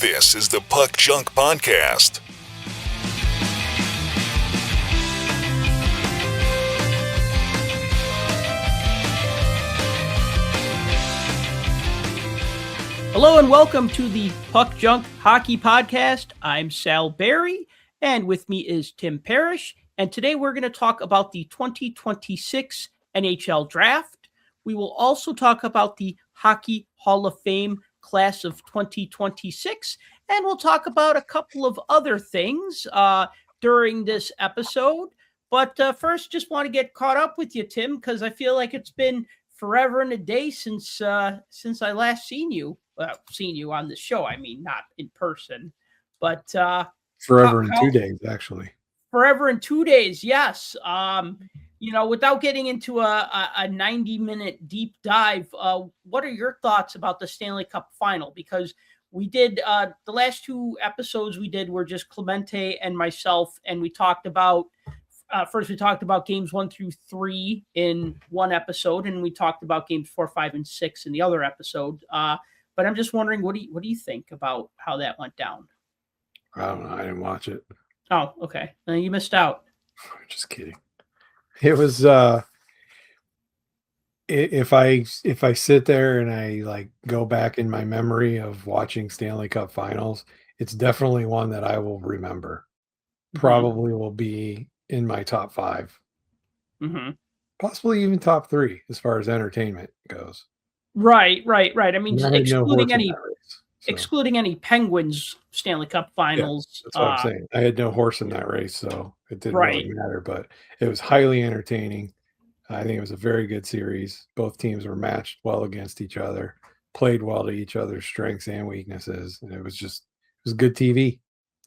This is the Puck Junk Podcast. Hello and welcome to the Puck Junk Hockey Podcast. I'm Sal Berry, and with me is Tim Parish. And today we're going to talk about the 2026 NHL Draft. We will also talk about the Hockey Hall of Fame class of 2026, and we'll talk about a couple of other things during this episode. But first, just want to get caught up with you, Tim, because I feel like it's been forever and a day since I last seen you. Seen you on the show. I mean, not in person, but forever in 2 days, actually. Forever in 2 days, yes. Without getting into a 90-minute deep dive, what are your thoughts about the Stanley Cup final? Because we did the last two episodes we did were just Clemente and myself, and we talked about first we talked about games 1 through 3 in one episode, and we talked about games 4, 5, and 6 in the other episode. But I'm just wondering, what do you think about how that went down? I don't know. I didn't watch it. Oh, okay. You missed out. Just kidding. It was if I sit there and I go back in my memory of watching Stanley Cup finals, it's definitely one that I will remember. Probably will be in my top 5. Mm-hmm. Possibly even top 3 as far as entertainment goes. Right. I mean, excluding any So. Penguins Stanley Cup finals. Yeah, that's what I'm saying. I had no horse in that race, so it didn't really matter. But it was highly entertaining. I think it was a very good series. Both teams were matched well against each other, played well to each other's strengths and weaknesses, and it was good TV.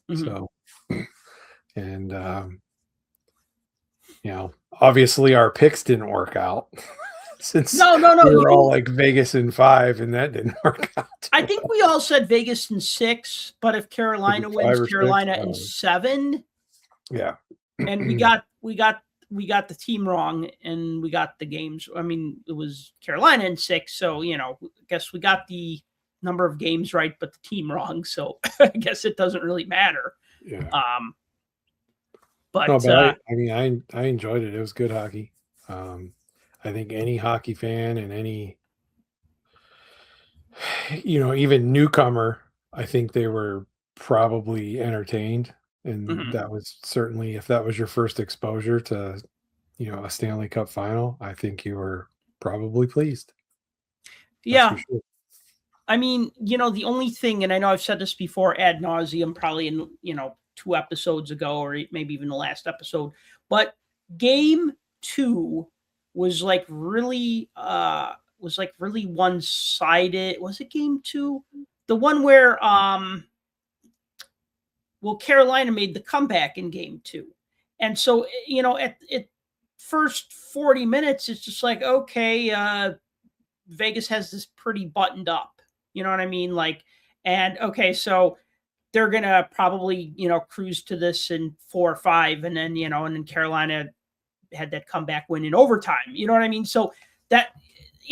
Mm-hmm. So, and obviously our picks didn't work out. Since no. We were all like Vegas in 5, and that didn't work out. I think we all said Vegas in 6, but if Carolina wins, Carolina in 7. Yeah. And we got the team wrong, and we got the games. I mean, it was Carolina in 6, so I guess we got the number of games right, but the team wrong. So I guess it doesn't really matter. Yeah. But I enjoyed it. It was good hockey. I think any hockey fan and any, even newcomer, I think they were probably entertained. And that was certainly, if that was your first exposure to, a Stanley Cup final, I think you were probably pleased. Yeah. Sure. I mean, the only thing, and I know I've said this before ad nauseum, probably in, 2 episodes ago, or maybe even the last episode, but game 2 was really one-sided. Was it game 2? The one where Carolina made the comeback in game 2. And so, at first 40 minutes, it's just like, okay, Vegas has this pretty buttoned up. You know what I mean? So they're going to probably, cruise to this in 4 or 5. And then, and then Carolina had that comeback win in overtime. You know what I mean? So that,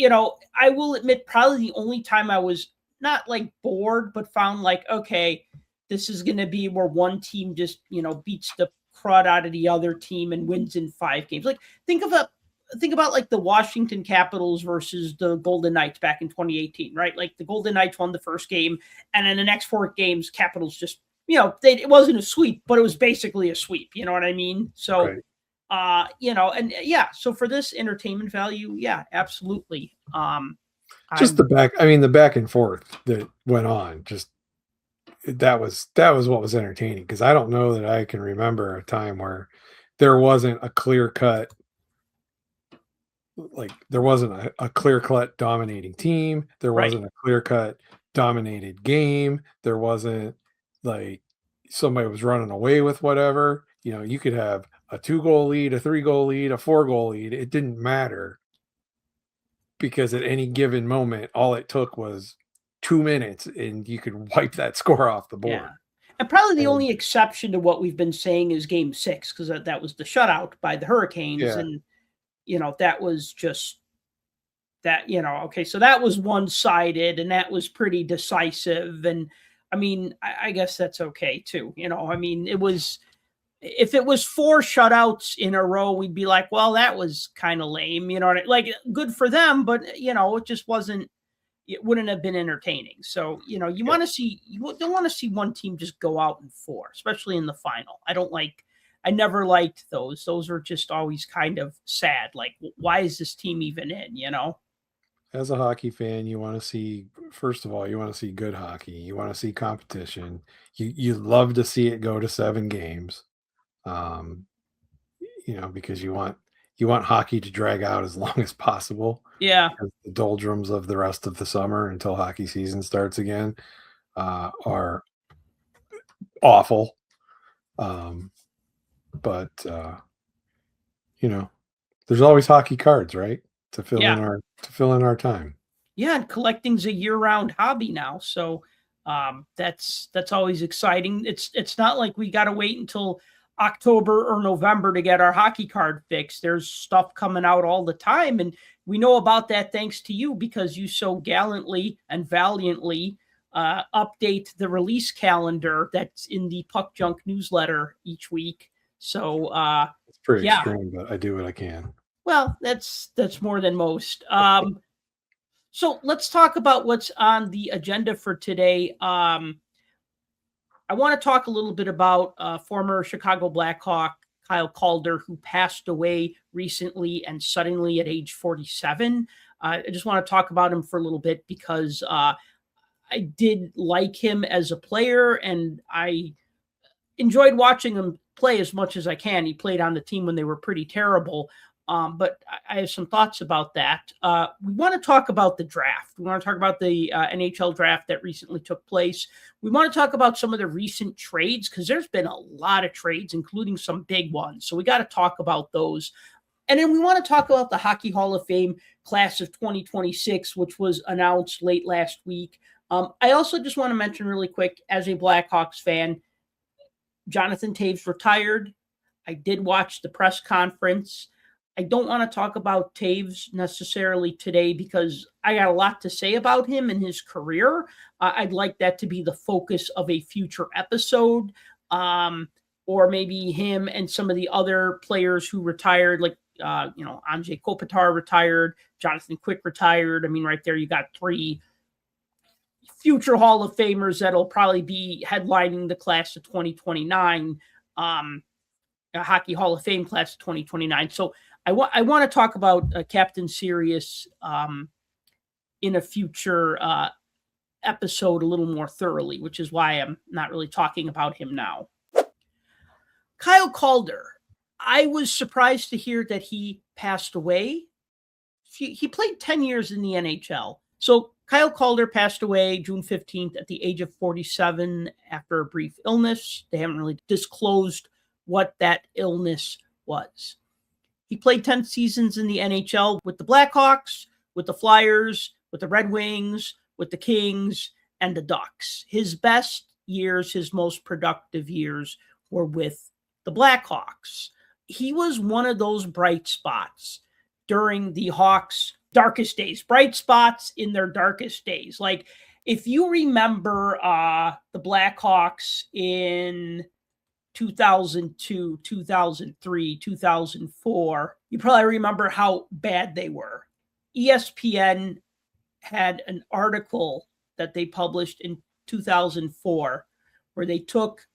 I will admit, probably the only time I was not bored, but found okay, this is going to be where one team just, beats the crud out of the other team and wins in 5 games. Think about the Washington Capitals versus the Golden Knights back in 2018, right? The Golden Knights won the first game, and in the next 4 games, Capitals just, it wasn't a sweep, but it was basically a sweep. You know what I mean? So, right. So for this entertainment value, yeah, absolutely. The back and forth that went on, just that was what was entertaining, because I don't know that I can remember a time where there wasn't a clear cut, there wasn't a clear cut dominating team. There wasn't a clear cut dominated game. There wasn't somebody was running away with whatever. You could have a 2-goal lead, a 3-goal lead, a 4-goal lead. It didn't matter, because at any given moment, all it took was 2 minutes and you could wipe that score off the board. Yeah. And probably the only exception to what we've been saying is game 6, because that was the shutout by the Hurricanes. Yeah. And, that was just that, okay, so that was one-sided and that was pretty decisive. And I mean, I guess that's okay too. I mean, if it was 4 shutouts in a row, we'd be like, well, that was kind of lame. Like good for them, but it just wasn't. It wouldn't have been entertaining. So, you don't want to see one team just go out in 4, especially in the final. I never liked those. Those are just always kind of sad. Like, why is this team even in, As a hockey fan, you want to see, first of all, you want to see good hockey. You want to see competition. You love to see it go to 7 games. Because you want hockey to drag out as long as possible. Yeah. Because the doldrums of the rest of the summer until hockey season starts again are awful. But there's always hockey cards, right? To fill in our time. Yeah, and collecting's a year-round hobby now. So that's always exciting. It's not like we got to wait until October or November to get our hockey card fixed. There's stuff coming out all the time, and we know about that thanks to you, because you so gallantly and valiantly update the release calendar that's in the Puck Junk newsletter each week. So it's pretty extreme, but I do what I can. Well, that's more than most. So let's talk about what's on the agenda for today. I want to talk a little bit about former Chicago Blackhawk Kyle Calder, who passed away recently and suddenly at age 47. I just want to talk about him for a little bit because I did like him as a player, and I enjoyed watching him play as much as I can. He played on the team when they were pretty terrible. But I have some thoughts about that. We want to talk about the draft. We want to talk about the NHL draft that recently took place. We want to talk about some of the recent trades, because there's been a lot of trades, including some big ones. So we got to talk about those. And then we want to talk about the Hockey Hall of Fame class of 2026, which was announced late last week. I also just want to mention really quick, as a Blackhawks fan, Jonathan Toews retired. I did watch the press conference. I don't want to talk about Toews necessarily today because I got a lot to say about him and his career. I'd like that to be the focus of a future episode, or maybe him and some of the other players who retired, like, Andrzej Kopitar retired, Jonathan Quick retired. I mean, right there, you got 3 future Hall of Famers that'll probably be headlining the class of 2029, Hockey Hall of Fame class of 2029. So I want to talk about Captain Sirius in a future episode a little more thoroughly, which is why I'm not really talking about him now. Kyle Calder, I was surprised to hear that he passed away. He played 10 years in the NHL. So Kyle Calder passed away June 15th at the age of 47 after a brief illness. They haven't really disclosed what that illness was. He played 10 seasons in the NHL with the Blackhawks, with the Flyers, with the Red Wings, with the Kings, and the Ducks. His best years, his most productive years, were with the Blackhawks. He was one of those bright spots during the Hawks' darkest days, bright spots in their darkest days. Like, if you remember the Blackhawks in 2002, 2003, 2004, you probably remember how bad they were. ESPN had an article that they published in 2004 where they took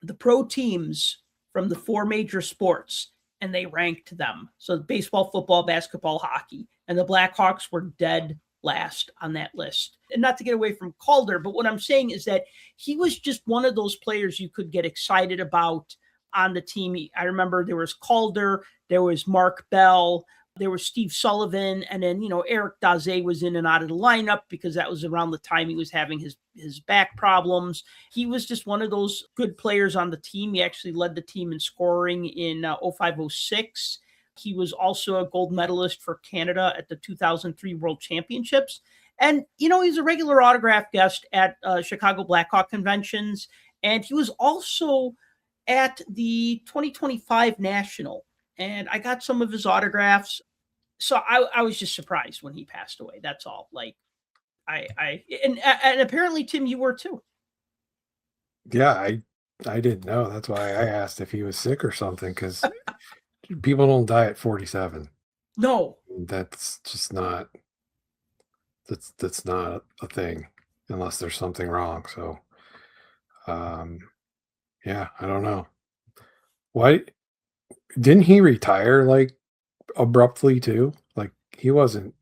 the pro teams from the 4 major sports and they ranked them. So baseball, football, basketball, hockey. And the Blackhawks were dead last on that list. And not to get away from Calder, but what I'm saying is that he was just one of those players you could get excited about on the team. I remember there was Calder, there was Mark Bell, there was Steve Sullivan, and then, Eric Daze was in and out of the lineup because that was around the time he was having his back problems. He was just one of those good players on the team. He actually led the team in scoring in 05-06. He was also a gold medalist for Canada at the 2003 World Championships. And, he's a regular autograph guest at Chicago Blackhawk conventions. And he was also at the 2025 National. And I got some of his autographs. So I was just surprised when he passed away. That's all. Like, And apparently, Tim, you were too. Yeah, I didn't know. That's why I asked if he was sick or something, because people don't die at 47. No. That's just not that's not a thing unless there's something wrong. So yeah, I don't know. Why didn't he retire like abruptly too? Like he wasn't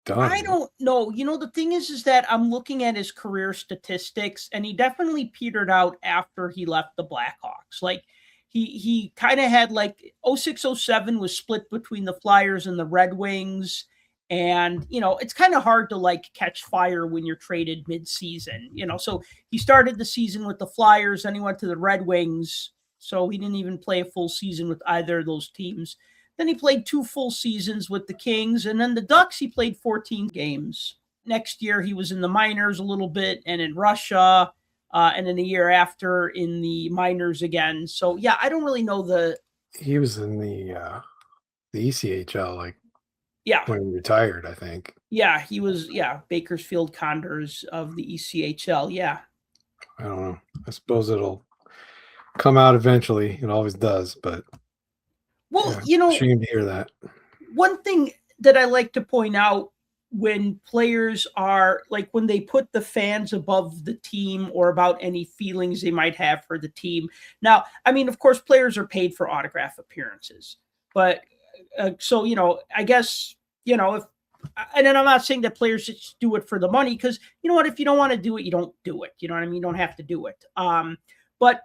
done. I don't know. The thing is that I'm looking at his career statistics, and he definitely petered out after he left the Blackhawks. Like he kind of had like 06-07 was split between the Flyers and the Red Wings. And, it's kind of hard to like catch fire when you're traded mid-season, so he started the season with the Flyers, then he went to the Red Wings. So he didn't even play a full season with either of those teams. Then he played 2 full seasons with the Kings, and then the Ducks, he played 14 games. Next year, he was in the minors a little bit and in Russia, and then the year after in the minors again. So, yeah, I don't really know He was in the ECHL, like, yeah, when he retired, I think. Yeah, he was, Bakersfield Condors of the ECHL, yeah. I don't know. I suppose it'll come out eventually. It always does, but well, shame to hear that. One thing that I like to point out when players are like when they put the fans above the team or about any feelings they might have for the team. Now, I mean, of course, players are paid for autograph appearances, but so, I guess, if, and then I'm not saying that players just do it for the money, because you know what, if you don't want to do it, you don't do it. You know what I mean? You don't have to do it. But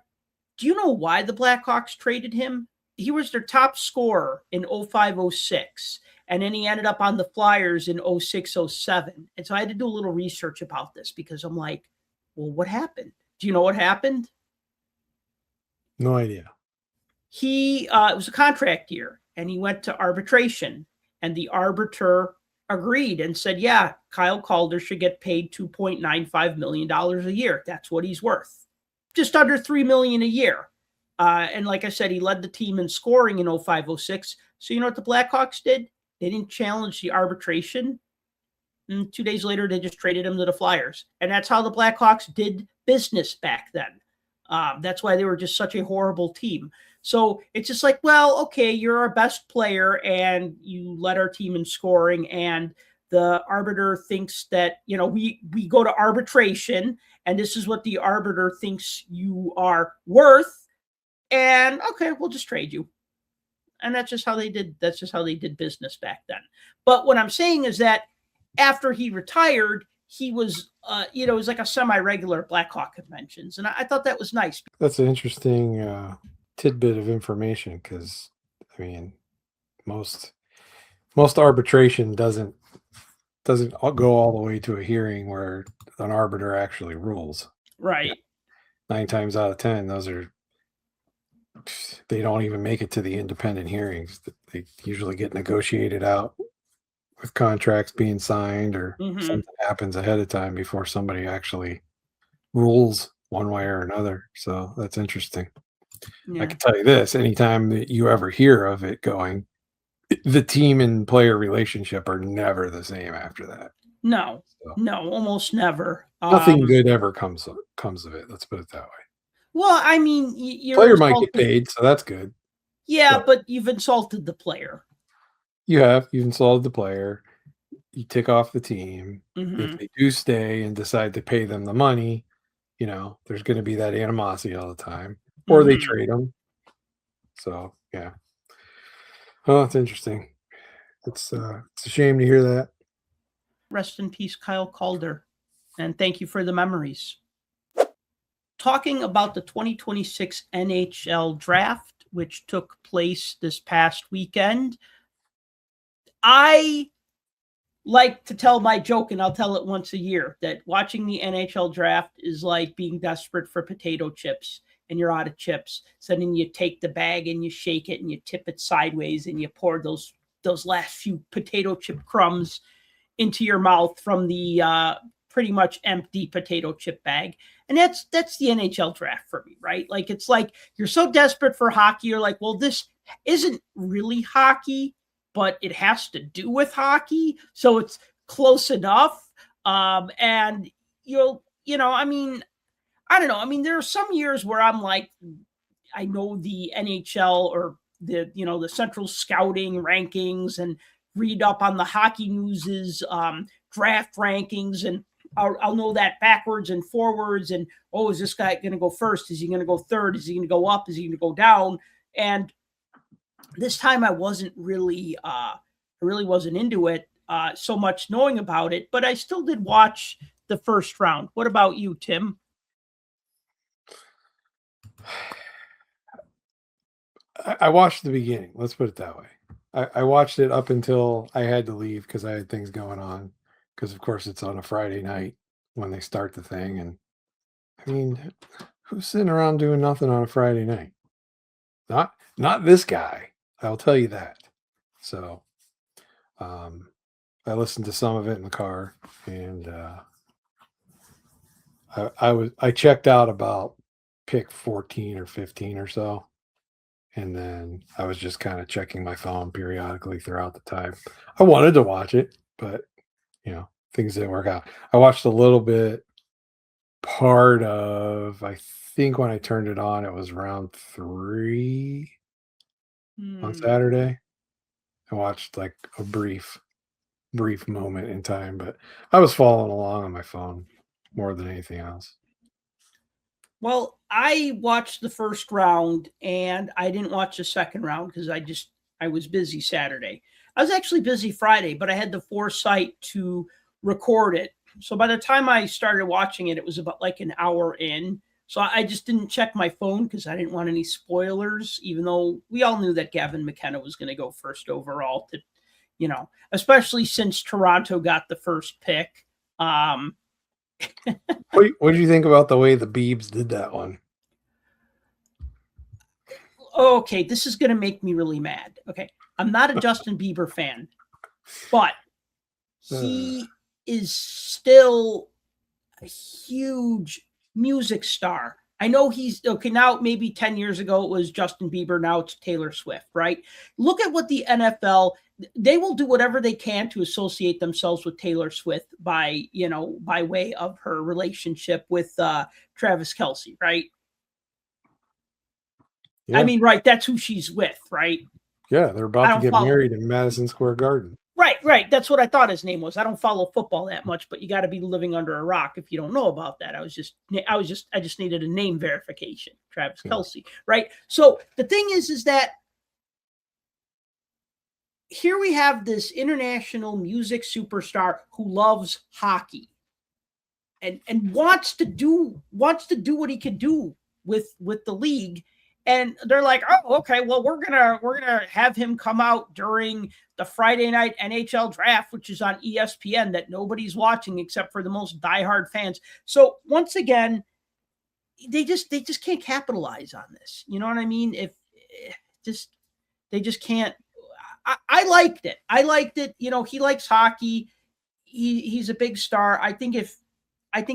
do you know why the Blackhawks traded him? He was their top scorer in 05-06, and then he ended up on the Flyers in 06-07. And so I had to do a little research about this because I'm like, well, what happened? Do you know what happened? No idea. It was a contract year, and he went to arbitration, and the arbiter agreed and said, yeah, Kyle Calder should get paid $2.95 million a year. That's what he's worth. Just under $3 million a year. And like I said, he led the team in scoring in 05-06. So you know what the Blackhawks did? They didn't challenge the arbitration. And 2 days later, they just traded him to the Flyers. And that's how the Blackhawks did business back then. That's why they were just such a horrible team. So it's just like, well, okay, you're our best player and you led our team in scoring. And the arbiter thinks that, we go to arbitration and this is what the arbiter thinks you are worth. And okay, we'll just trade you. And that's just how they did. That's just how they did business back then. But what I'm saying is that after he retired, he was, it was like a semi-regular Blackhawk conventions. And I thought that was nice. That's an interesting tidbit of information because, I mean, most arbitration doesn't go all the way to a hearing where an arbiter actually rules. Right. 9 times out of 10, they don't even make it to the independent hearings. They usually get negotiated out with contracts being signed or something happens ahead of time before somebody actually rules one way or another. So that's interesting. Yeah. I can tell you this, anytime that you ever hear of it going, the team and player relationship are never the same after that. No, almost never. Nothing good ever comes of it. Let's put it that way. Well, I mean, your player might get paid, so that's good. Yeah, but you've insulted the player. You've insulted the player. You tick off the team. If they do stay and decide to pay them the money, there's going to be that animosity all the time. Or they trade them. So, yeah. Oh, that's interesting. It's a shame to hear that. Rest in peace, Kyle Calder. And thank you for the memories. Talking about the 2026 NHL Draft, which took place this past weekend, I like to tell my joke, and I'll tell it once a year, that watching the NHL Draft is like being desperate for potato chips, and you're out of chips. So then you take the bag and you shake it and you tip it sideways and you pour those last few potato chip crumbs into your mouth from the pretty much empty potato chip bag. And that's the NHL Draft for me, right? Like, it's like you're so desperate for hockey. You're like, well, this isn't really hockey, but it has to do with hockey. So it's close enough. And I mean, I don't know. I mean, there are some years where I'm like, I know the NHL or the central scouting rankings and read up on the Hockey News's draft rankings, and I'll know that backwards and forwards. And is this guy going to go first? Is he going to go third? Is he going to go up? Is he going to go down? And this time I wasn't really, wasn't into it so much knowing about it, but I still did watch the first round. What about you, Tim? I watched the beginning. Let's put it that way. I watched it up until I had to leave because I had things going on. Because, of course, it's on a Friday night when they start the thing. And, I mean, who's sitting around doing nothing on a Friday night? Not this guy. I'll tell you that. So, I listened to some of it in the car. And I checked out about pick 14 or 15 or so. And then I was just kind of checking my phone periodically throughout the time. I wanted to watch it, but things didn't work out. I watched a little bit, I think when I turned it on, it was round 3 on Saturday. I watched like a brief moment in time, but I was following along on my phone more than anything else. Well, I watched the first round and I didn't watch the second round because I was busy Saturday. I was actually busy Friday, but I had the foresight to record it. So by the time I started watching it, it was about like an hour in. So I just didn't check my phone because I didn't want any spoilers, even though we all knew that Gavin McKenna was going to go first overall, especially since Toronto got the first pick. What do you think about the way the Biebs did that one? Okay, this is going to make me really mad. Okay, I'm not a Justin Bieber fan, but he is still a huge music star. I know he's okay now. Maybe 10 years ago it was Justin Bieber. Now it's Taylor Swift, right? Look at what the NFL, they will do whatever they can to associate themselves with Taylor Swift by way of her relationship with Travis Kelce, right? Yeah. I mean, right. That's who she's with, right? Yeah. They're about to get married in Madison Square Garden. Right. That's what I thought his name was. I don't follow football that much, but you got to be living under a rock if you don't know about that. I just needed a name verification. Travis Kelce, right? So the thing is that here we have this international music superstar who loves hockey and wants to do what he could do with the league. And they're like, oh, okay, well, we're gonna have him come out during the Friday night NHL Draft, which is on ESPN, that nobody's watching except for the most diehard fans. So once again, they just can't capitalize on this. You know what I mean? They just can't. I liked it. He likes hockey. He's a big star. I think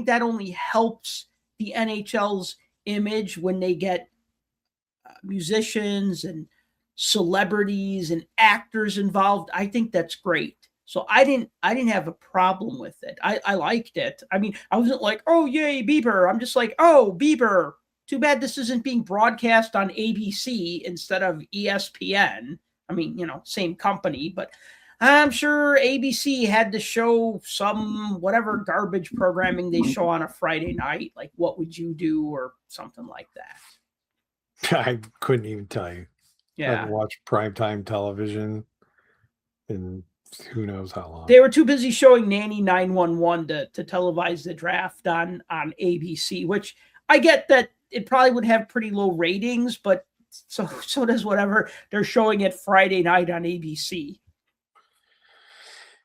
that only helps the NHL's image when they get musicians and celebrities and actors involved. I think that's great. So I didn't have a problem with it. I liked it. I mean, I wasn't like, oh yay, Bieber. I'm just like, oh, Bieber. Too bad this isn't being broadcast on ABC instead of ESPN. I mean, same company, but I'm sure ABC had to show some whatever garbage programming they show on a Friday night, like What Would You Do or something like that. I couldn't even tell you. Yeah. I haven't watched primetime television in who knows how long. They were too busy showing Nanny 911 to televise the draft on ABC, which I get that it probably would have pretty low ratings, but so does whatever they're showing it Friday night on ABC.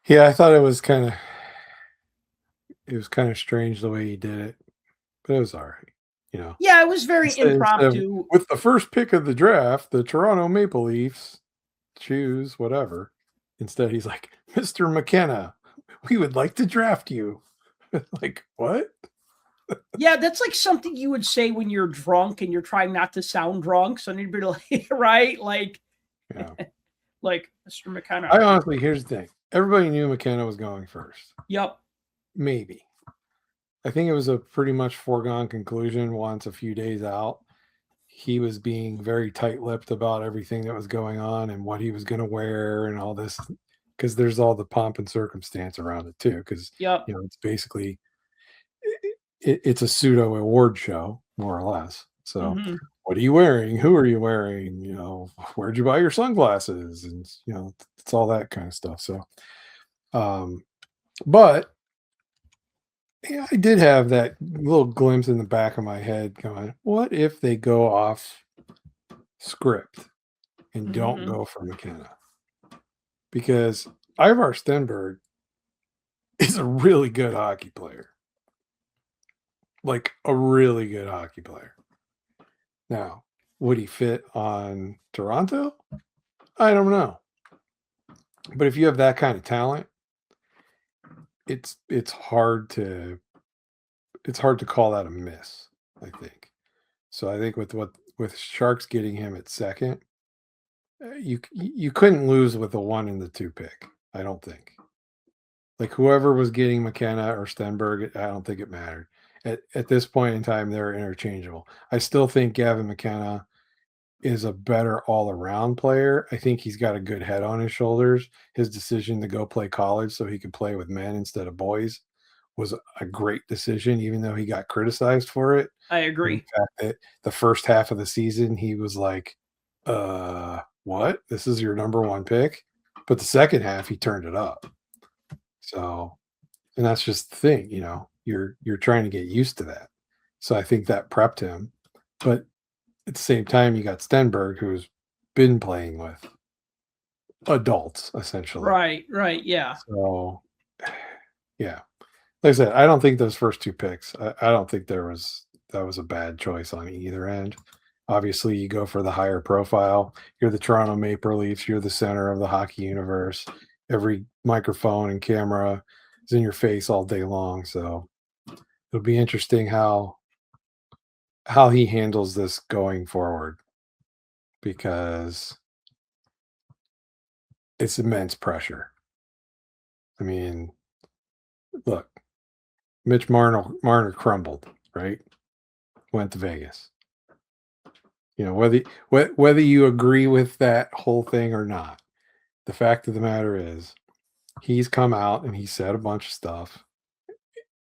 Yeah, I thought it was kind of strange the way he did it, but it was all right. Yeah, it was very impromptu. With the first pick of the draft, the Toronto Maple Leafs choose whatever. Instead, he's like, Mr. McKenna, we would like to draft you. Like, what? Yeah, that's like something you would say when you're drunk and you're trying not to sound drunk. So you'd be like, right? Like, yeah. Like Mr. McKenna. I honestly, here's the thing. Everybody knew McKenna was going first. Yep. maybe. I think it was a pretty much foregone conclusion once a few days out. He was being very tight-lipped about everything that was going on and what he was going to wear and all this, because there's all the pomp and circumstance around it too. Because Yep. it's basically it's a pseudo award show, more or less. So, what are you wearing? Who are you wearing? Where'd you buy your sunglasses? And it's all that kind of stuff. So, but yeah, I did have that little glimpse in the back of my head going, what if they go off script and don't go for McKenna? Because Ivar Stenberg is a really good hockey player. Like a really good hockey player. Now, would he fit on Toronto? I don't know. But if you have that kind of talent, it's hard to call that a miss, I think. So I think with Sharks getting him at second, you couldn't lose with the 1 and the 2 pick. I don't think. Like whoever was getting McKenna or Stenberg, I don't think it mattered. At this point in time, they're interchangeable. I still think Gavin McKenna is a better all-around player. I think he's got a good head on his shoulders. His decision to go play college so he could play with men instead of boys was a great decision, even though he got criticized for it. I agree. The fact that the first half of the season, he was like, what? This is your number 1 pick? But the second half, he turned it up. So, and that's just the thing, you're trying to get used to that. So I think that prepped him. But at the same time, you got Stenberg, who's been playing with adults, essentially. Right, yeah. So, yeah. Like I said, I don't think those first 2 picks, I don't think that was a bad choice on either end. Obviously, you go for the higher profile. You're the Toronto Maple Leafs. You're the center of the hockey universe. Every microphone and camera is in your face all day long. So it'll be interesting how he handles this going forward, because it's immense pressure. I mean, look, Mitch Marner crumbled, right? Went to Vegas. Whether you agree with that whole thing or not, the fact of the matter is he's come out and he said a bunch of stuff.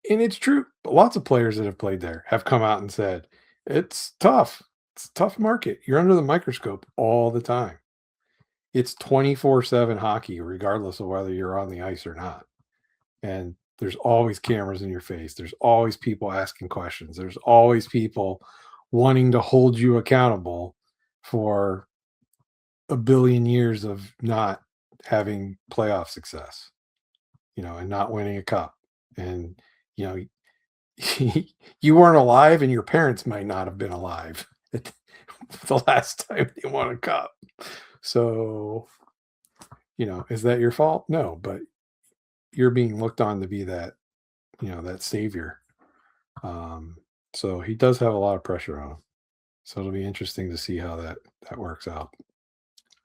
And it's true. But lots of players that have played there have come out and said, it's tough. It's a tough market. You're under the microscope all the time. It's 24/7 hockey, regardless of whether you're on the ice or not. And there's always cameras in your face. There's always people asking questions. There's always people wanting to hold you accountable for a billion years of not having playoff success, and not winning a cup. And, you weren't alive and your parents might not have been alive the last time they won a cup. So, is that your fault? No, but you're being looked on to be that, that savior. So he does have a lot of pressure on him. So it'll be interesting to see how that works out.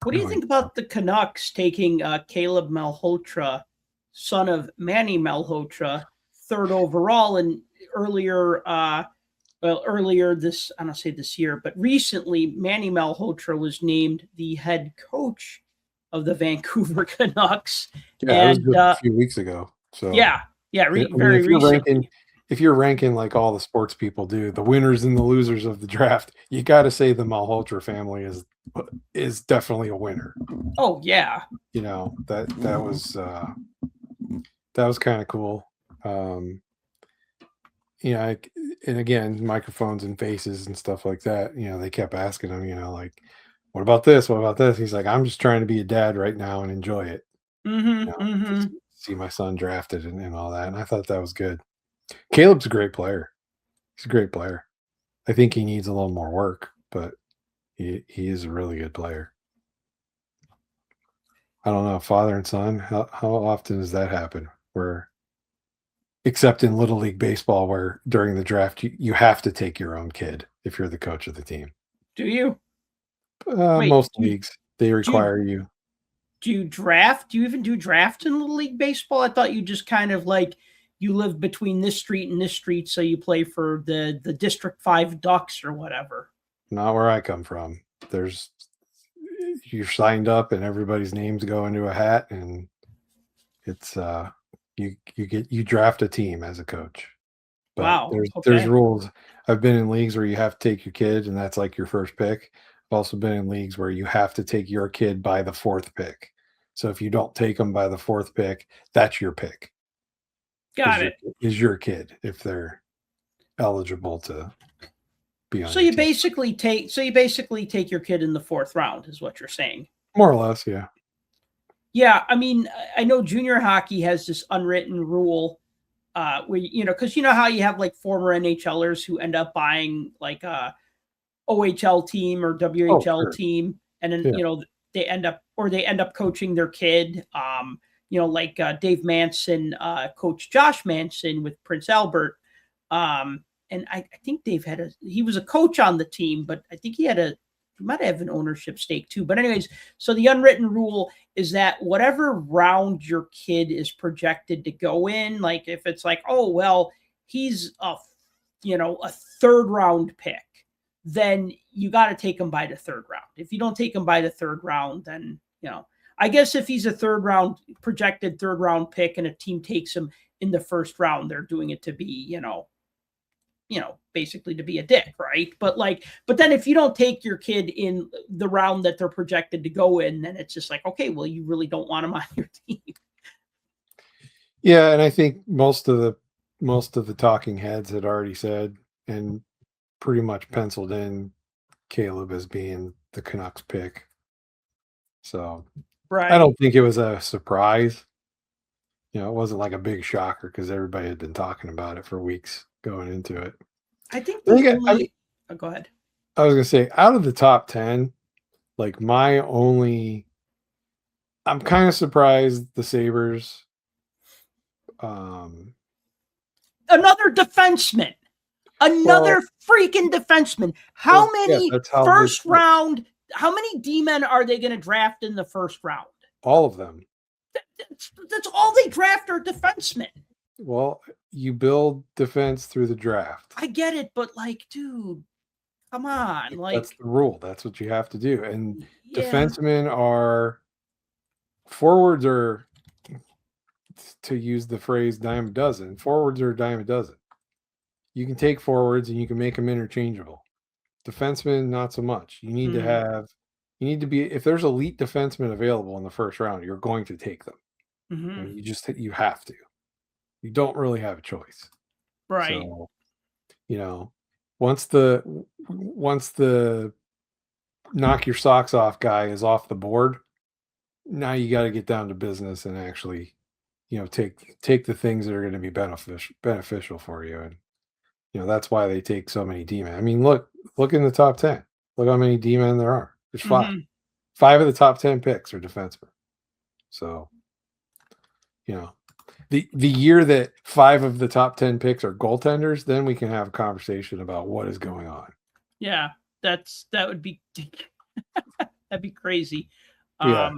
What do you think about the Canucks taking Caleb Malhotra, son of Manny Malhotra, 3rd overall, and earlier this, I don't say this year, but recently Manny Malhotra was named the head coach of the Vancouver Canucks. Yeah, it was just a few weeks ago. So very recently. If you're ranking like all the sports people do, the winners and the losers of the draft, you got to say the Malhotra family is definitely a winner. Oh yeah, that was kind of cool. And again, microphones and faces and stuff like that. They kept asking him, like, what about this? What about this? He's like, I'm just trying to be a dad right now and enjoy it. See my son drafted and all that. And I thought that was good. Caleb's a great player. He's a great player. I think he needs a little more work, but he is a really good player. I don't know, father and son, how often does that happen? Where, except in Little League Baseball, where during the draft, you have to take your own kid if you're the coach of the team. Do you? Most leagues, they require you. Do you draft? Do you even do draft in Little League Baseball? I thought you just kind of like you live between this street and this street, so you play for the District 5 Ducks or whatever. Not where I come from. You're signed up and everybody's names go into a hat, and it's you draft a team as a coach. But Wow. there's rules. I've been in leagues where you have to take your kid, and that's like your first pick. I've also been in leagues where you have to take your kid by the 4th pick. So if you don't take them by the 4th pick, that's your pick. Got it. Is your kid if they're eligible to be on. So you basically take your kid in the 4th round, is what you're saying. More or less, yeah. Yeah, I mean, I know junior hockey has this unwritten rule where, because you know how you have like former NHLers who end up buying like a OHL team or WHL team, and then they end up coaching their kid. Like Dave Manson coached Josh Manson with Prince Albert. And I think Dave he was a coach on the team, but I think he might have an ownership stake too. But anyways, so the unwritten rule is that whatever round your kid is projected to go in, like if it's like, oh, well, he's a 3rd round pick, then you got to take him by the 3rd round. If you don't take him by the 3rd round, then, I guess if he's a projected 3rd round pick and a team takes him in the 1st round, they're doing it to be, basically to be a dick, right? But then if you don't take your kid in the round that they're projected to go in, then it's just like, okay, well, you really don't want him on your team. Yeah, and I think most of the talking heads had already said and pretty much penciled in Caleb as being the Canucks pick. So right. I don't think it was a surprise. It wasn't like a big shocker because everybody had been talking about it for weeks going into it. I think go ahead. I was going to say, out of the top 10, like I'm kind of surprised the Sabres. Another defenseman. Freaking defenseman. How many how many D-men are they going to draft in the 1st round? All of them. That's all they draft are defensemen. Well, you build defense through the draft. I get it, but dude, come on. That's the rule. That's what you have to do. And defensemen forwards are, to use the phrase dime a dozen, forwards are a dime a dozen. You can take forwards and you can make them interchangeable. Defensemen, not so much. You need to be, if there's elite defensemen available in the 1st round, you're going to take them. Mm-hmm. You have to. You don't really have a choice. Right. So, once the knock your socks off guy is off the board, now you got to get down to business and actually, take the things that are going to be beneficial for you. And, that's why they take so many D-men. I mean, look in the top 10. Look how many D-men there are. There's 5. Mm-hmm. 5 of the top 10 picks are defensemen. So, the year that 5 of the top 10 picks are goaltenders, then we can have a conversation about what is going on. Yeah, that would be that'd be crazy. Yeah.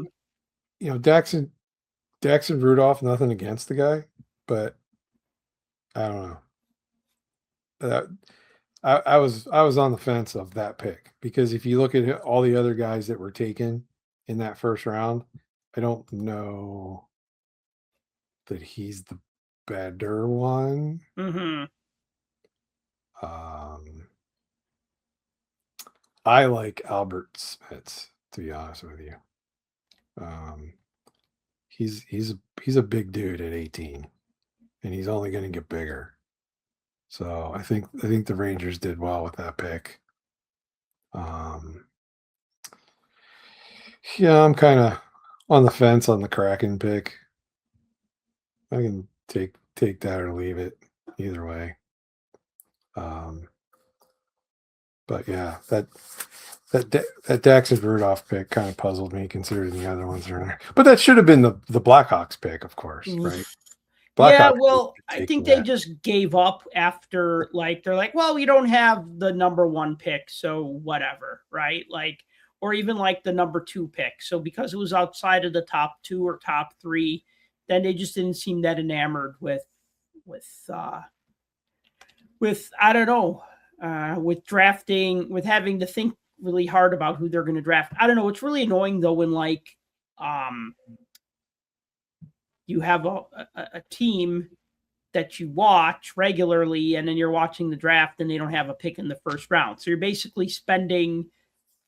Daxon Rudolph, nothing against the guy, but I don't know. I was on the fence of that pick because if you look at all the other guys that were taken in that 1st round, I don't know that he's the better one. Mm-hmm. I like Albert Smits, to be honest with you. He's a big dude at 18, and he's only going to get bigger. So I think the Rangers did well with that pick. Yeah, I'm kind of on the fence on the Kraken pick. I can take that or leave it either way. But yeah, that Daxon Rudolph pick kind of puzzled me considering the other ones are in there. But that should have been the Blackhawks pick, of course, right? Yeah, well, I think they just gave up after they're like, well, we don't have the number 1 pick, so whatever, right? Or even the number 2 pick. So because it was outside of the top 2 or top 3, then they just didn't seem that enamored with I don't know, with drafting, with having to think really hard about who they're going to draft. I don't know. It's really annoying though when like you have a team that you watch regularly and then you're watching the draft and they don't have a pick in the first round. So you're basically spending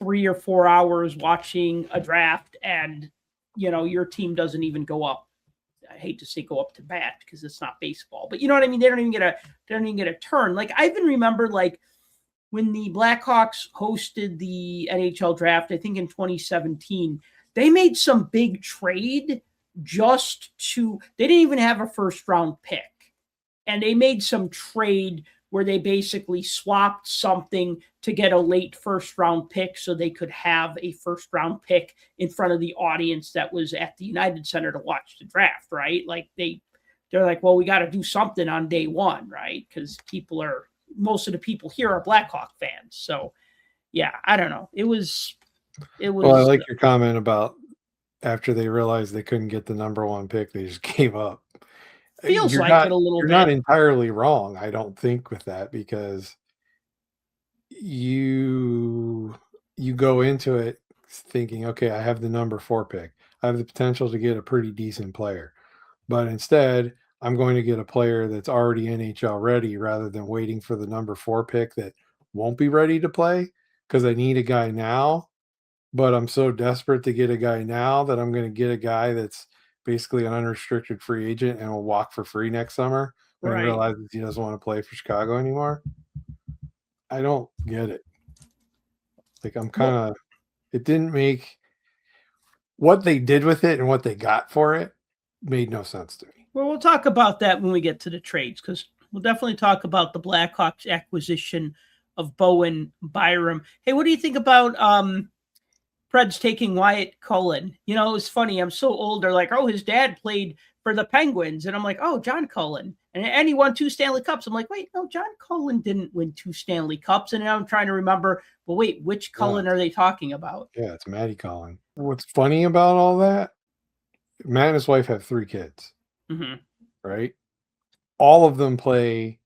3 or 4 hours watching a draft and, you know, your team doesn't even go up. I hate to say go up to bat because it's not baseball, but you know what I mean? They don't even get a turn. Like I even remember like when the Blackhawks hosted the NHL draft, I think in 2017, they made some big trade they didn't even have a first round pick. And they made some trade where they basically swapped something to get a late first round pick so they could have a first round pick in front of the audience that was at the United Center to watch the draft, right? Like they're like, well, we got to do something on day one, right? Because most of the people here are Blackhawk fans. So yeah, I don't know. It was Well, I like your comment about after they realized they couldn't get the number 1 pick, they just gave up. Feels like it a little bit. You're not entirely wrong, I don't think, with that, because you go into it thinking, okay, I have the number 4 pick. I have the potential to get a pretty decent player. But instead, I'm going to get a player that's already NHL ready rather than waiting for the number 4 pick that won't be ready to play because I need a guy now. But I'm so desperate to get a guy now that I'm going to get a guy that's basically an unrestricted free agent and will walk for free next summer when he realizes he doesn't want to play for Chicago anymore. I don't get it. Like it didn't make what they did with it and what they got for it made no sense to me. Well, we'll talk about that when we get to the trades, because we'll definitely talk about the Blackhawks acquisition of Bowen Byram. Hey, what do you think about Preds taking Wyatt Cullen? You know, it was funny. I'm so old. They're like, oh, his dad played for the Penguins. And I'm like, oh, John Cullen. And he won 2 Stanley Cups. I'm like, wait, no, John Cullen didn't win 2 Stanley Cups. And now I'm trying to remember, well, wait, which Cullen are they talking about? Yeah, it's Matty Cullen. What's funny about all that, Matt and his wife have 3 kids, right? All of them play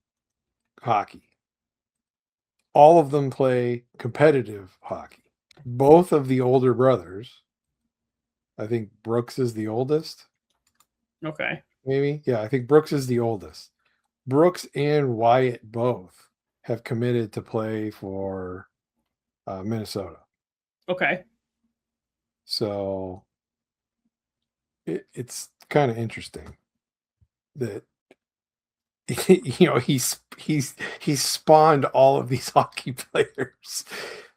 hockey. All of them play competitive hockey. Both of the older brothers, I think Brooks is the oldest. Okay. Maybe. Yeah, I think Brooks is the oldest. Brooks and Wyatt both have committed to play for Minnesota. Okay. So it's kind of interesting that you know he's spawned all of these hockey players,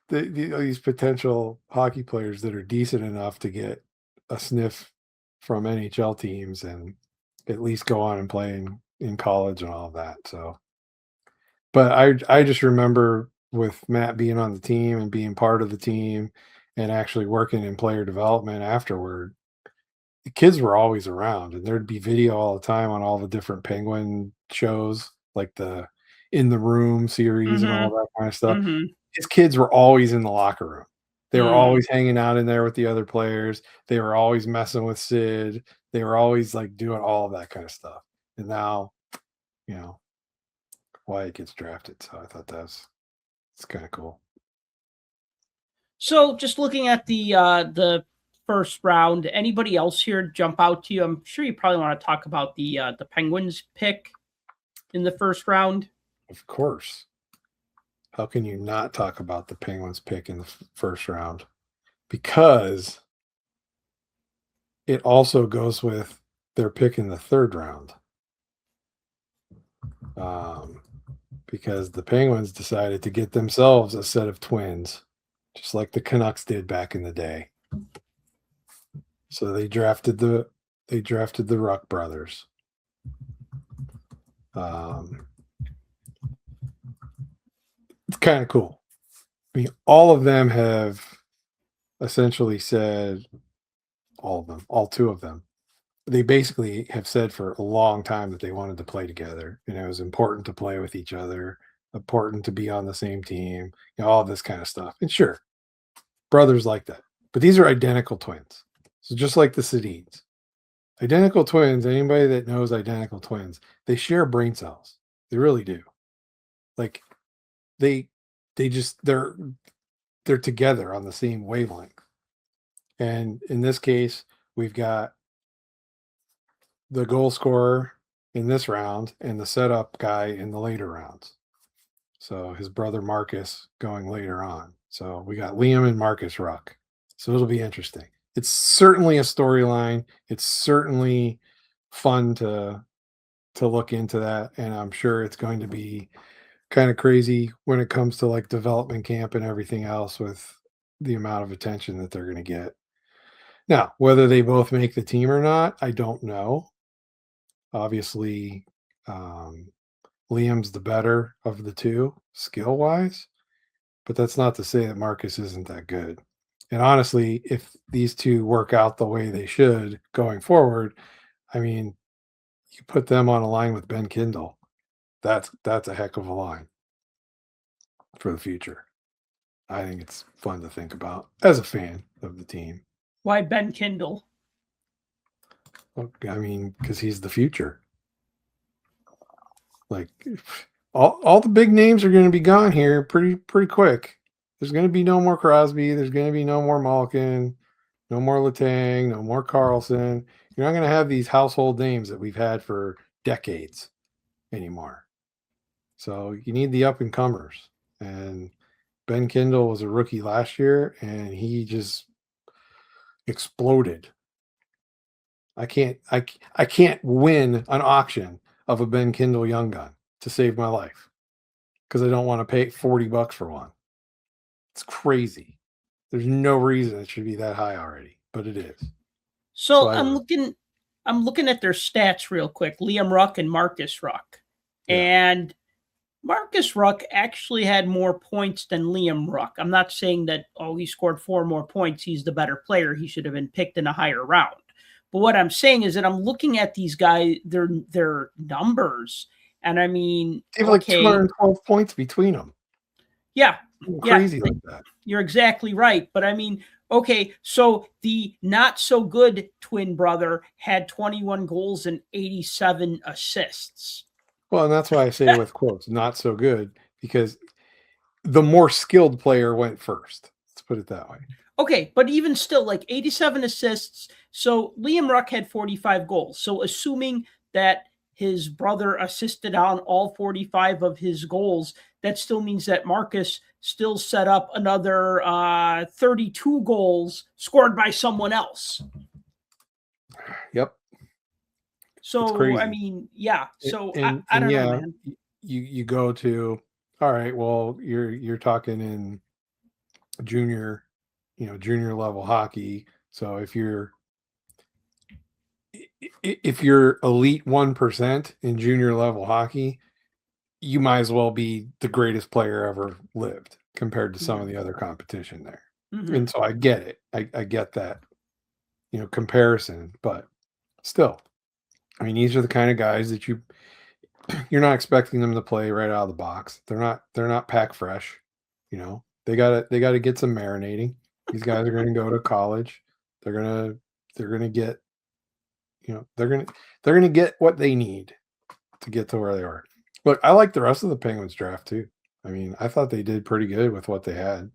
these potential hockey players that are decent enough to get a sniff from NHL teams and at least go on and play in college and all of that. So, but I just remember with Matt being on the team and being part of the team and actually working in player development afterward, the kids were always around and there'd be video all the time on all the different Penguin shows, like the In the Room series and all that kind of stuff. His kids were always in the locker room. They were always hanging out in there with the other players. They were always messing with Sid. They were always like doing all of that kind of stuff. And now, you know, Wyatt gets drafted. So I thought it's kind of cool. So just looking at the first round, anybody else here jump out to you? I'm sure you probably want to talk about the Penguins pick in the first round. Of course. How can you not talk about the Penguins pick in the first round? Because it also goes with their pick in the third round. Because the Penguins decided to get themselves a set of twins, just like the Canucks did back in the day. So they drafted the Ruck brothers. It's kind of cool. I mean, all of them have essentially said, all 2 of them, they basically have said for a long time that they wanted to play together. And it was important to play with each other, important to be on the same team, you know, all this kind of stuff. And sure, brothers like that. But these are identical twins. So just like the Sedins. Identical twins, anybody that knows identical twins, they share brain cells. They really do. Like they just they're together on the same wavelength. And in this case, we've got the goal scorer in this round and the setup guy in the later rounds. So his brother Marcus going later on. So we got Liam and Marcus Ruck. So it'll be interesting. It's certainly a storyline. It's certainly fun to look into that. And I'm sure it's going to be kind of crazy when it comes to like development camp and everything else with the amount of attention that they're going to get. Now, whether they both make the team or not, I don't know. Obviously, Liam's the better of the two skill wise, but that's not to say that Marcus isn't that good. And honestly, if these two work out the way they should going forward, I mean, you put them on a line with Ben Kindle. That's a heck of a line for the future. I think it's fun to think about as a fan of the team. Why Ben Kindle? I mean, because he's the future. Like all the big names are going to be gone here pretty quick. There's going to be no more Crosby. There's going to be no more Malkin, no more Letang, no more Carlson. You're not going to have these household names that we've had for decades anymore. So you need the up and comers. And Ben Kindle was a rookie last year, and he just exploded. I can't win an auction of a Ben Kindle Young Gun to save my life because I don't want to pay $40 for one. It's crazy. There's no reason it should be that high already, but it is. So I'm looking at their stats real quick. Liam Ruck and Marcus Ruck. Yeah. And Marcus Ruck actually had more points than Liam Ruck. I'm not saying that, he scored 4 more points, he's the better player, he should have been picked in a higher round. But what I'm saying is that I'm looking at these guys, their numbers, and I mean, they have like 212 points between them. Yeah. Crazy like that. You're exactly right. But I mean, okay, so the not so good twin brother had 21 goals and 87 assists. Well, and that's why I say with quotes, not so good, because the more skilled player went first. Let's put it that way. Okay, but even still, like 87 assists. So Liam Ruck had 45 goals. So assuming that his brother assisted on all 45 of his goals, that still means that Marcus still set up another 32 goals scored by someone else. Yep. So, I mean, yeah. So I don't know, man. You go to, all right, well, you're talking in junior level hockey. So if you're elite 1% in junior level hockey, you might as well be the greatest player ever lived compared to some of the other competition there. Mm-hmm. And so I get it. I get that, comparison, but still, I mean, these are the kind of guys that you're not expecting them to play right out of the box. They're not pack fresh. They gotta get some marinating. These guys are going to go to college. They're going to get, they're going to get what they need to get to where they are. Look, I like the rest of the Penguins draft too. I mean, I thought they did pretty good with what they had.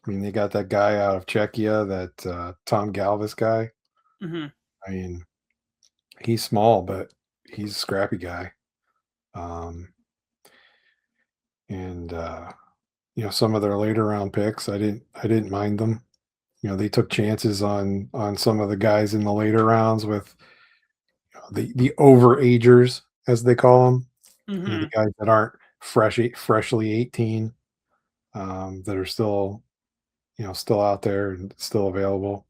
I mean, they got that guy out of Czechia, that Tom Galvis guy. Mm-hmm. I mean, he's small, but he's a scrappy guy. Some of their later round picks, I didn't mind them. They took chances on some of the guys in the later rounds with the overagers, as they call them. Mm-hmm. The guys that aren't freshly 18, that are still out there and still available.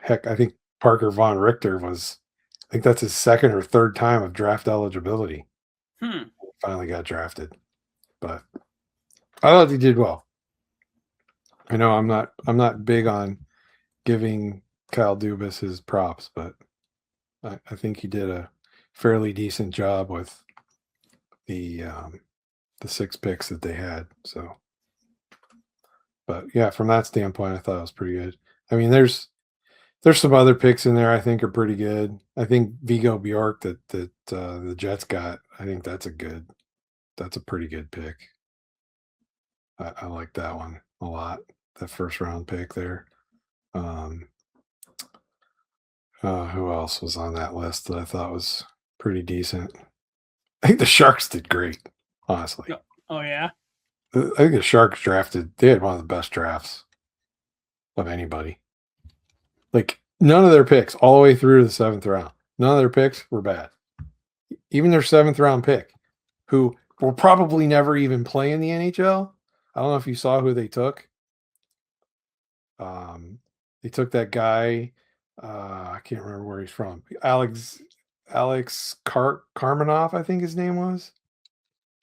Heck, I think Parker Von Richter I think that's his second or third time of draft eligibility. Finally got drafted, but I thought he did well. I know I'm not big on giving Kyle Dubas his props, but I think he did a fairly decent job with the 6 picks that they had. So, but yeah, from that standpoint, I thought it was pretty good. I mean, there's There's some other picks in there I think are pretty good. I think Vigo Bjork that the Jets got. I think that's a pretty good pick. I like that one a lot. That first round pick there. Who else was on that list that I thought was pretty decent? I think the Sharks did great, honestly. Oh yeah. I think the Sharks they had one of the best drafts of anybody. Like none of their picks all the way through to the 7th round. None of their picks were bad. Even their 7th round pick, who will probably never even play in the NHL. I don't know if you saw who they took. They took that guy. I can't remember where he's from. Alex Karmanoff, I think his name was.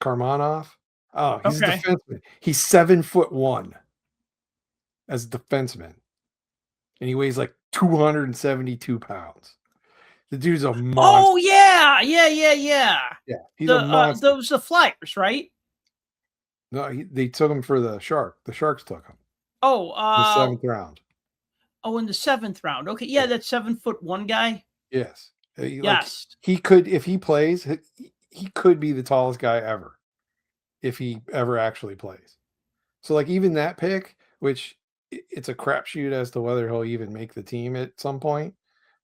Karmanoff. Oh, he's a defenseman. He's 7'1" as a defenseman. And he weighs like 272 pounds. The dude's a monster. Oh, yeah. Yeah. Yeah, he's a monster. Those the Flyers, right? No, they took him for the Shark. The Sharks took him. Oh, the 7th round. Oh, in the 7th round. Okay, yeah, that 7'1" guy. Yes. Yes. He could, if he plays, he could be the tallest guy ever if he ever actually plays. So, like, even that pick, which it's a crapshoot as to whether he'll even make the team at some point,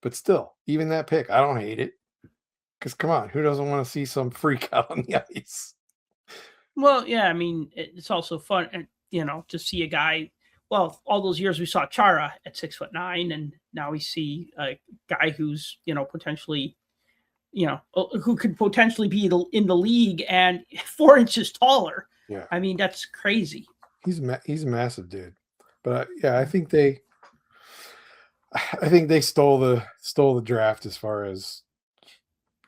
but still, even that pick, I don't hate it. Because, come on, who doesn't want to see some freak out on the ice? Well, yeah, I mean, it's also fun, to see a guy. Well, all those years we saw Chara at 6'9", and now we see a guy who's, potentially, who could potentially be in the league and 4 inches taller. Yeah. I mean, that's crazy. He's a massive dude. But I think they stole the draft as far as,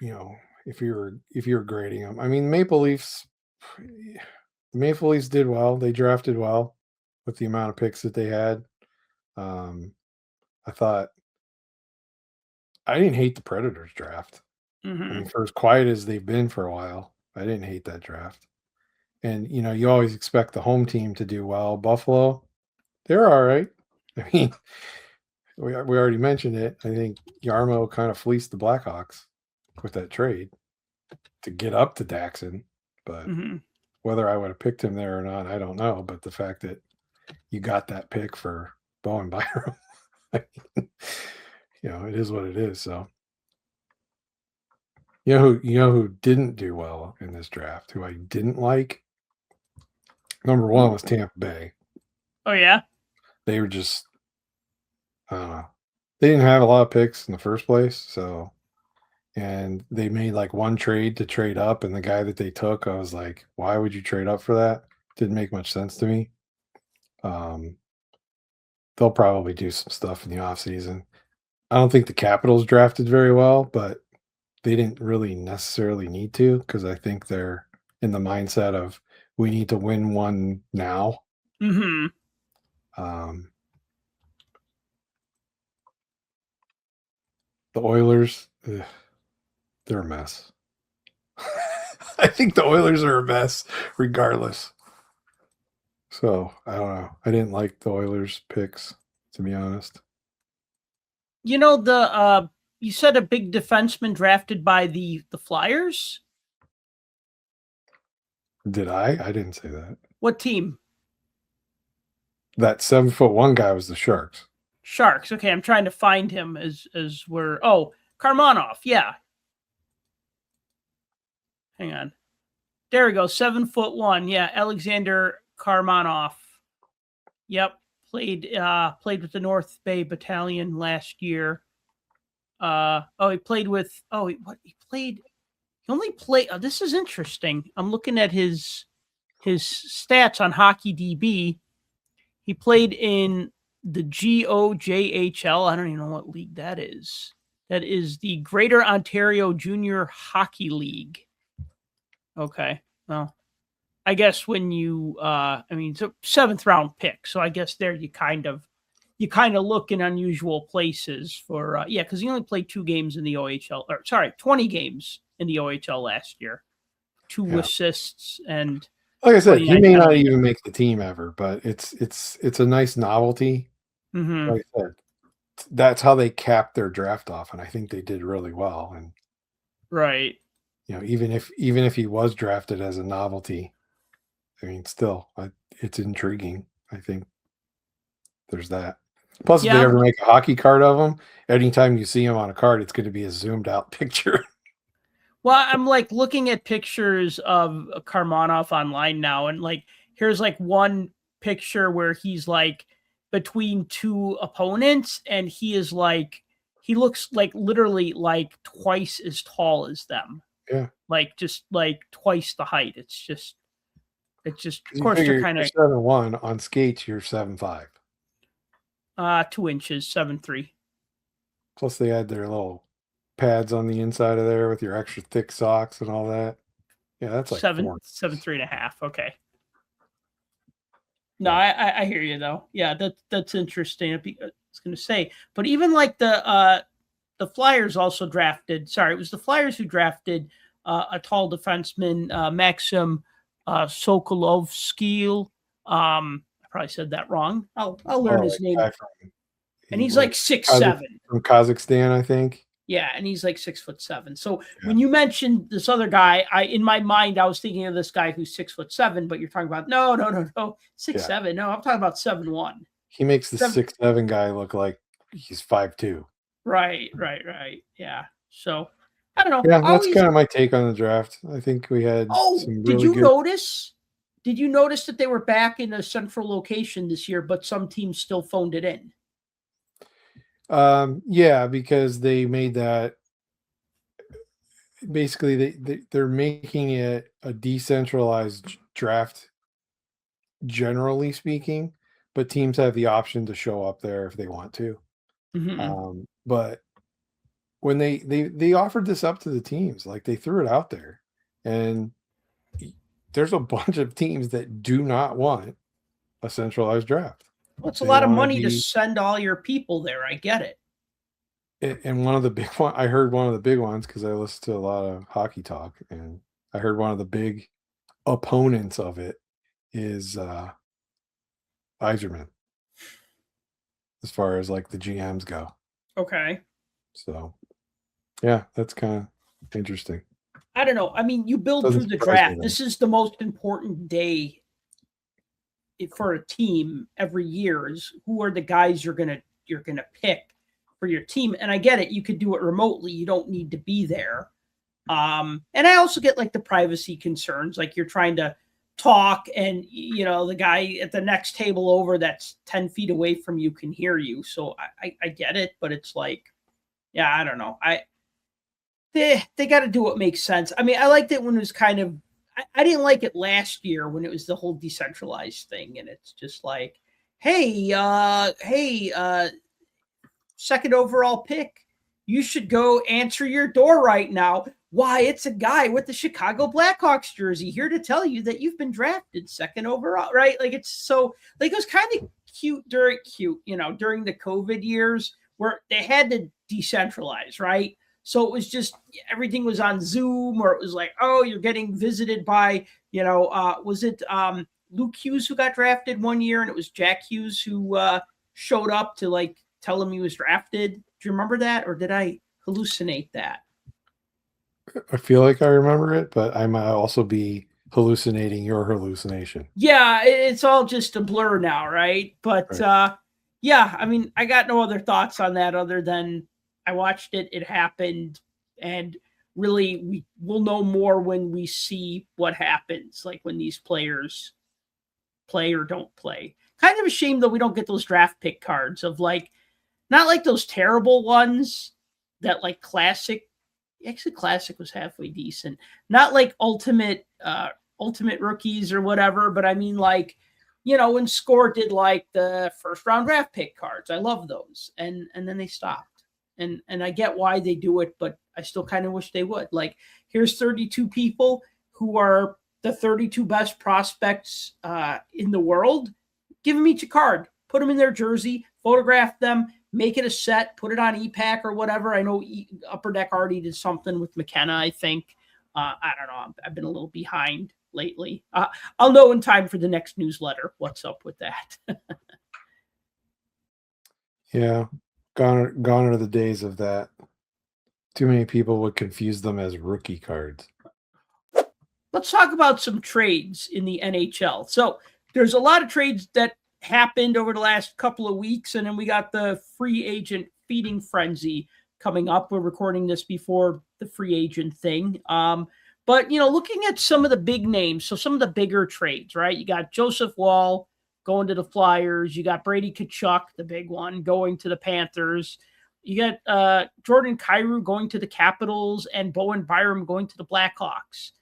if you were grading them. I mean, Maple Leafs did well. They drafted well with the amount of picks that they had. I thought I didn't hate the Predators draft. Mm-hmm. I mean, for as quiet as they've been for a while, I didn't hate that draft. And, you always expect the home team to do well. Buffalo, they're all right. I mean, we already mentioned it. I think Yarmo kind of fleeced the Blackhawks with that trade to get up to Daxon. But whether I would have picked him there or not, I don't know. But the fact that you got that pick for Bowen Byram, it is what it is. So, who didn't do well in this draft, who I didn't like? Number one was Tampa Bay. Oh, yeah? They were just, I don't know. They didn't have a lot of picks in the first place, so, and they made like one trade to trade up, and the guy that they took, I was like, why would you trade up for that? Didn't make much sense to me. They'll probably do some stuff in the offseason. I don't think the Capitals drafted very well, but they didn't really necessarily need to, because I think they're in the mindset of we need to win one now. Mm-hmm. The Oilers, they're a mess. I think the Oilers are a mess regardless. So, I don't know. I didn't like the Oilers picks, to be honest. You said a big defenseman drafted by the Flyers? Did I? I didn't say that. What team? That 7'1" guy was the Sharks. Sharks. Okay, I'm trying to find him as we're. Oh, Karmanoff. Yeah. Hang on. There we go. 7'1". Yeah, Alexander Karmanoff. Yep, played with the North Bay Battalion last year. He played with. He played. He only played. This is interesting. I'm looking at his stats on HockeyDB. He played in the GOJHL. I don't even know what league that is. That is the Greater Ontario Junior Hockey League. Okay. Well, I guess when you, it's a 7th round pick. So I guess there you kind of look in unusual places for, because he only played 2 games in the OHL, 20 games in the OHL last year. 2 assists and. Like I said, he may not even make the team ever, but it's a nice novelty. Mm-hmm. Like I said, that's how they capped their draft off, and I think they did really well. And Right. even if he was drafted as a novelty, I mean, still, it's intriguing. I think there's that. Plus, if they Yeah. ever make a hockey card of him, anytime you see him on a card, it's going to be a zoomed out picture. Well, I'm like looking at pictures of Karmanov online now, and like here's like one picture where he's like between two opponents, and he looks like literally like twice as tall as them. Yeah. Like just like twice the height. It's just of You course figure they're kind you're of 7'1" on skates, you're 7'5". 2 inches, 7'3". Plus, they had their little pads on the inside of there with your extra thick socks and all that. Yeah, that's like 7'3.5". Okay. No, I hear you though. Yeah, that's interesting. I was going to say, but even like the Flyers also drafted. Sorry, it was the Flyers who drafted a tall defenseman, Maxim Sokolovsky. I probably said that wrong. I'll learn his name. And he's like 6'7" from Kazakhstan, I think. Yeah, and he's like 6'7". So when you mentioned this other guy, in my mind I was thinking of this guy who's 6'7", but you're talking about no, 6'7". No, I'm talking about 7'1". He makes the 6'7" guy look like he's 5'2". Right. Yeah. So I don't know. Yeah, that's kind of my take on the draft. I think we had. Did you notice? Did you notice that they were back in a central location this year, but some teams still phoned it in? Yeah, because they made that. Basically, they're making it a decentralized draft, generally speaking, but teams have the option to show up there if they want to. Mm-hmm. But when they offered this up to the teams, like they threw it out there, and there's a bunch of teams that do not want a centralized draft. Well, it's a lot of money to send all your people there. I get it. And one of the big one, I heard one of the big ones because I listen to a lot of hockey talk, and I heard one of the big opponents of it is Yzerman, as far as like the GMs go. Okay. So, yeah, that's kind of interesting. I don't know. I mean, you build through the draft. This is the most important day for a team every year. Is who are the guys you're gonna pick for your team? And I get it. You could do it remotely. You don't need to be there. And I also get like the privacy concerns. Like you're trying to talk, and the guy at the next table over that's 10 feet away from you can hear you. So I get it, but it's like, yeah, I don't know. They got to do what makes sense. I mean, I liked it when it was kind of. I didn't like it last year when it was the whole decentralized thing, and it's just like, hey, second overall pick, you should go answer your door right now. Why, it's a guy with the Chicago Blackhawks jersey here to tell you that you've been drafted second overall, right? Like it's so like it was kind of cute during the COVID years where they had to decentralize, right? So it was just everything was on Zoom, or it was like, oh, you're getting visited by, was it Luke Hughes who got drafted one year, and it was Jack Hughes who showed up to like tell him he was drafted. Do you remember that, or did I hallucinate that? I feel like I remember it, but I might also be hallucinating your hallucination. Yeah, it's all just a blur now, right? But right. Yeah, I mean, I got no other thoughts on that other than I watched it, it happened, and really we'll know more when we see what happens, like when these players play or don't play. Kind of a shame though we don't get those draft pick cards of like, not like those terrible ones that like Classic. Actually, Classic was halfway decent. Not like ultimate rookies or whatever, but I mean like, when Score did like the first round draft pick cards. I love those. And then they stopped. And I get why they do it, but I still kind of wish they would. Like, here's 32 people who are the 32 best prospects in the world. Give them each a card. Put them in their jersey. Photograph them. Make it a set, put it on EPAC or whatever. I know Upper Deck already did something with McKenna, I think. I don't know. I've been a little behind lately. I'll know in time for the next newsletter what's up with that. Yeah. Gone are the days of that. Too many people would confuse them as rookie cards. Let's talk about some trades in the NHL. So there's a lot of trades that happened over the last couple of weeks, and then we got the free agent feeding frenzy coming up. We're recording this before the free agent thing. But, looking at some of the big names, so some of the bigger trades, right? You got Joseph Wall going to the Flyers. You got Brady Tkachuk, the big one, going to the Panthers. You got Jordan Kyrou going to the Capitals and Bowen Byram going to the Blackhawks.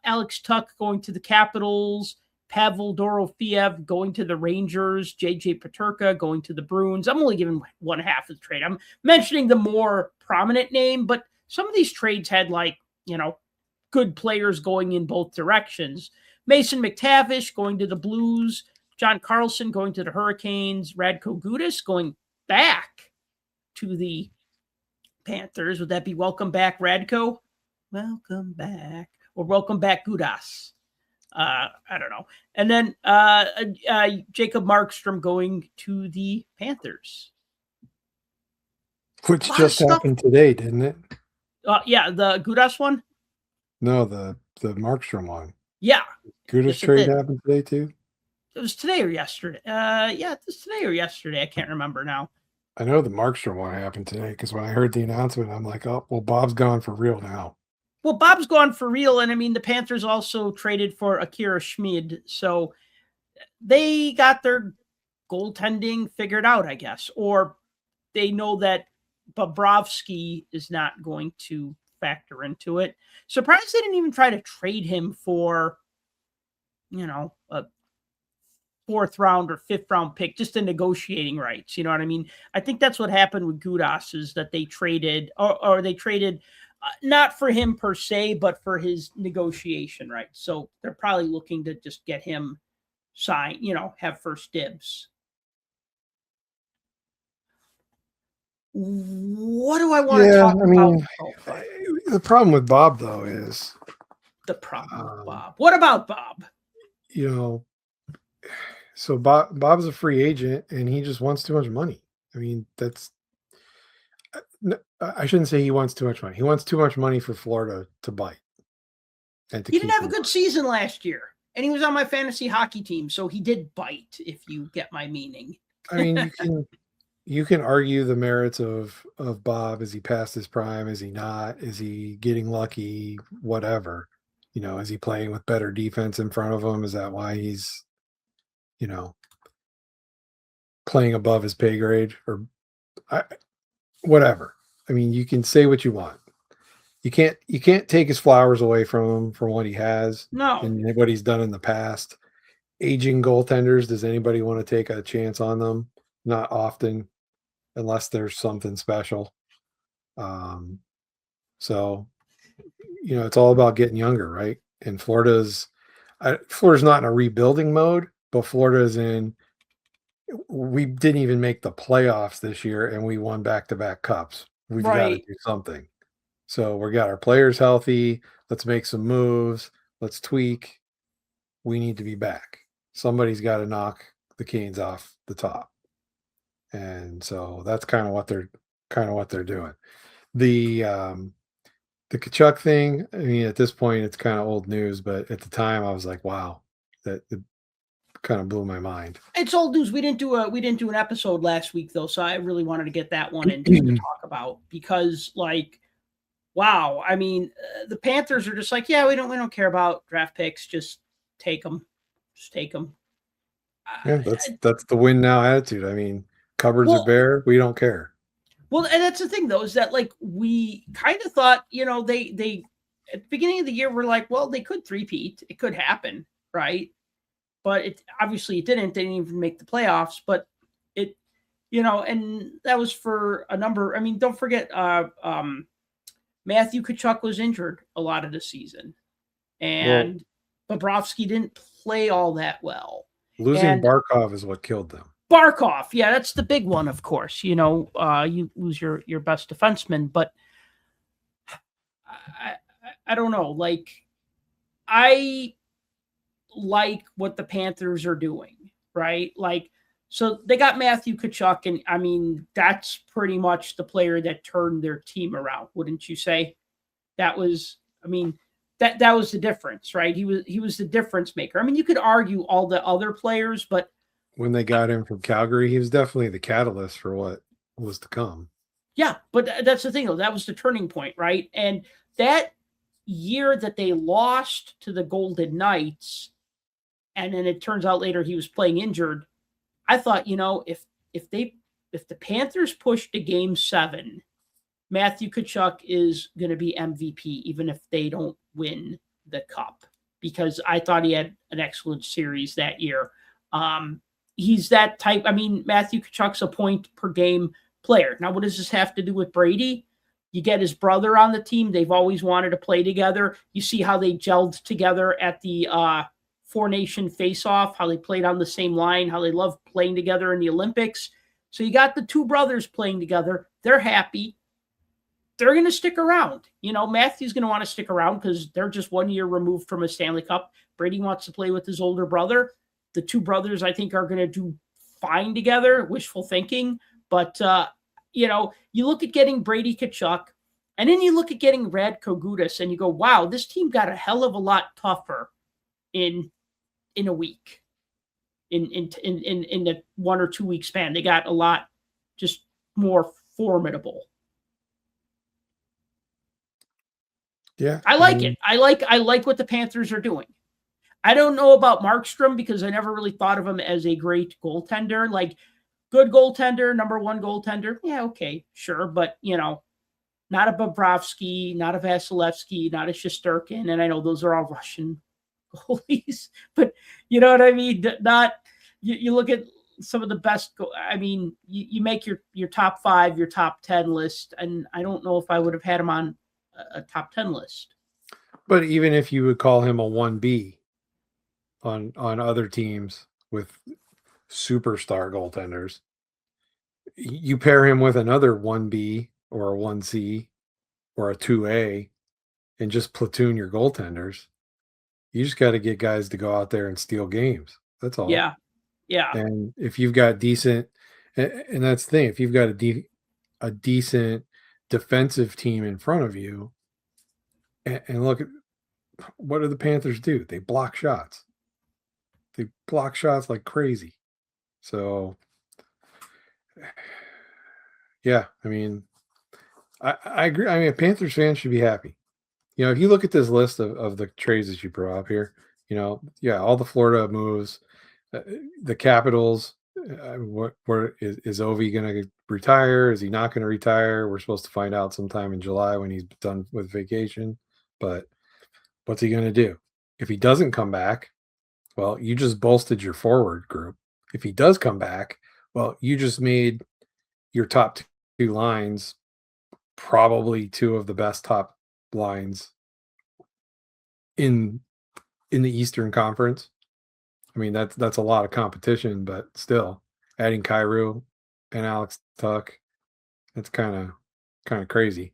Alex Tuck going to the Capitals. Pavel Dorofeev going to the Rangers. JJ Peterka going to the Bruins. I'm only giving one half of the trade. I'm mentioning the more prominent name, but some of these trades had good players going in both directions. Mason McTavish going to the Blues. John Carlson going to the Hurricanes. Radko Gudas going back to the Panthers. Would that be welcome back, Radko? Welcome back. Or welcome back, Gudas. I don't know. And then Jacob Markstrom going to the Panthers. Which just happened today, didn't it? Yeah, the Gudas one? No, the Markstrom one. Yeah. Gudas trade happened today too? It was today or yesterday. It was today or yesterday. I can't remember now. I know the Markstrom one happened today because when I heard the announcement, I'm like, oh, well, Bob's gone for real now. Well, Bob's gone for real. And I mean, the Panthers also traded for Akira Schmid. So they got their goaltending figured out, I guess. Or they know that Bobrovsky is not going to factor into it. Surprised they didn't even try to trade him for, a fourth round or fifth round pick, just the negotiating rights. You know what I mean? I think that's what happened with Gudas is that they traded or they traded not for him per se, but for his negotiation rights. So they're probably looking to just get him signed, have first dibs. What do I want to talk about? The problem with Bob, though, is the problem with Bob. What about Bob? So Bob's a free agent, and he just wants too much money. I mean, I shouldn't say he wants too much money. He wants too much money for Florida to bite. He didn't have a good season last year, and he was on my fantasy hockey team, so he did bite, if you get my meaning. I mean, you can argue the merits of Bob. Is he past his prime? Is he not? Is he getting lucky? Whatever. Is he playing with better defense in front of him? Is that why he's, playing above his pay grade or whatever? I mean, you can say what you want. You can't take his flowers away from him for what he has. No. And what he's done in the past. Aging goaltenders, does anybody want to take a chance on them? Not often, unless there's something special. So, it's all about getting younger, right? And Florida's not in a rebuilding mode, but we didn't even make the playoffs this year, and we won back-to-back cups. We've got to do something. So we got our players healthy. Let's make some moves. Let's tweak. We need to be back. Somebody's got to knock the Canes off the top. And so that's kind of what they're doing. The Tkachuk thing, I mean, at this point it's kind of old news, but at the time I was like, wow, that it kind of blew my mind. It's old news. We didn't do an episode last week though, so I really wanted to get that one in to talk about because wow, I mean, the Panthers are just like, yeah, we don't care about draft picks, just take them. Yeah, that's the win now attitude. I mean, cupboards are bare. We don't care. Well, and that's the thing, though, is that we kind of thought, they at the beginning of the year, we're like, well, they could three-peat. It could happen, right? But obviously it didn't. They didn't even make the playoffs. But it, and that was for a number. I mean, don't forget, Matthew Tkachuk was injured a lot of the season, and Bobrovsky didn't play all that well. Losing Barkov is what killed them. Barkov, yeah, that's the big one, of course. You lose your best defenseman, but I don't know. I like what the Panthers are doing, right? So they got Matthew Tkachuk, and I mean, that's pretty much the player that turned their team around, wouldn't you say? That was, I mean, that was the difference, right? He was the difference maker. I mean, you could argue all the other players, but when they got him from Calgary, he was definitely the catalyst for what was to come. yeah, but that's the thing, though. That was the turning point, right? And that year that they lost to the Golden Knights, and then it turns out later he was playing injured. I thought, if the Panthers push to Game 7, Matthew Tkachuk is going to be MVP, even if they don't win the cup, because I thought he had an excellent series that year. He's that type. I mean, Matthew Tkachuk's a point per game player. Now, what does this have to do with Brady? You get his brother on the team. They've always wanted to play together. You see how they gelled together at the Four Nation face-off, how they played on the same line, how they love playing together in the Olympics. So you got the two brothers playing together. They're happy. They're going to stick around. Matthew's going to want to stick around because they're just 1 year removed from a Stanley Cup. Brady wants to play with his older brother. The two brothers, I think, are going to do fine together. Wishful thinking. But, you look at getting Brady Tkachuk, and then you look at getting Radko Gudas, and you go, wow, this team got a hell of a lot tougher in a week. In the 1 or 2 week span, they got a lot just more formidable. Yeah, I like it. I like what the Panthers are doing. I don't know about Markstrom because I never really thought of him as a great goaltender. Like, good goaltender, number one goaltender. Yeah, okay, sure. But, not a Bobrovsky, not a Vasilevsky, not a Shesterkin. And I know those are all Russian goalies. But you know what I mean? You look at some of the best. I mean, you make your top 5, your top 10 list. And I don't know if I would have had him on a top 10 list. But even if you would call him a 1B on other teams with superstar goaltenders, you pair him with another 1B or a 1C or a 2A and just platoon your goaltenders. You just got to get guys to go out there and steal games. That's all. Yeah. And if you've got decent, and that's the thing, if you've got a decent defensive team in front of you, and look at what do the Panthers do? They block shots. They block shots like crazy. So, yeah, I mean, I agree. I mean, a Panthers fan should be happy. If you look at this list of the trades that you brought up here, all the Florida moves, the Capitals, where is Ovi going to retire? Is he not going to retire? We're supposed to find out sometime in July when he's done with vacation. But what's he going to do? If he doesn't come back, well, you just bolstered your forward group. If he does come back, well, you just made your top 2 lines probably 2 of the best top lines in the Eastern Conference. I mean, that's a lot of competition, but still, adding Kyrou and Alex Tuck, that's kind of crazy.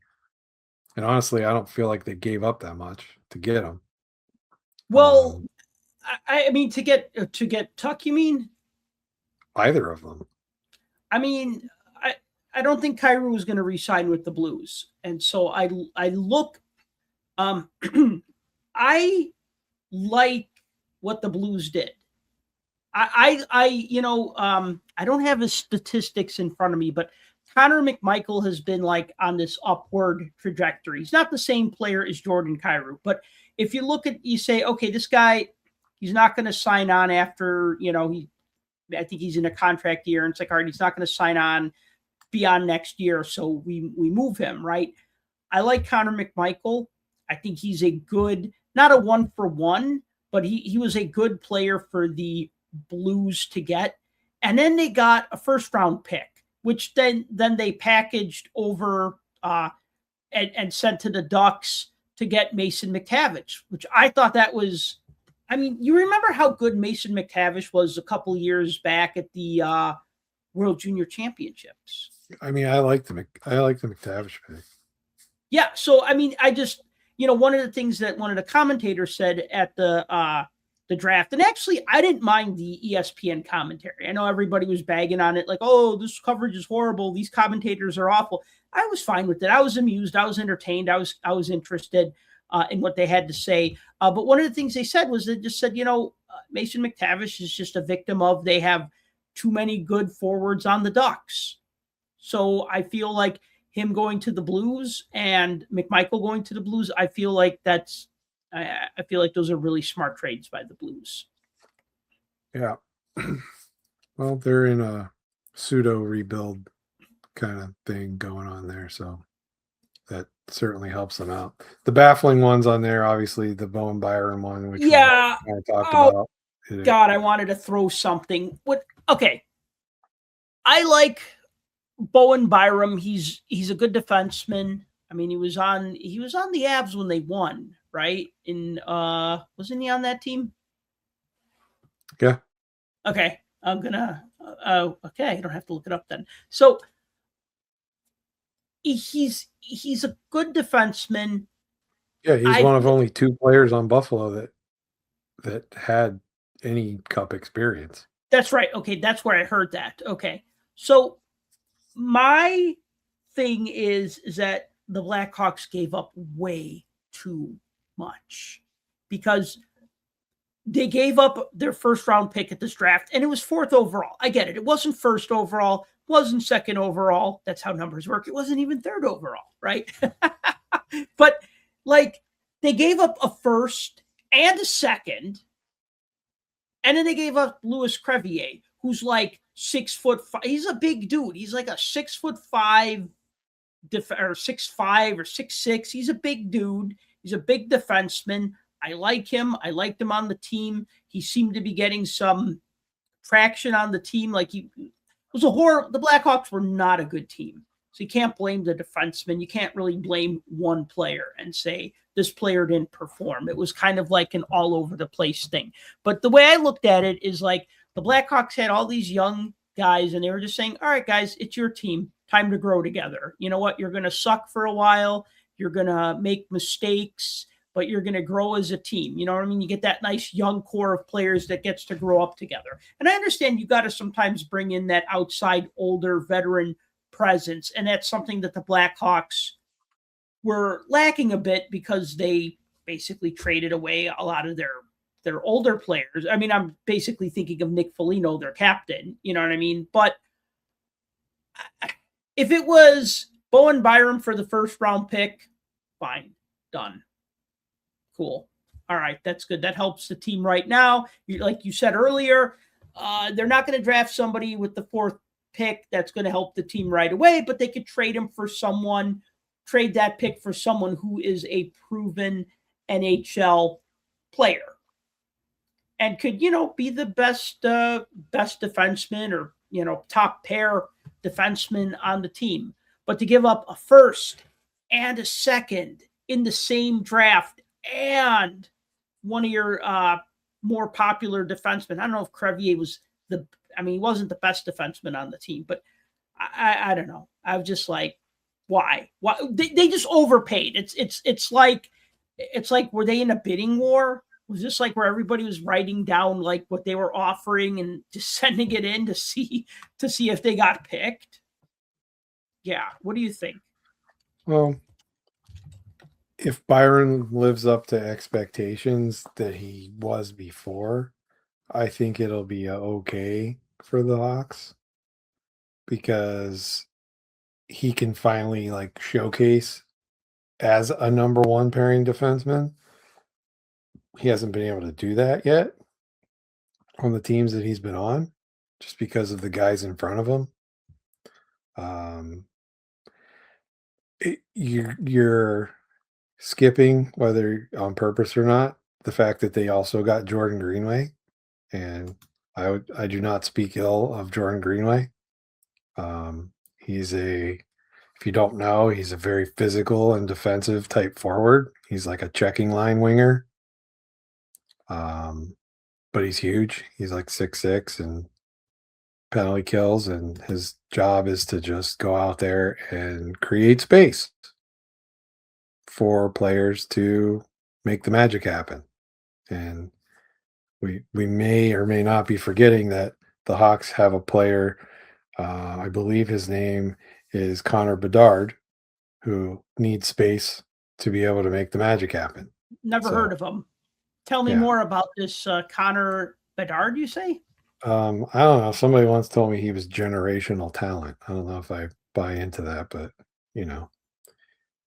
And honestly, I don't feel like they gave up that much to get him. Well, I mean, to get Tuck, you mean? Either of them. I mean, I don't think Kyrou was going to re-sign with the Blues, and so I look. I like what the Blues did. I don't have his statistics in front of me, but Connor McMichael has been like on this upward trajectory. He's not the same player as Jordan Kyrou, but if you look at, you say, okay, this guy, he's not going to sign on after, I think he's in a contract year, and it's like, all right, he's not going to sign on beyond next year, so we move him, right? I like Connor McMichael. I think he's a good, not a 1-for-1, but he was a good player for the Blues to get. And then they got a first-round pick, which then they packaged over and sent to the Ducks to get Mason McTavish, which I thought that was, I mean, you remember how good Mason McTavish was a couple years back at the World Junior Championships. I mean, I like the McTavish pick. Yeah, so I mean, I just, one of the things that one of the commentators said at the the draft. And actually, I didn't mind the ESPN commentary. I know everybody was bagging on it, like, oh, this coverage is horrible. These commentators are awful. I was fine with it. I was amused. I was entertained. I was interested in what they had to say. But one of the things they said was they just said, Mason McTavish is just a victim of they have too many good forwards on the Ducks. So I feel like him going to the Blues and McMichael going to the Blues, I feel like those are really smart trades by the Blues. Yeah. Well, they're in a pseudo rebuild kind of thing going on there, so that certainly helps them out. The baffling ones on there, obviously, the Bowen Byram one, which we kind of talked about. God, I wanted to throw something. Okay. I like Bowen Byram. He's a good defenseman. I mean, he was on the Avs when they won, right? Wasn't he on that team? Yeah. Okay. I'm gonna okay, I don't have to look it up then. So he's a good defenseman. Yeah, he's one of only 2 players on Buffalo that had any cup experience. That's right. Okay, that's where I heard that. Okay. So my thing is that the Blackhawks gave up way too much because they gave up their first round pick at this draft and it was 4th overall. I get it. It wasn't 1st overall, wasn't 2nd overall. That's how numbers work. It wasn't even 3rd overall, right? But like they gave up a 1st and a 2nd, and then they gave up Louis Crevier, who's like 6'5". He's a big dude. He's like a 6'5" or 6'5" or 6'6". He's a big dude. He's a big defenseman. I like him. I liked him on the team. He seemed to be getting some traction on the team. Like it was the Blackhawks were not a good team. So you can't blame the defenseman. You can't really blame one player and say this player didn't perform. It was kind of like an all over the place thing. But the way I looked at it is like the Blackhawks had all these young guys and they were just saying, all right, guys, it's your team. Time to grow together. You know what? You're going to suck for a while. You're going to make mistakes, but you're going to grow as a team. You know what I mean? You get that nice young core of players that gets to grow up together. And I understand you got to sometimes bring in that outside older veteran presence. And that's something that the Blackhawks were lacking a bit because they basically traded away a lot of their older players. I mean, I'm basically thinking of Nick Foligno, their captain, you know what I mean? But if it was Bowen Byram for the 1st round pick, fine, done. Cool. All right, that's good. That helps the team right now. Like you said earlier, they're not going to draft somebody with the 4th pick that's going to help the team right away, but they could trade that pick for someone who is a proven NHL player and could, be the best defenseman or, top pair defenseman on the team. But to give up a 1st and a 2nd in the same draft and one of your more popular defensemen, I don't know if Crevier was he wasn't the best defenseman on the team, but I don't know. I was just like, why? They just overpaid. It's like were they in a bidding war? Was this like where everybody was writing down like what they were offering and just sending it in to see if they got picked? Yeah. What do you think? Well, if Byron lives up to expectations that he was before, I think it'll be okay for the Hawks because he can finally like showcase as a number 1 pairing defenseman. He hasn't been able to do that yet on the teams that he's been on just because of the guys in front of him. You're skipping, whether on purpose or not, the fact that they also got Jordan Greenway, and I do not speak ill of Jordan Greenway. If you don't know, he's a very physical and defensive type forward. He's like a checking line winger. But he's huge. He's like 6'6" and penalty kills, and his job is to just go out there and create space for players to make the magic happen. And we may or may not be forgetting that the Hawks have a player. I believe his name is Connor Bedard, who needs space to be able to make the magic happen. Never heard of him. Tell me more about this Connor Bedard, you say? I don't know. Somebody once told me he was generational talent. I don't know if I buy into that, but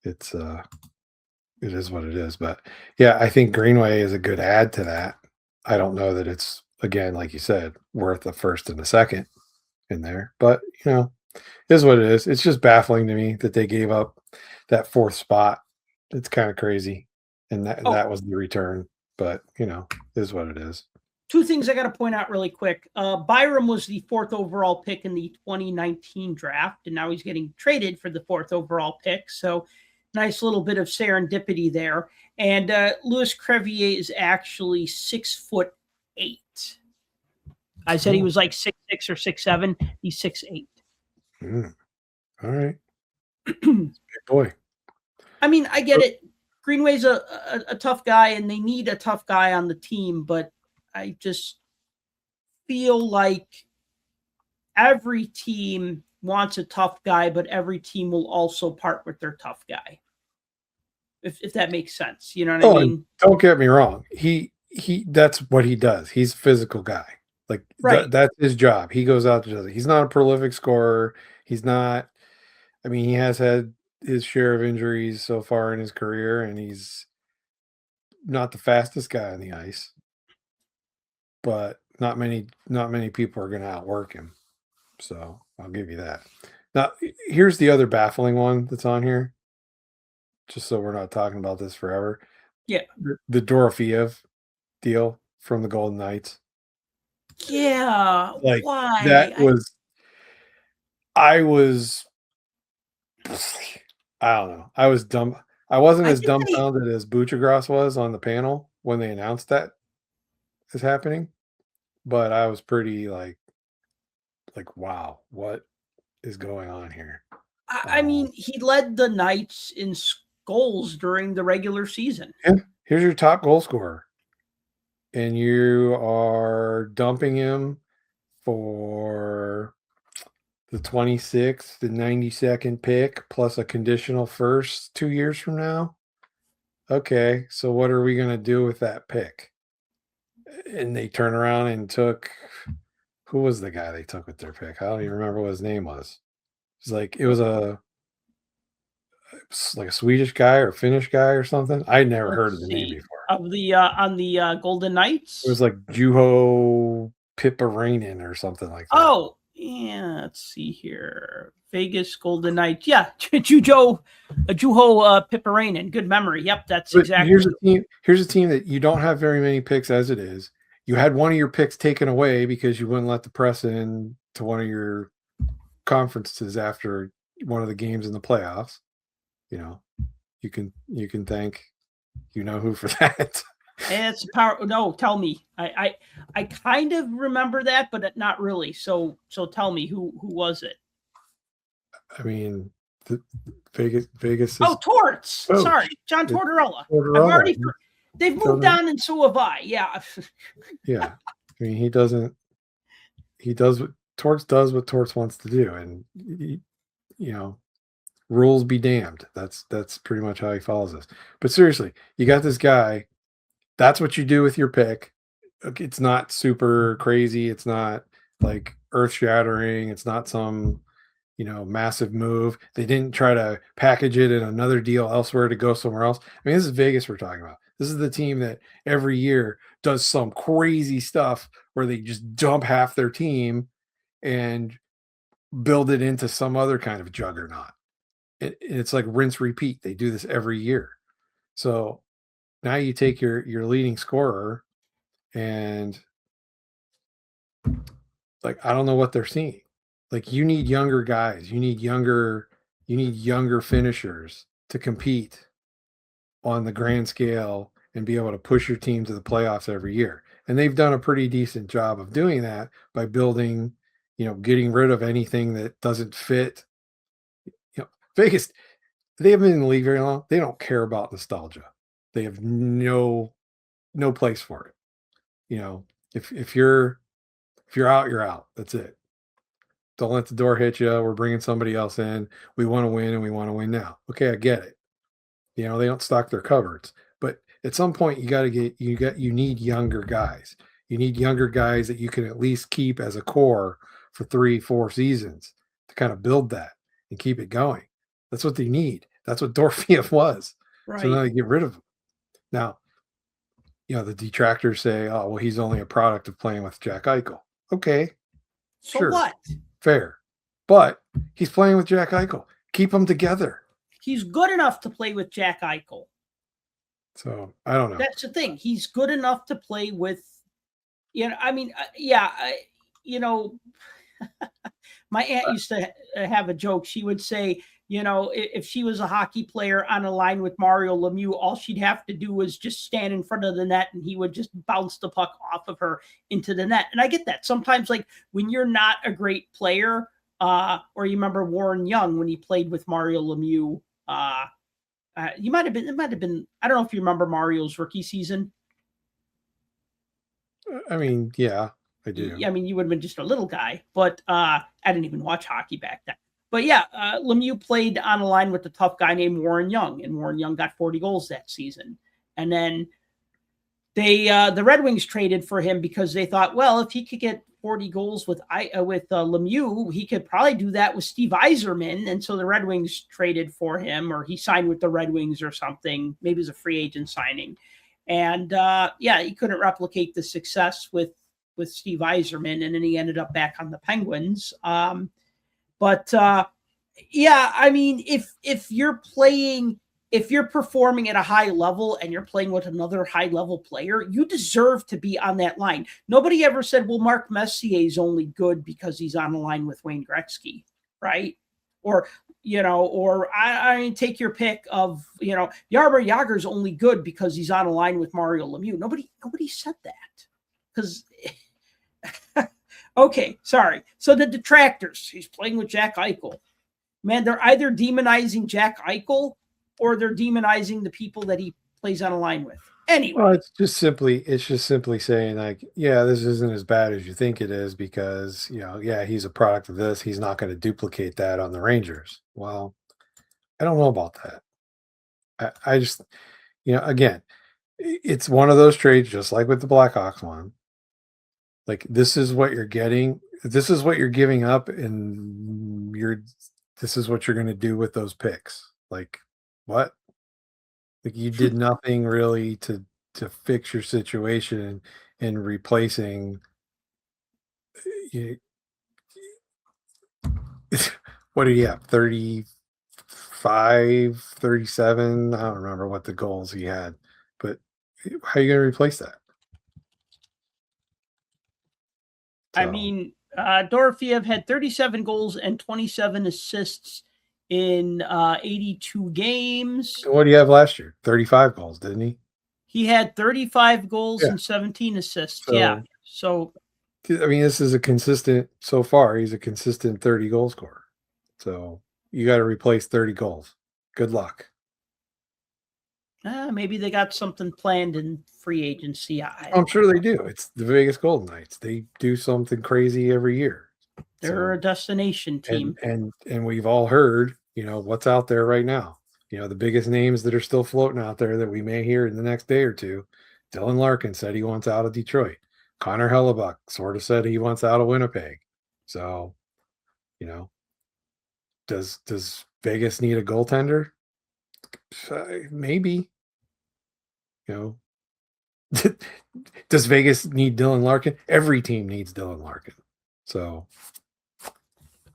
it's it is what it is. But yeah, I think Greenway is a good add to that. I don't know that it's, again, like you said, worth the first and the second in there, but it is what it is. It's just baffling to me that they gave up that fourth spot. It's kind of crazy, and that was the return. But is what it is. Two things I got to point out really quick. Byram was the 4th overall pick in the 2019 draft, and now he's getting traded for the 4th overall pick. So nice little bit of serendipity there. And Louis Crevier is actually 6'8". I said he was like 6'6" or 6'7". He's 6'8". All right. Big boy. I mean, I get it. Greenway's a tough guy, and they need a tough guy on the team, but I just feel like every team wants a tough guy, but every team will also part with their tough guy. If that makes sense. You know what I mean? Don't get me wrong. He that's what he does. He's a physical guy. Like that's his job. He goes out to do it. He's not a prolific scorer. He's not, he has had his share of injuries so far in his career, and he's not the fastest guy on the ice. But not many people are going to outwork him. So I'll give you that. Now, here's the other baffling one that's on here, just so we're not talking about this forever. Yeah. The Dorofeev deal from the Golden Knights. Yeah. Like, why? I don't know. I was dumb. I wasn't as dumbfounded as Buchagras was on the panel when they announced that is happening, but I was pretty like, wow, what is going on here? I mean, he led the Knights in goals during the regular season. Yeah, here's your top goal scorer, and you are dumping him for the 26th, the 92nd pick, plus a conditional first 2 years from now. Okay, so what are we going to do with that pick? And they turn around and took, who was the guy they took with their pick? I don't even remember what his name was. It was like a Swedish guy or Finnish guy or something. I never heard of the name before. Of the on the Golden Knights? It was like HHOF Rinne or something like that. Oh, yeah. Let's see here. Vegas Golden Knights. Yeah, Juho Rinne. Good memory. Yep, that's exactly. Here's a team that you don't have very many picks as it is. You had one of your picks taken away because you wouldn't let the press in to one of your conferences after one of the games in the playoffs. You can thank who for that. It's power. No, tell me. I kind of remember that, but not really. So tell me, who was it? I mean, Vegas. Torts. Oh, sorry, John Tortorella. They've moved on, and so have I. Yeah. Yeah. I mean, he does what Torts does what Torts wants to do, and rules be damned. That's pretty much how he follows this. But seriously, you got this guy. That's what you do with your pick. It's not super crazy. It's not like earth shattering. It's not some massive move. They didn't try to package it in another deal elsewhere to go somewhere else. I mean, this is Vegas we're talking about. This is the team that every year does some crazy stuff where they just dump half their team and build it into some other kind of juggernaut. It's like rinse, repeat. They do this every year. So now you take your leading scorer and I don't know what they're seeing. You need younger guys. You need younger finishers to compete on the grand scale and be able to push your team to the playoffs every year. And they've done a pretty decent job of doing that by building, getting rid of anything that doesn't fit. Vegas, they haven't been in the league very long. They don't care about nostalgia. They have no place for it. If you're out, you're out. That's it. Don't let the door hit you. We're bringing somebody else in. We want to win, and we want to win now. Okay, I get it. They don't stock their cupboards, but at some point you need younger guys. You need younger guys that you can at least keep as a core for 3-4 seasons to kind of build that and keep it going. That's what they need. That's what Dorfiev was. Right. So now they get rid of him. Now, the detractors say, "Oh, well, he's only a product of playing with Jack Eichel." Okay, so sure, what? fair, but he's playing with Jack Eichel. Keep them together. He's good enough to play with Jack Eichel. So I don't know. That's the thing. He's good enough to play with. My aunt used to have a joke. She would say, if she was a hockey player on a line with Mario Lemieux, all she'd have to do was just stand in front of the net and he would just bounce the puck off of her into the net. And I get that. Sometimes, like when you're not a great player, or you remember Warren Young when he played with Mario Lemieux, it might have been, I don't know if you remember Mario's rookie season. I mean, yeah, I do. I mean, you would have been just a little guy, but I didn't even watch hockey back then. But yeah, Lemieux played on a line with a tough guy named Warren Young, and Warren Young got 40 goals that season. And then the Red Wings traded for him because they thought, well, if he could get 40 goals with Lemieux, he could probably do that with Steve Yzerman. And so the Red Wings traded for him, or he signed with the Red Wings or something. Maybe it was a free agent signing. And he couldn't replicate the success with Steve Yzerman, and then he ended up back on the Penguins. I mean, if you're performing at a high level and you're playing with another high level player, you deserve to be on that line. Nobody ever said, well, Mark Messier is only good because he's on the line with Wayne Gretzky, right? Or I mean, take your pick of, Jaromir Jagr's only good because he's on a line with Mario Lemieux. Nobody said that because, okay, sorry. So the detractors, he's playing with Jack Eichel. Man, they're either demonizing Jack Eichel or they're demonizing the people that he plays on a line with. Anyway. Well, it's just simply saying like, yeah, this isn't as bad as you think it is because, he's a product of this. He's not going to duplicate that on the Rangers. Well, I don't know about that. I just, again, it's one of those trades, just like with the Blackhawks one. Like, this is what you're getting. This is what you're giving up. And this is what you're going to do with those picks. Like, what? Like, you did nothing really to fix your situation in replacing. What do you have? 35, 37? I don't remember what the goals he had, but how are you going to replace that? So. I mean, Dorfiev had 37 goals and 27 assists in 82 games. What do you have last year? 35 goals, didn't he? He had 35 goals and 17 assists. So, I mean, this is so far, he's a consistent 30 goal scorer. So you got to replace 30 goals. Good luck. Maybe they got something planned in free agency. I'm sure they do. It's the Vegas Golden Knights. They do something crazy every year. They're a destination team. And we've all heard, what's out there right now. The biggest names that are still floating out there that we may hear in the next day or two. Dylan Larkin said he wants out of Detroit. Connor Hellebuck sort of said he wants out of Winnipeg. So, does Vegas need a goaltender? Maybe. Does Vegas need Dylan Larkin? Every team needs Dylan Larkin. So,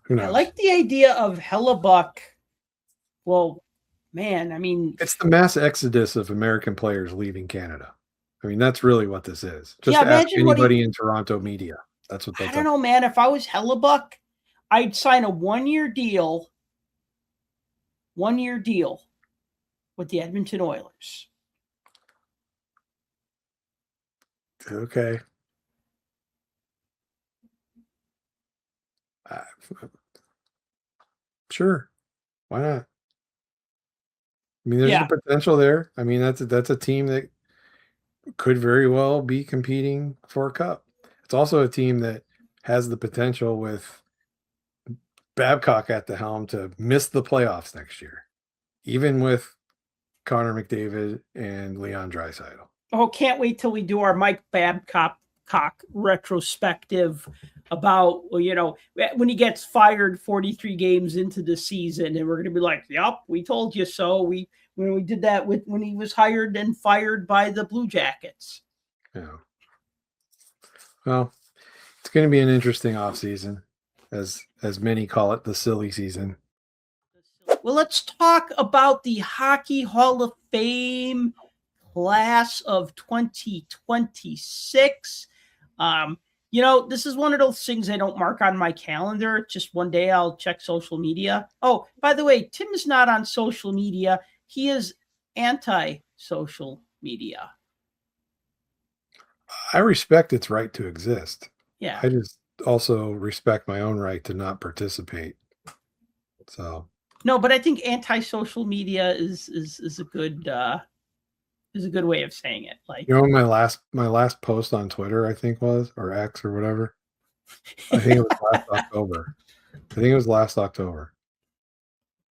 who knows? I like the idea of Hellebuck. Well, man, I mean, it's the mass exodus of American players leaving Canada. I mean, that's really what this is. Just ask anybody in Toronto media. That's what I don't know, man. If I was Hellebuck, I'd sign a 1-year deal. 1-year deal with the Edmonton Oilers. Okay. Sure. Why not? I mean, there's the potential there. I mean, that's a team that could very well be competing for a cup. It's also a team that has the potential with Babcock at the helm to miss the playoffs next year, even with Connor McDavid and Leon Draisaitl. Oh, can't wait till we do our Mike Babcock retrospective about, when he gets fired 43 games into the season, and we're going to be like, yep, we told you so. When we did that when he was hired and fired by the Blue Jackets. Yeah. Well, it's going to be an interesting offseason, as many call it, the silly season. Well, let's talk about the Hockey Hall of Fame class of 2026. This is one of those things I don't mark on my calendar. Just one day I'll check social media. Oh, by the way, Tim is not on social media. He is anti-social media. I respect its right to exist. Yeah. I just also respect my own right to not participate. So no, but I think anti-social media is a good way of saying it. Like, my last post on Twitter, I think was, or X or whatever. I think it was last October.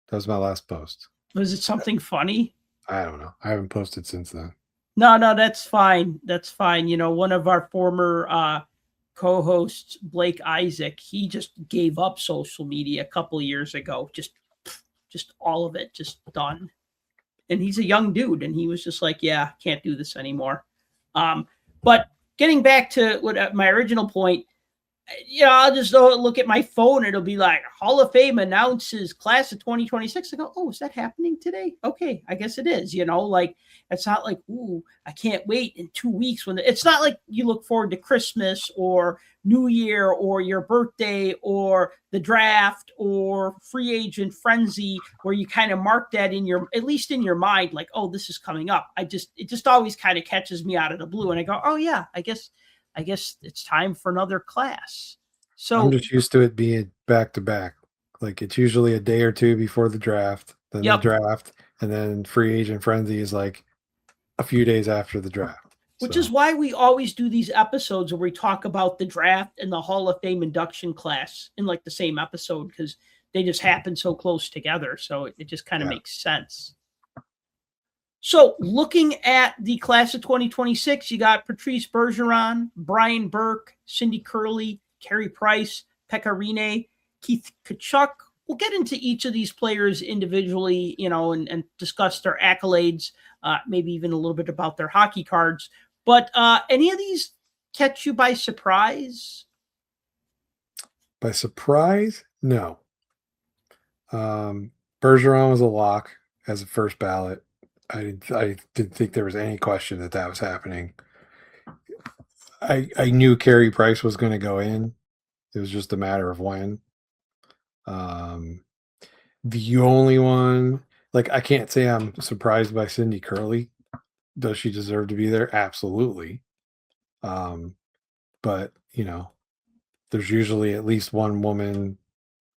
That was my last post. Was it something funny? I don't know. I haven't posted since then. No, that's fine. That's fine. One of our former co-hosts, Blake Isaac, he just gave up social media a couple of years ago. Just all of it, just done. And he's a young dude, and he was just like, yeah, can't do this anymore. But getting back to what my original point, I'll just look at my phone. It'll be like Hall of Fame announces class of 2026. I go, oh, is that happening today? Okay, I guess it is. Like it's not like, ooh, I can't wait in 2 weeks. It's not like you look forward to Christmas or New Year or your birthday or the draft or free agent frenzy, where you kind of mark that at least in your mind, like, oh, this is coming up. It just always kind of catches me out of the blue, and I go, oh yeah, I guess it's time for another class. So I'm just used to it being back to back. Like it's usually a day or two before the draft, then the draft, and then free agent frenzy is like a few days after the draft. Which is why we always do these episodes where we talk about the draft and the Hall of Fame induction class in like the same episode, because they just happen so close together. So it just kind of makes sense. So looking at the class of 2026, you got Patrice Bergeron, Brian Burke, Cindy Curley, Carey Price, Pekka Rinne, Keith Tkachuk. We'll get into each of these players individually, and discuss their accolades, maybe even a little bit about their hockey cards. But any of these catch you by surprise? By surprise? No. Bergeron was a lock as a first ballot. I didn't think there was any question that was happening. I knew Carey Price was going to go in. It was just a matter of when. The only one, like, I can't say I'm surprised by Cindy Curley. Does she deserve to be there? Absolutely. But, there's usually at least one woman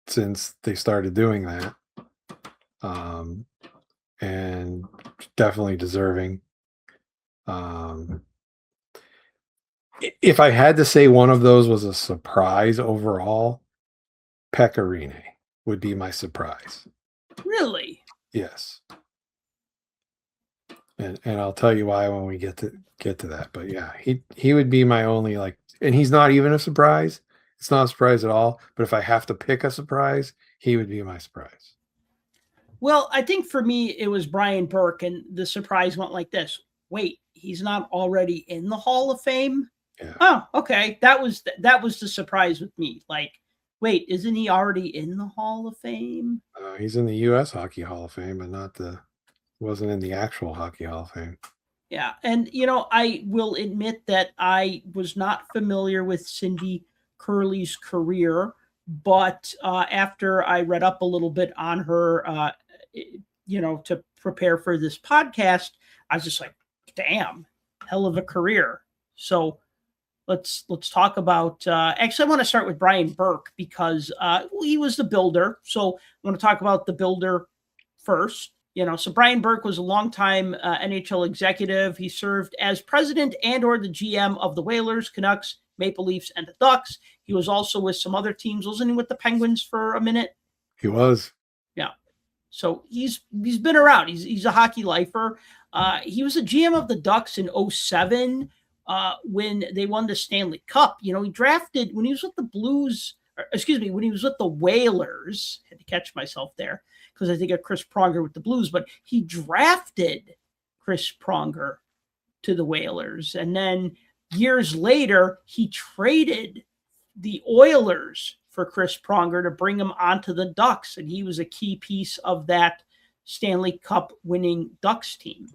since they started doing that. And definitely deserving. If I had to say one of those was a surprise overall, Pekka Rinne would be my surprise. Really? Yes. And I'll tell you why when we get to that. But yeah, he would be my only, and he's not even a surprise. It's not a surprise at all. But if I have to pick a surprise, he would be my surprise. Well, I think for me, it was Brian Burke, and the surprise went like this. Wait, he's not already in the Hall of Fame? Yeah. Oh, okay. That was the surprise with me. Like, wait, isn't he already in the Hall of Fame? He's in the U.S. Hockey Hall of Fame, but wasn't in the actual Hockey Hall of Fame. Yeah, and, I will admit that I was not familiar with Cindy Curley's career, but after I read up a little bit on her, to prepare for this podcast, I was just like, damn, hell of a career. So let's talk about, actually, I want to start with Brian Burke because he was the builder. So I want to talk about the builder first. So Brian Burke was a longtime NHL executive. He served as president and or the GM of the Whalers, Canucks, Maple Leafs, and the Ducks. He was also with some other teams. Wasn't he with the Penguins for a minute? He was. Yeah. So he's been around. He's a hockey lifer. He was a GM of the Ducks in 2007 when they won the Stanley Cup. He drafted when he was with the Blues. When he was with the Whalers. Had to catch myself there because I think of Chris Pronger with the Blues, but he drafted Chris Pronger to the Whalers, and then years later he traded the Oilers for Chris Pronger to bring him onto the Ducks, and he was a key piece of that Stanley Cup winning Ducks team.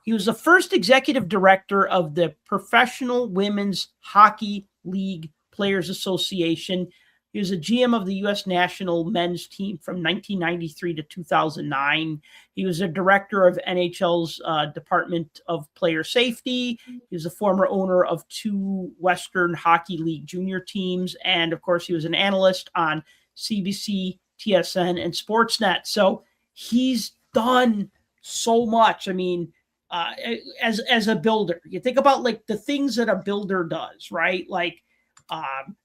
He was the first executive director of the Professional Women's Hockey League Players Association. He was a GM of the U.S. national men's team from 1993 to 2009. He was a director of NHL's Department of Player Safety. He was a former owner of 2 Western Hockey League junior teams. And, of course, he was an analyst on CBC, TSN, and Sportsnet. So he's done so much. I mean, as a builder, you think about like the things that a builder does, right? Like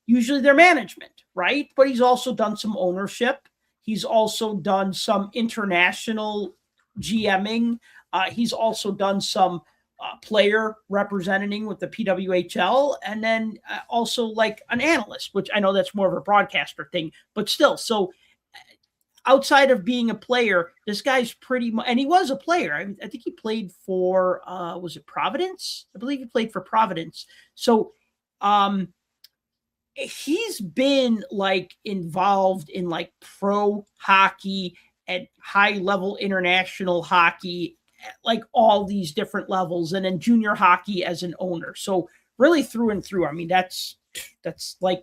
usually their management, right? But he's also done some ownership. He's also done some international GMing. He's also done some player representing with the PWHL, and then also like an analyst, which I know that's more of a broadcaster thing, but still. So outside of being a player, this guy's pretty much, and he was a player. I think he played for, was it Providence? I believe he played for Providence. So he's been like involved in like pro hockey and high level international hockey, like all these different levels, and then junior hockey as an owner. So really through and through. I mean, that's like,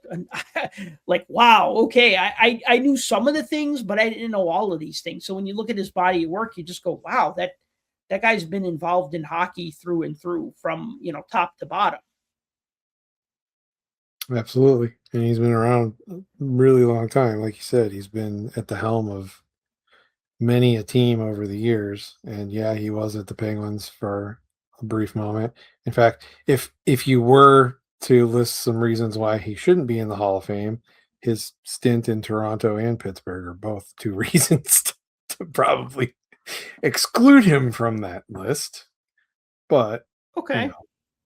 like, wow. Okay. I knew some of the things, but I didn't know all of these things. So when you look at his body of work, you just go, wow, that guy's been involved in hockey through and through from, top to bottom. Absolutely. And he's been around a really long time. Like you said, he's been at the helm of many a team over the years. And yeah, he was at the Penguins for a brief moment. In fact, if you were to list some reasons why he shouldn't be in the Hall of Fame, his stint in Toronto and Pittsburgh are both 2 reasons to probably exclude him from that list. But okay,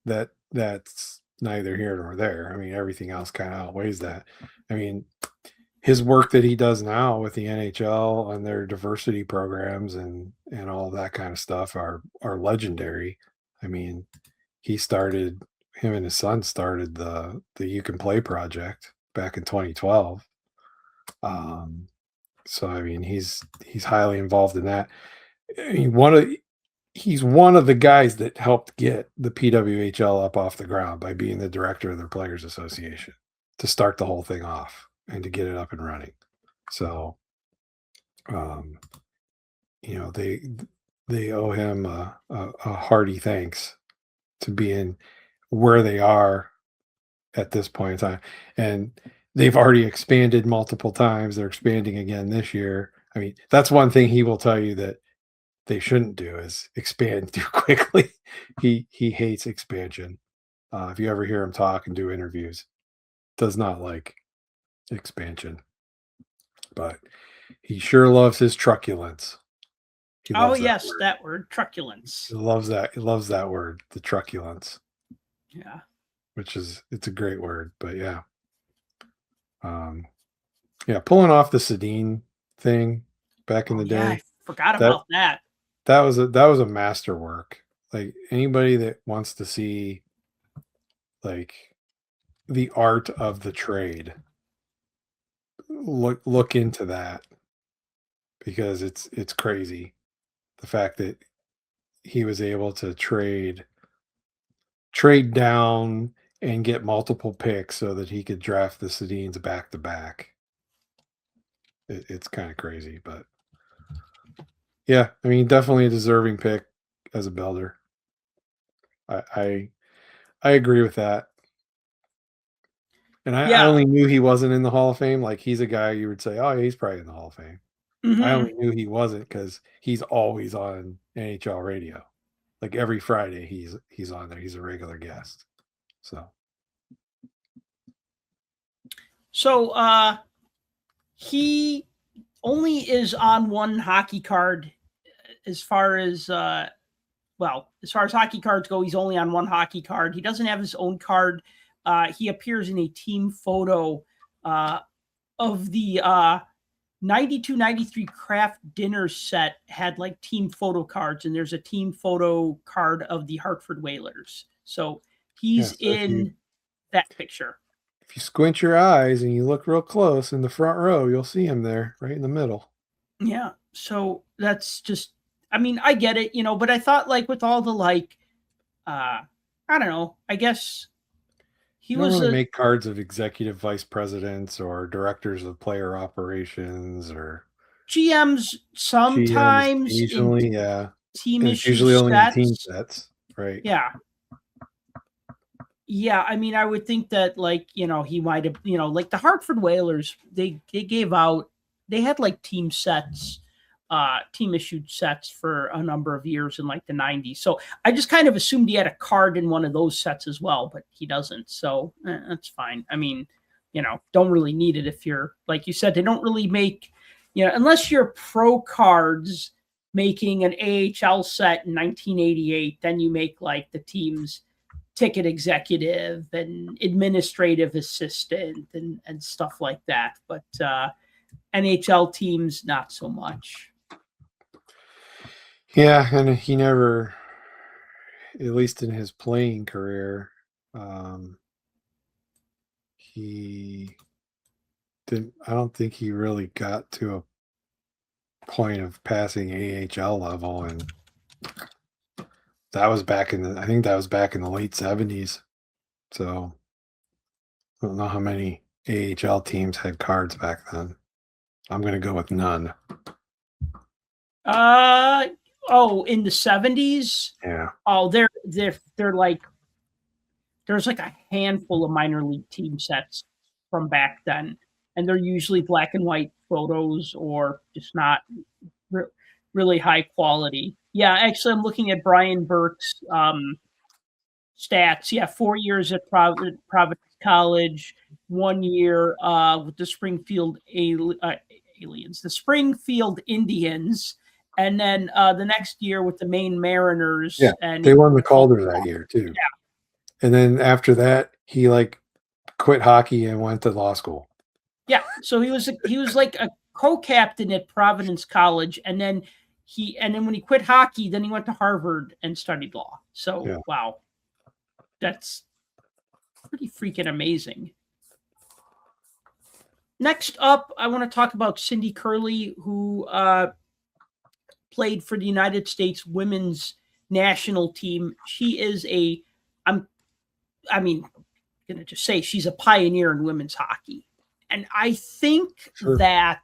that's neither here nor there. I mean, everything else kind of outweighs that. I mean, his work that he does now with the NHL and their diversity programs and all that kind of stuff are legendary. I mean, him and his son started the You Can Play project back in 2012. So I mean, he's highly involved in that. I mean, he's one of the guys that helped get the PWHL up off the ground by being the director of their Players Association to start the whole thing off and to get it up and running. So, they owe him a hearty thanks to being where they are at this point in time. And they've already expanded multiple times. They're expanding again this year. I mean, that's one thing he will tell you that they shouldn't do is expand too quickly. He hates expansion. If you ever hear him talk and do interviews, does not like expansion. But he sure loves his truculence. That word, truculence. He loves that. He loves that word, the truculence. Yeah. It's a great word, but yeah. Pulling off the Sedin thing back in the day. I forgot about that. That was a masterwork. Like anybody that wants to see like the art of the trade, look into that, because it's crazy. The fact that he was able to trade down and get multiple picks so that he could draft the Sedins back to back. It's kind of crazy, but yeah, I mean, definitely a deserving pick as a builder. I agree with that. And I only knew he wasn't in the Hall of Fame. Like, he's a guy you would say, oh, yeah, he's probably in the Hall of Fame. I only knew he wasn't because he's always on NHL radio. Like every Friday, he's on there. He's a regular guest. So he only is on one hockey card as far as hockey cards go. He's only on one hockey card. He doesn't have his own card. He appears in a team photo of the 92-93 Kraft dinner set had like team photo cards, and there's a team photo card of the Hartford Whalers. So he's in that picture. If you squint your eyes and you look real close in the front row, you'll see him there right in the middle. Yeah. So that's just, I mean, I get it, but I thought like with all the I don't know, I guess he was really make cards of executive vice presidents or directors of player operations or GMs sometimes. Usually, yeah. Team issues. Usually only in team sets, right? Yeah. Yeah, I mean, I would think that, he might have, like the Hartford Whalers, they had like team sets, team issued sets for a number of years in like the 90s. So I just kind of assumed he had a card in one of those sets as well, but he doesn't. So that's fine. I mean, don't really need it if you're, like you said, they don't really make, unless you're Pro Cards making an AHL set in 1988, then you make like the team's ticket executive and administrative assistant and stuff like that. But NHL teams, not so much. Yeah, and he never, at least in his playing career, he didn't, I don't think he really got to a point of passing AHL level, and that was back in the, I think that was back in the late 70s. So I don't know how many AHL teams had cards back then. I'm going to go with none. In the 70s? Yeah. Oh, they're like, there's like a handful of minor league team sets from back then, and they're usually black and white photos or just not really high quality. Yeah, actually, I'm looking at Brian Burke's stats. Yeah, 4 years at Providence College, 1 year with the Springfield Aliens, the Springfield Indians, and then the next year with the Maine Mariners. Yeah, and they won the Calder that year too. Yeah. And then after that, he quit hockey and went to law school. Yeah, so he was like a co-captain at Providence College, and then when he quit hockey, then he went to Harvard and studied law. So yeah. Wow, that's pretty freaking amazing. Next up, I want to talk about Cindy Curley, who played for the United States women's national team. She is going to just say she's a pioneer in women's hockey. And I think that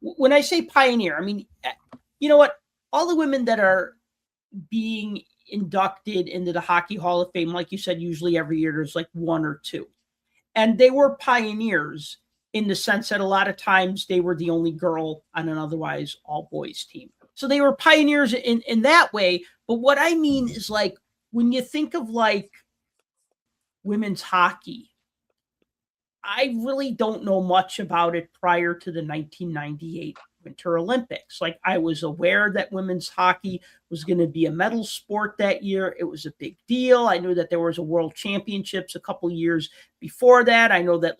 when I say pioneer, I mean, you know what? All the women that are being inducted into the Hockey Hall of Fame, like you said, usually every year there's like one or two. And they were pioneers in the sense that a lot of times they were the only girl on an otherwise all boys team. So they were pioneers in that way. But what I mean is, like, when you think of like women's hockey, I really don't know much about it prior to the 1998 Winter Olympics. Like, I was aware that women's hockey was going to be a medal sport that year. It was a big deal. I knew that there was a World Championships a couple years before that. I know that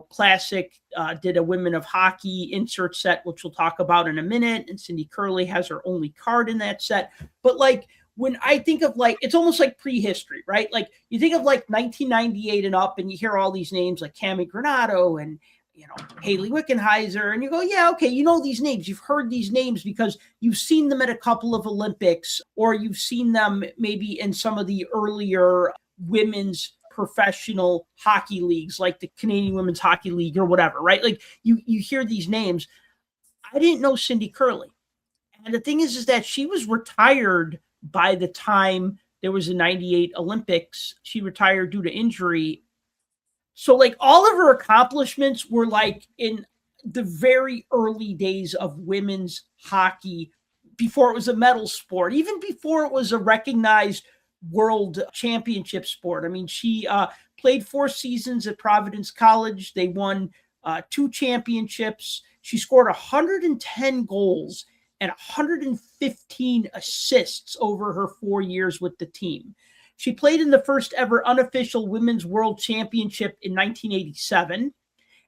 Classic did a women of hockey insert set, which we'll talk about in a minute. And Cindy Curley has her only card in that set. But when I think of it's almost like prehistory, right? Like, you think of 1998 and up, and you hear all these names like Cammie Granato and, Haley Wickenheiser, and you go, yeah, okay, these names. You've heard these names because you've seen them at a couple of Olympics, or you've seen them maybe in some of the earlier women's professional hockey leagues, like the Canadian Women's Hockey League or whatever, right? Like, you hear these names. I didn't know Cindy Curley. And the thing is that she was retired by the time there was a 98 Olympics. She retired due to injury. So all of her accomplishments were in the very early days of women's hockey, before it was a medal sport, even before it was a recognized world championship sport. I mean, she played 4 seasons at Providence College. They won 2 championships. She scored 110 goals and 115 assists over her 4 years with the team. She played in the first ever unofficial Women's World Championship in 1987,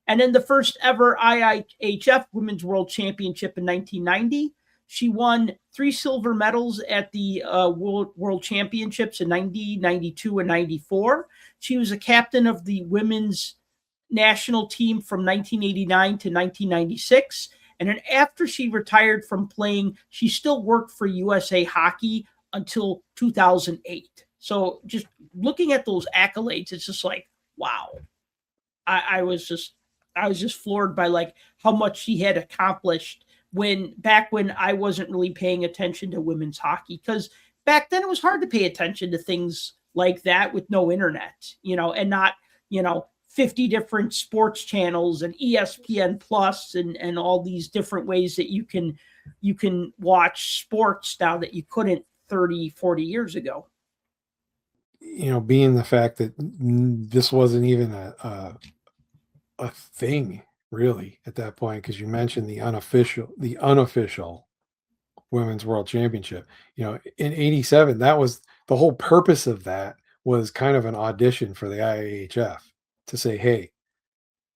and in the first ever IIHF Women's World Championship in 1990. She won 3 silver medals at the World Championships in 90, 92, and 94. She was a captain of the women's national team from 1989 to 1996. And then after she retired from playing, she still worked for USA Hockey until 2008. So just looking at those accolades, it's just like, wow. I was just floored by like how much she had accomplished back when I wasn't really paying attention to women's hockey, because back then it was hard to pay attention to things like that with no internet, and not, 50 different sports channels and ESPN Plus and all these different ways that you can watch sports now that you couldn't 30, 40 years ago. Being the fact that this wasn't even a thing really at that point, because you mentioned the unofficial Women's World Championship. In 87, that was the whole purpose of that, was kind of an audition for the IIHF to say, hey,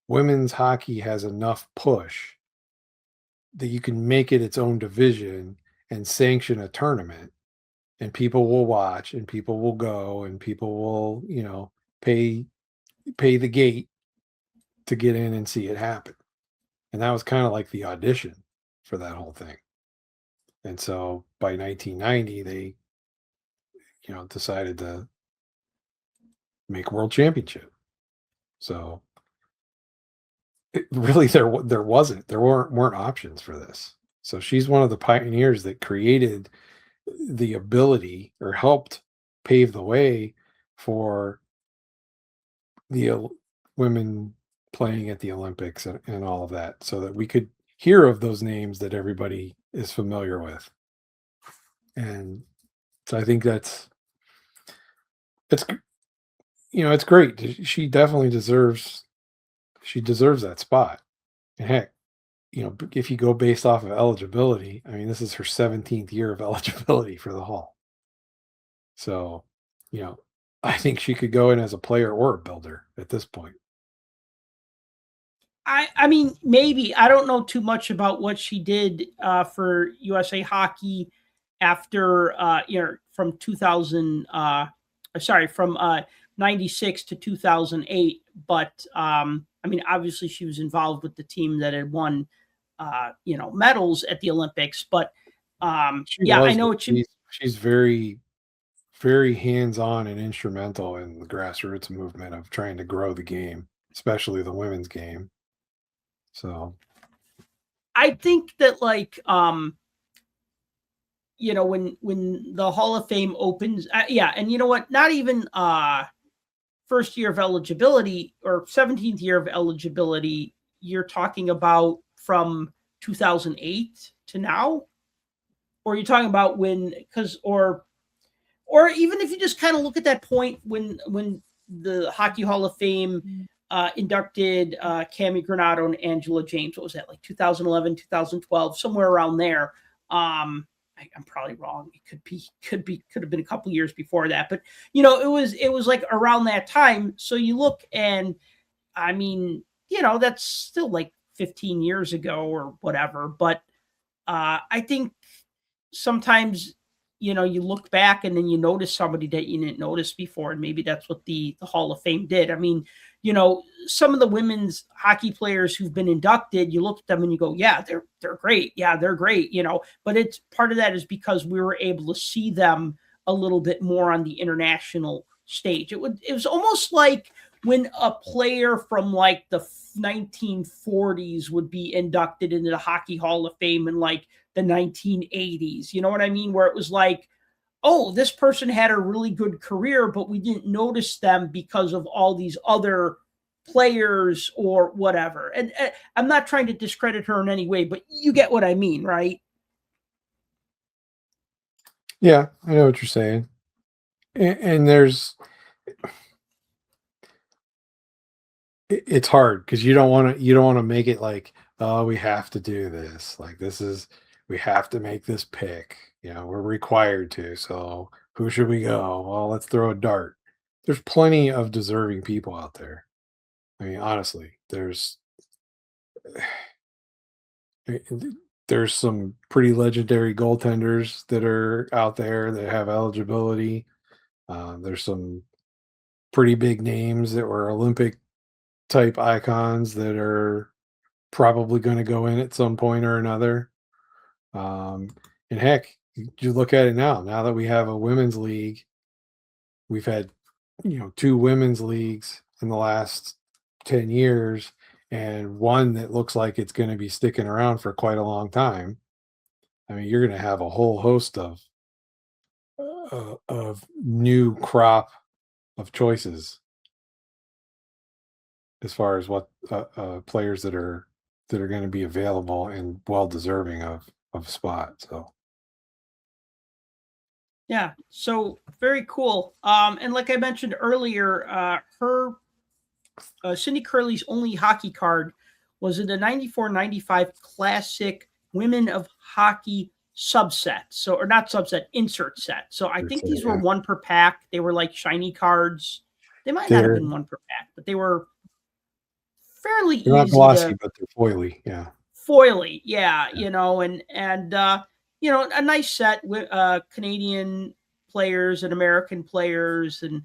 women's hockey has enough push that you can make it its own division and sanction a tournament, and people will watch and people will go and people will, pay the gate to get in and see it happen. And that was kind of like the audition for that whole thing. And so by 1990, they, decided to make world championship. So really there weren't options for this. So she's one of the pioneers that created the ability, or helped pave the way for the women playing at the Olympics and all of that, so that we could hear of those names that everybody is familiar with. And so I think it's great. She definitely deserves that spot. And heck, if you go based off of eligibility, I mean, this is her 17th year of eligibility for the Hall. So, I think she could go in as a player or a builder at this point. I mean, maybe. I don't know too much about what she did for USA Hockey after, from 96 to 2008. But, I mean, obviously she was involved with the team that had won, medals at the Olympics. But, I know what she's very, very hands-on and instrumental in the grassroots movement of trying to grow the game, especially the women's game. So I think that when the Hall of Fame opens, and you know what, not even first year of eligibility or 17th year of eligibility, you're talking about from 2008 to now, or you're talking about or even if you just kind of look at that point when the Hockey Hall of Fame inducted Cami Granato and Angela James. What was that, like 2011, 2012, somewhere around there? I'm probably wrong. It could have been a couple years before that, but it was like around that time. So you look, and I mean, that's still like 15 years ago or whatever. But I think sometimes you look back and then you notice somebody that you didn't notice before, and maybe that's what the Hall of Fame did. I mean, some of the women's hockey players who've been inducted, you look at them and you go, yeah, they're great. Yeah, they're great, but it's part of that is because we were able to see them a little bit more on the international stage. It was almost like when a player from like the 1940s would be inducted into the Hockey Hall of Fame in like the 1980s. You know what I mean? Where it was like, oh, this person had a really good career, but we didn't notice them because of all these other players or whatever. And I'm not trying to discredit her in any way, but you get what I mean, right? Yeah, I know what you're saying. And it's hard because you don't want to make it like, oh, we have to do this. Like we have to make this pick. We're required to. So who should we go? Well, let's throw a dart. There's plenty of deserving people out there. I mean, honestly, there's some pretty legendary goaltenders that are out there that have eligibility. There's some pretty big names that were Olympic type icons that are probably going to go in at some point or another. And heck, you look at it now that we have a women's league, we've had, 2 women's leagues in the last 10 years and one that looks like it's going to be sticking around for quite a long time. I mean, you're going to have a whole host of new crop of choices as far as what players that are going to be available and well deserving of spot. So yeah, so very cool. And like I mentioned earlier, Cindy Curley's only hockey card was in the 94-95 Classic Women of Hockey subset. So, or not subset, insert set. So I think these were one per pack. They were like shiny cards. They might not have been one per pack, but they were fairly easy. Not glossy, but they're foily. Yeah. Foily. Yeah. And a nice set with Canadian players and American players. And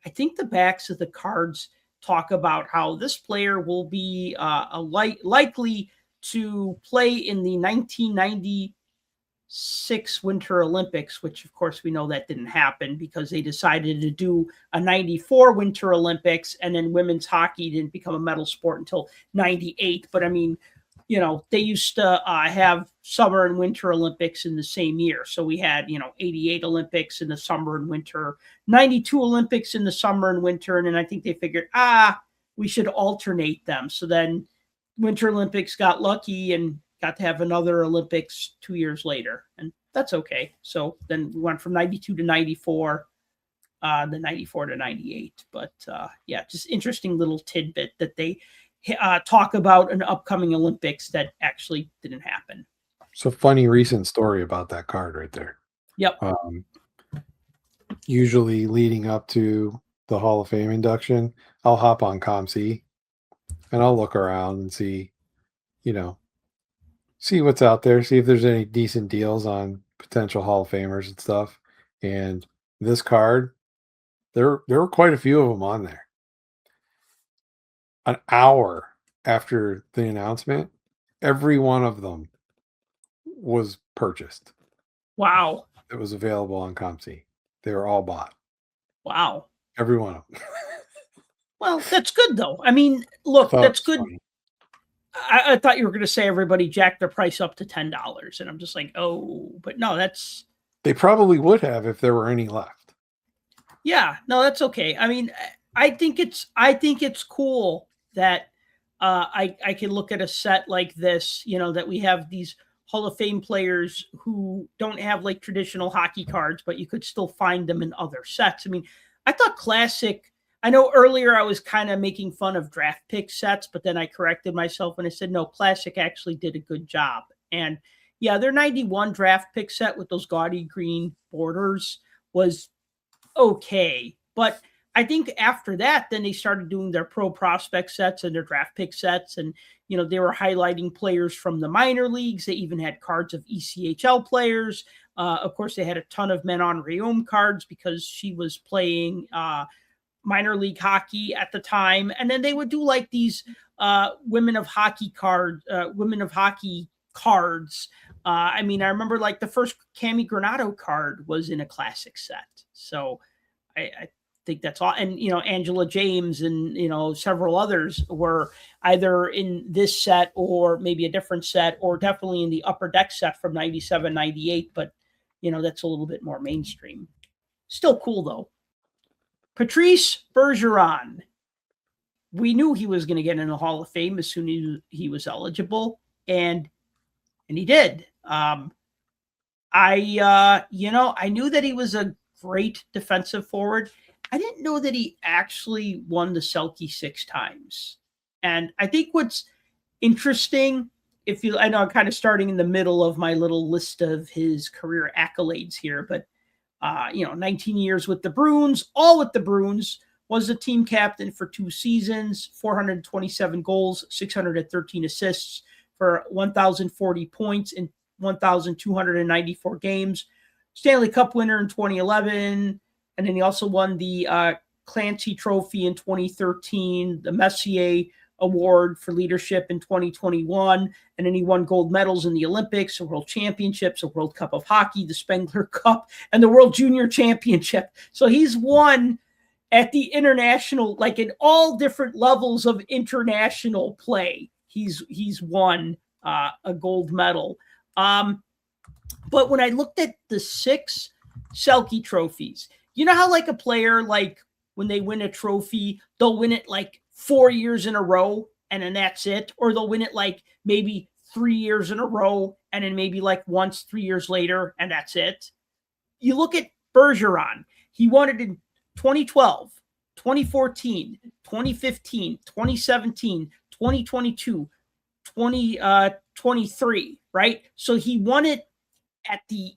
I think the backs of the cards talk about how this player will be likely to play in the 1996 Winter Olympics, which of course we know that didn't happen because they decided to do a 94 Winter Olympics, and then women's hockey didn't become a medal sport until 98. But I mean, they used to have summer and winter Olympics in the same year. So we had, 88 Olympics in the summer and winter, 92 Olympics in the summer and winter. And then I think they figured, we should alternate them. So then Winter Olympics got lucky and got to have another Olympics 2 years later. And that's okay. So then we went from 92 to 94, then 94 to 98. But yeah, just interesting little tidbit that they talk about an upcoming Olympics that actually didn't happen. So funny recent story about that card right there. Yep. Usually leading up to the Hall of Fame induction, I'll hop on ComC and I'll look around and see what's out there, see if there's any decent deals on potential Hall of Famers and stuff. And this card, there were quite a few of them on there. An hour after the announcement, every one of them was purchased. Wow. It was available on ComC. They were all bought. Wow. Every one of them. Well, that's good though. I mean, look, that's good. Funny. I thought you were going to say everybody jacked their price up to $10, and I'm just like, oh, but no, that's. They probably would have if there were any left. Yeah, no, that's okay. I mean, I think it's cool that I can look at a set like this, that we have these Hall of Fame players who don't have like traditional hockey cards, but you could still find them in other sets. I mean, I thought Classic. I know earlier I was kind of making fun of draft pick sets, but then I corrected myself and I said, no, Classic actually did a good job. And yeah, their 91 draft pick set with those gaudy green borders was okay. But I think after that, then they started doing their pro prospect sets and their draft pick sets. And, they were highlighting players from the minor leagues. They even had cards of ECHL players. Of course, they had a ton of Manon Rhéaume cards because she was playing minor league hockey at the time. And then they would do like these women of hockey cards. I mean, I remember like the first Cami Granato card was in a Classic set. So I think that's all. And, Angela James and, several others were either in this set or maybe a different set, or definitely in the Upper Deck set from 97, 98. But, that's a little bit more mainstream. Still cool though. Patrice Bergeron. we knew he was going to get in the Hall of Fame as soon as he was eligible, and he did. I knew that he was a great defensive forward. I didn't know that he actually won the Selke 6 times. And I think what's interesting, I know I'm kind of starting in the middle of my little list of his career accolades here, but 19 years with the Bruins, all with the Bruins, was the team captain for 2 seasons, 427 goals, 613 assists for 1,040 points in 1,294 games. Stanley Cup winner in 2011. And then he also won the Clancy Trophy in 2013, the Messier Award for Leadership in 2021. And then he won gold medals in the Olympics, the World Championships, the World Cup of Hockey, the Spengler Cup, and the World Junior Championship. So he's won at the international, like in all different levels of international play. He's won a gold medal. But when I looked at the 6 Selke trophies, you know how like a player, like when they win a trophy, they'll win it like 4 years in a row and then that's it. Or they'll win it like maybe 3 years in a row and then maybe like once 3 years later and that's it. You look at Bergeron. He won it in 2012, 2014, 2015, 2017, 2022, 2023, right? So he won it at the,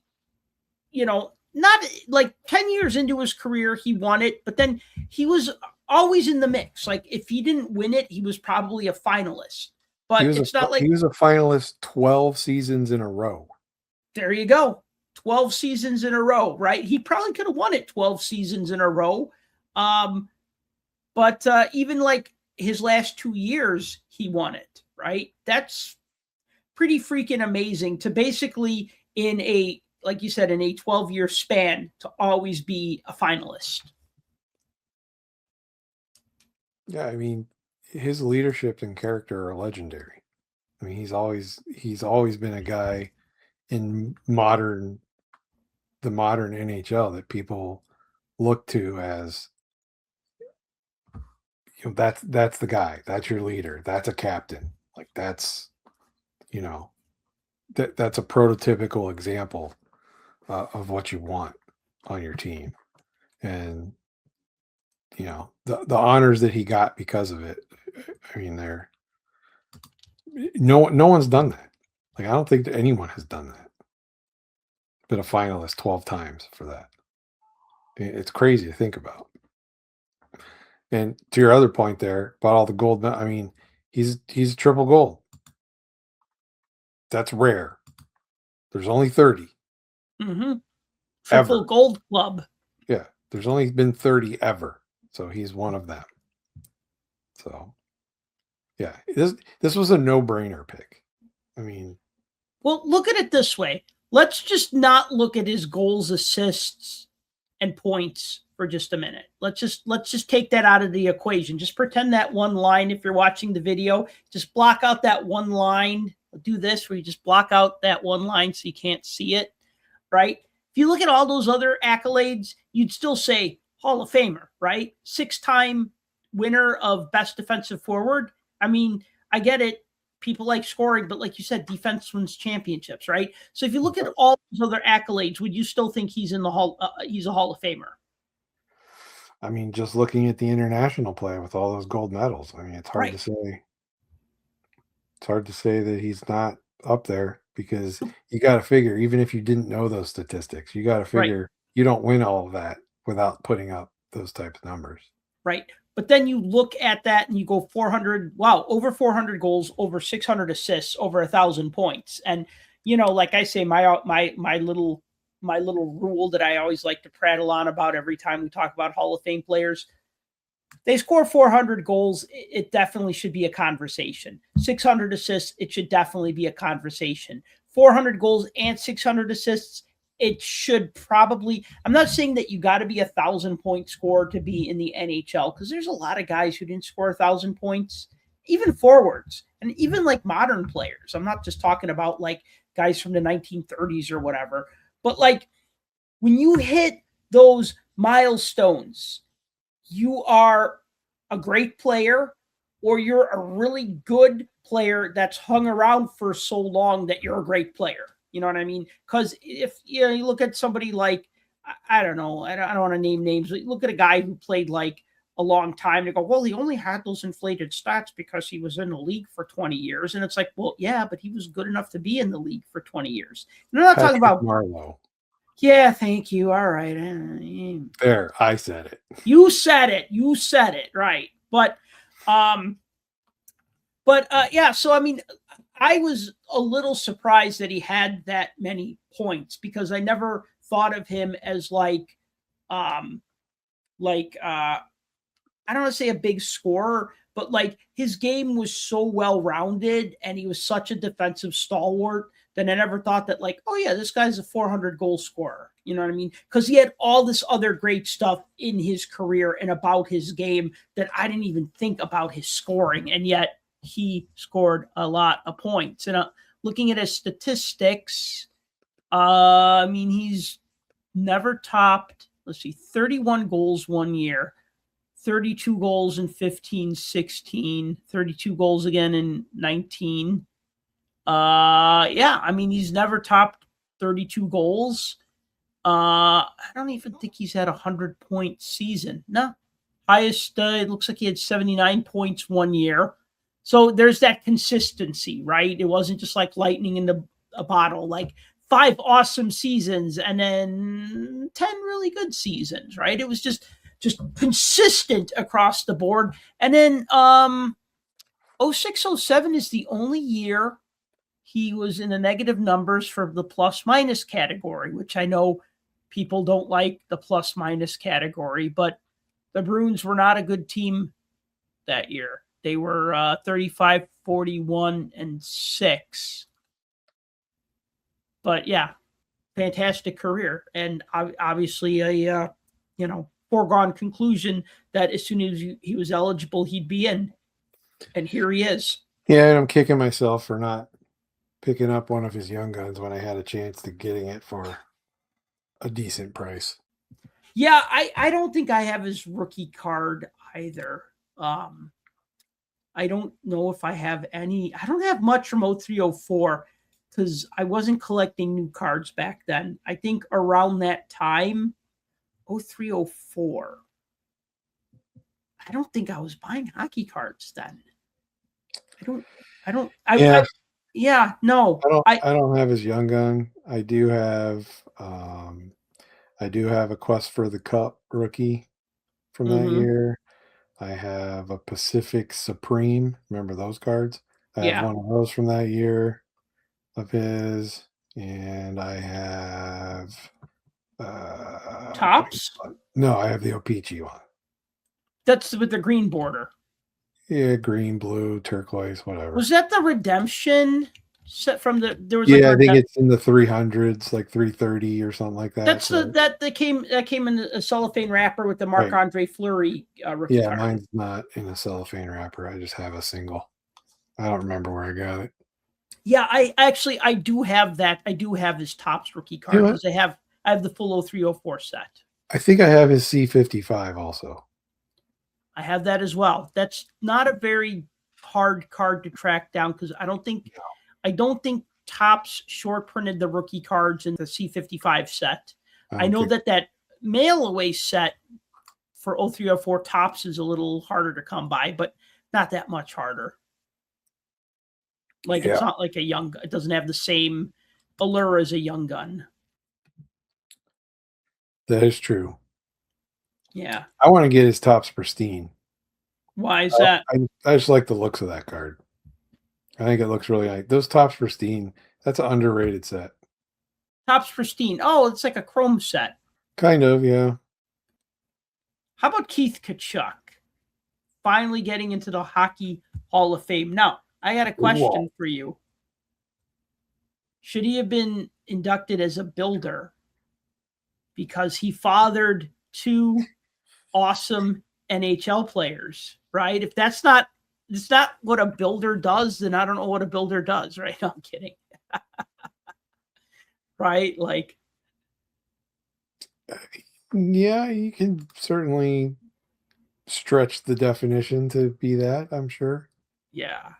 not like 10 years into his career, he won it, but then he was always in the mix. Like if he didn't win it, he was probably a finalist. But it's not like he was a finalist 12 seasons in a row. There you go. 12 seasons in a row, right? He probably could have won it 12 seasons in a row. But even like his last 2 years, he won it, right? That's pretty freaking amazing to basically in a, like you said, in a 12-year span to always be a finalist. Yeah, I mean, his leadership and character are legendary. I mean, he's always been a guy in the modern NHL that people look to as, that's the guy, that's your leader, that's a captain. Like that's a prototypical example of what you want on your team. And the honors that he got because of it, I mean, no one's done that. Like I don't think that anyone has done that. Been a finalist 12 times for that. It's crazy to think about. And to your other point there about all the gold, I mean, he's triple gold. That's rare. There's only 30. Mm-hmm. Triple ever. Gold Club. Yeah, there's only been 30 ever. So he's one of them. So, yeah, this was a no-brainer pick. I mean, well, look at it this way. Let's just not look at his goals, assists, and points for just a minute. Let's just take that out of the equation. Just pretend that one line, if you're watching the video, just block out that one line. Do this where you just block out that one line so you can't see it, right? If you look at all those other accolades, you'd still say Hall of Famer, right? 6-time winner of Best Defensive Forward. I mean, I get it. People like scoring, but like you said, defense wins championships, right? So if you look at all those other accolades, would you still think he's in the Hall? He's a Hall of Famer? I mean, just looking at the international play with all those gold medals, I mean, it's hard to say. It's hard to say that he's not up there because you got to figure, even if you didn't know those statistics, you got to figure you don't win all of that without putting up those types of numbers. Right. But then you look at that and you go 400, over 400 goals, over 600 assists, over 1,000 points. And, like I say, my little rule that I always like to prattle on about every time we talk about Hall of Fame players, they score 400 goals. It definitely should be a conversation. 600 assists, it should definitely be a conversation. 400 goals and 600 assists, it should probably, I'm not saying that you got to be 1,000 point scorer to be in the NHL, because there's a lot of guys who didn't score 1,000 points, even forwards and even like modern players. I'm not just talking about like guys from the 1930s or whatever, but like when you hit those milestones, you are a great player, or you're a really good player that's hung around for so long that you're a great player. You know what I mean? Because if you look at somebody like, I don't know, I don't want to name names, but look at a guy who played like a long time. They go, well, he only had those inflated stats because he was in the league for 20 years. And it's like, well, yeah, but he was good enough to be in the league for 20 years. And I'm not talking about Marlowe. Yeah, thank you. All right. There, I said it. You said it. You said it, right. But yeah, so I mean, I was a little surprised that he had that many points because I never thought of him as like I don't want to say a big scorer, but like his game was so well rounded and he was such a defensive stalwart that I never thought that like, oh yeah, this guy's a 400 goal scorer. You know what I mean? Because he had all this other great stuff in his career and about his game that I didn't even think about his scoring. And yet he scored a lot of points. And looking at his statistics, I mean, he's never topped, 31 goals one year. 32 goals in 15-16, 32 goals again in 19. Yeah, I mean, he's never topped 32 goals. I don't even think he's had a 100-point season. No. Highest, it looks like he had 79 points one year. So there's that consistency, right? It wasn't just like lightning in a bottle, like 5 awesome seasons and then 10 really good seasons, right? It was just consistent across the board. And then 06-07 is the only year he was in the negative numbers for the plus minus category, which I know people don't like the plus minus category, but the Bruins were not a good team that year. They were 35, 41, and 6. But yeah, fantastic career. And obviously a, foregone conclusion that as soon as he was eligible, he'd be in. And here he is. Yeah, and I'm kicking myself for not picking up one of his young guns when I had a chance to getting it for a decent price. Yeah, I don't think I have his rookie card either. I don't know if I have any. I don't have much from 03-04 because I wasn't collecting new cards back then. I think around that time, 03-04. I don't think I was buying hockey cards then. No. I don't have his young gun. I do have a Quest for the Cup rookie from that year. I have a Pacific Supreme. Remember those cards? I have one of those from that year of his. And I have Tops? No, I have the Opeachy one. That's with the green border. Yeah, green, blue, turquoise, whatever. Was that the redemption set from the? There was I think it's in the 300s, like 330 or something like that. That's that came in a cellophane wrapper with the Marc-Andre Fleury rookie card. Mine's not in a cellophane wrapper. I just have a single. I don't remember where I got it. Yeah, I do have that. I do have his Topps rookie card because I have the full 03-04 set. I think I have his C55 also. I have that as well. That's not a very hard card to track down because I don't think Topps short printed the rookie cards in the C55 set. I know that mail away set for 03-04 Topps is a little harder to come by, but not that much harder. It's not like it doesn't have the same allure as a young gun. That is true. Yeah. I want to get his Topps pristine. Why is that? I just like the looks of that card. I think it looks really nice. Those Topps pristine, that's an underrated set. Topps pristine. Oh, it's like a chrome set. Kind of, yeah. How about Keith Tkachuk? Finally getting into the Hockey Hall of Fame. Now, I got a question for you. Should he have been inducted as a builder because he fathered 2 awesome NHL players, right? If it's not what a builder does, then I don't know what a builder does, right? No, I'm kidding. Right? Yeah, you can certainly stretch the definition to be that, I'm sure. Yeah.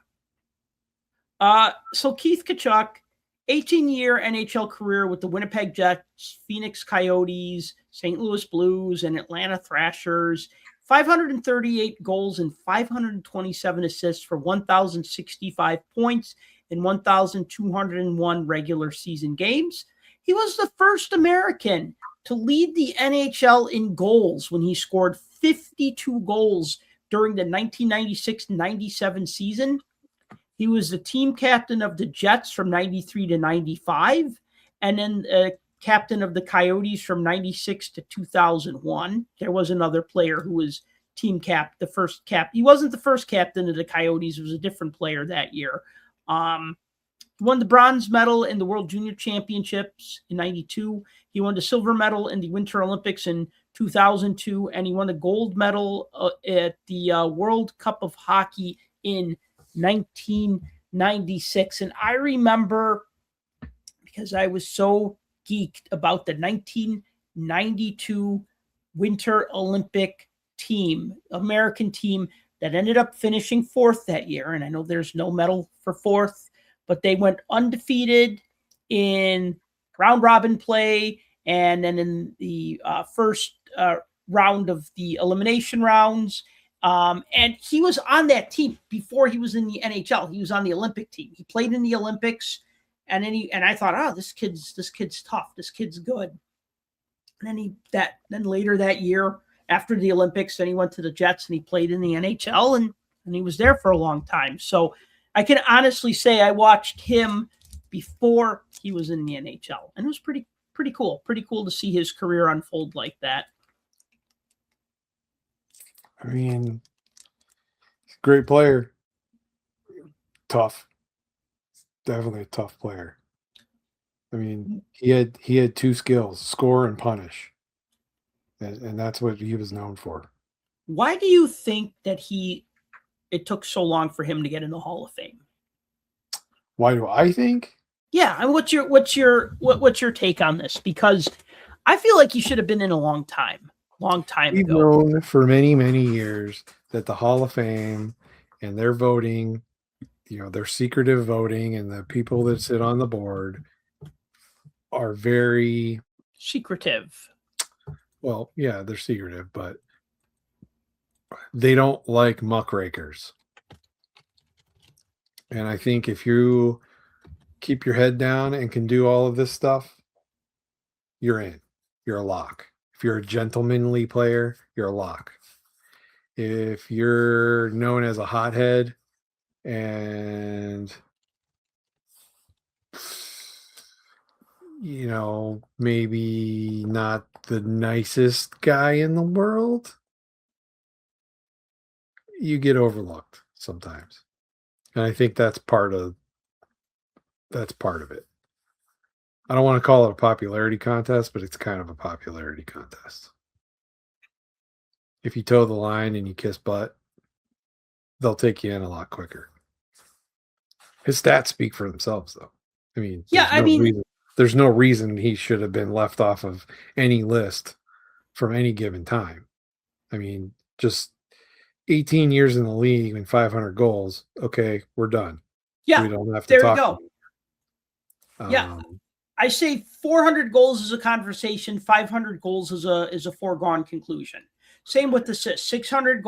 So Keith Tkachuk, 18-year NHL career with the Winnipeg Jets, Phoenix Coyotes, St. Louis Blues, and Atlanta Thrashers. 538 goals and 527 assists for 1,065 points in 1,201 regular season games. He was the first American to lead the NHL in goals when he scored 52 goals during the 1996-97 season. He was the team captain of the Jets from 93 to 95, and then captain of the Coyotes from 96 to 2001. There was another player who was team cap, the first cap. He wasn't the first captain of the Coyotes. It was a different player that year. Won the bronze medal in the World Junior Championships in 92. He won the silver medal in the Winter Olympics in 2002, and he won the gold medal at the World Cup of Hockey in 1996. And I remember, because I was so geeked about the 1992 Winter Olympic team, American team that ended up finishing fourth that year. And I know there's no medal for fourth, but they went undefeated in round robin play. And then in the first round of the elimination rounds, and he was on that team before he was in the NHL. He was on the Olympic team. He played in the Olympics, and then I thought, oh, this kid's tough. This kid's good. And then later that year, after the Olympics, then he went to the Jets and he played in the NHL, and he was there for a long time. So I can honestly say I watched him before he was in the NHL, and it was pretty cool. Pretty cool to see his career unfold like that. I mean, great player. Tough. Definitely a tough player. I mean, he had two skills, score and punish. And that's what he was known for. Why do you think that it took so long for him to get in the Hall of Fame? Why do I think? Yeah, and what's your take on this? Because I feel like he should have been in a long time We've ago. known for many, many years that the Hall of Fame and their voting, their secretive voting and the people that sit on the board are very secretive. Well, yeah, they're secretive, but they don't like muckrakers. And I think if you keep your head down and can do all of this stuff, you're in. You're a lock. If you're a gentlemanly player, you're a lock. If you're known as a hothead and maybe not the nicest guy in the world, you get overlooked sometimes. And I think that's part of it. I don't want to call it a popularity contest, but it's kind of a popularity contest. If you toe the line and you kiss butt, they'll take you in a lot quicker. His stats speak for themselves, though. I mean, there's no reason he should have been left off of any list from any given time. I mean, just 18 years in the league and 500 goals. Okay, we're done. Yeah, we don't have to there talk. You go. Yeah, I say 400 goals is a conversation. 500 goals is a foregone conclusion. Same with assists. 600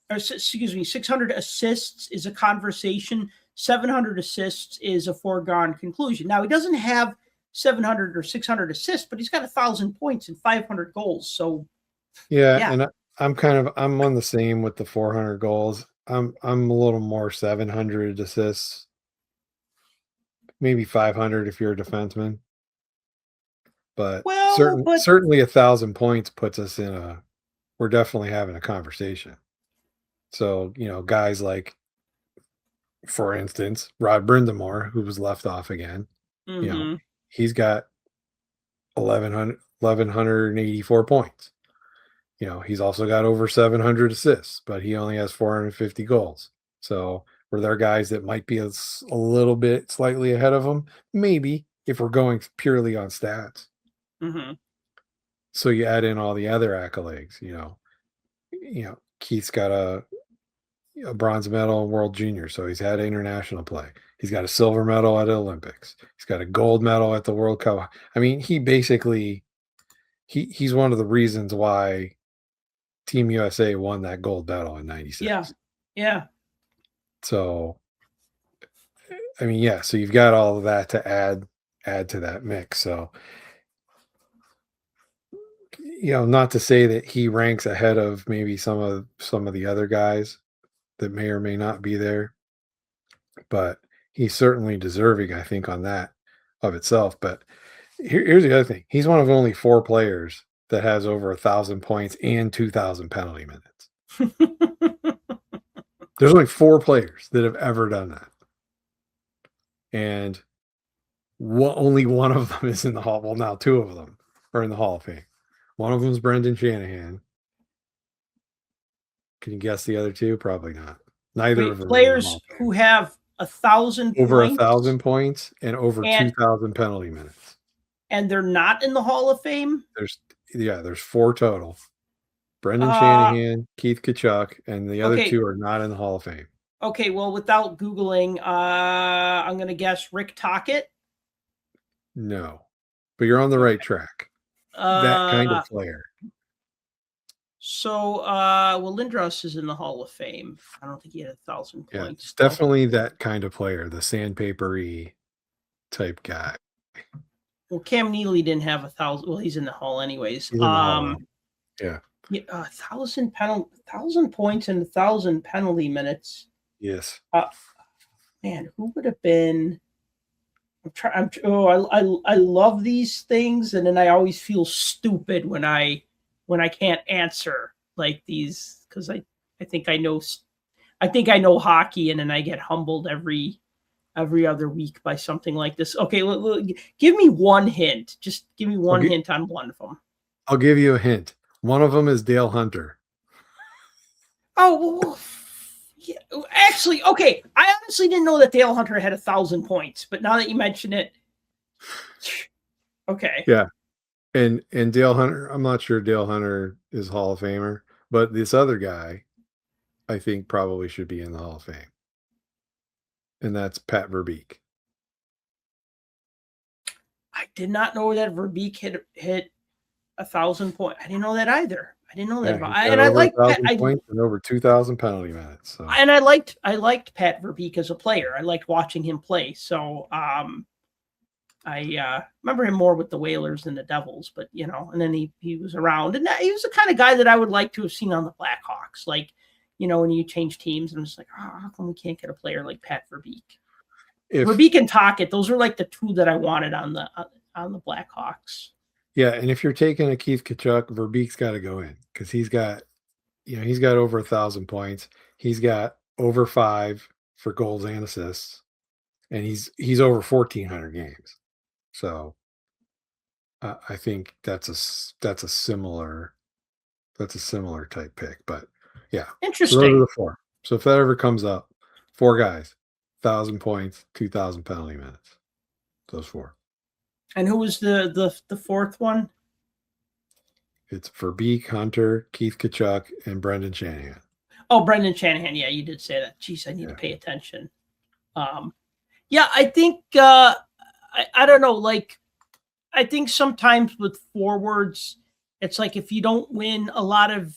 assists is a conversation. 700 assists is a foregone conclusion. Now, he doesn't have 700 or 600 assists, but he's got 1,000 points and 500 goals. So, yeah. And I'm on the same with the 400 goals. I'm a little more 700 assists, maybe 500 if you're a defenseman. But certainly 1,000 points puts us we're definitely having a conversation. So, guys like, for instance, Rod Brindamore, who was left off again, he's got 1,184 points. He's also got over 700 assists, but he only has 450 goals. So were there guys that might be a little bit slightly ahead of him? Maybe, if we're going purely on stats. Mm-hmm. So you add in all the other accolades, Keith's got a bronze medal in World Junior, so he's had international play. He's got a silver medal at the Olympics. He's got a gold medal at the World Cup. I mean, he basically he's one of the reasons why Team USA won that gold medal in '96. Yeah. Yeah. So, I mean, yeah. So you've got all of that to add to that mix. So, not to say that he ranks ahead of maybe some of the other guys that may or may not be there, but he's certainly deserving, I think, on that of itself. But here's the other thing: he's one of only 4 players that has over 1,000 points and 2,000 penalty minutes. There's only 4 players that have ever done that, and only one of them is in the Hall. Well, now 2 of them are in the Hall of Fame. One of them is Brendan Shanahan. Can you guess the other 2? Probably not. Neither of them players who have 1,000 over 1,000 points and over 2,000 penalty minutes, and they're not in the Hall of Fame. There's 4 total. Brendan Shanahan, Keith Tkachuk, and the other 2 are not in the Hall of Fame. Okay, well, without Googling, I'm going to guess Rick Tocchet. No, but you're on the right track. That kind of player. So, Lindros is in the Hall of Fame. I don't think he had 1,000 points. Yeah, it's definitely that kind of player, the sandpapery type guy. Well, Cam Neely didn't have 1,000. Well, he's in the Hall anyways. Yeah. 1,000 points and 1,000 penalty minutes. Yes. Man, who would have been? I love these things, and then I always feel stupid when I can't answer like these, because I think I know hockey, and then I get humbled every other week by something like this. Okay, give me one hint. Just give me one hint on one of them. I'll give you a hint. One of them is Dale Hunter. Oh, well, yeah. Actually, okay. I honestly didn't know that Dale Hunter had 1,000 points, but now that you mention it, okay. Yeah, and Dale Hunter, I'm not sure Dale Hunter is Hall of Famer, but this other guy, I think, probably should be in the Hall of Fame, and that's Pat Verbeek. I did not know that Verbeek hit 1,000 points. I didn't know that either. I didn't know that. And I liked Pat, points and over 2,000 penalty minutes. So. And I liked Pat Verbeek as a player. I liked watching him play. So I remember him more with the Whalers than the Devils, but and then he was around, and he was the kind of guy that I would like to have seen on the Blackhawks. Like, when you change teams, and I'm just like, how come we can't get a player like Pat Verbeek? Verbeek and Tocchet, those are like the 2 that I wanted on the Blackhawks. Yeah, and if you're taking a Keith Tkachuk, Verbeek's got to go in, because he's got over 1,000 points. He's got over 5 for goals and assists, and he's over 1,400 games. So I think that's a similar type pick. But yeah, interesting. So those are the 4. So if that ever comes up, 4 guys, 1,000 points, 2,000 penalty minutes. Those 4. And who was the 4th one? It's Verbeek, Hunter, Keith Tkachuk, and Brendan Shanahan. Oh, Brendan Shanahan. Yeah, you did say that. Jeez, I need to pay attention. Yeah, I think I don't know. Like, I think sometimes with forwards, it's like if you don't win a lot of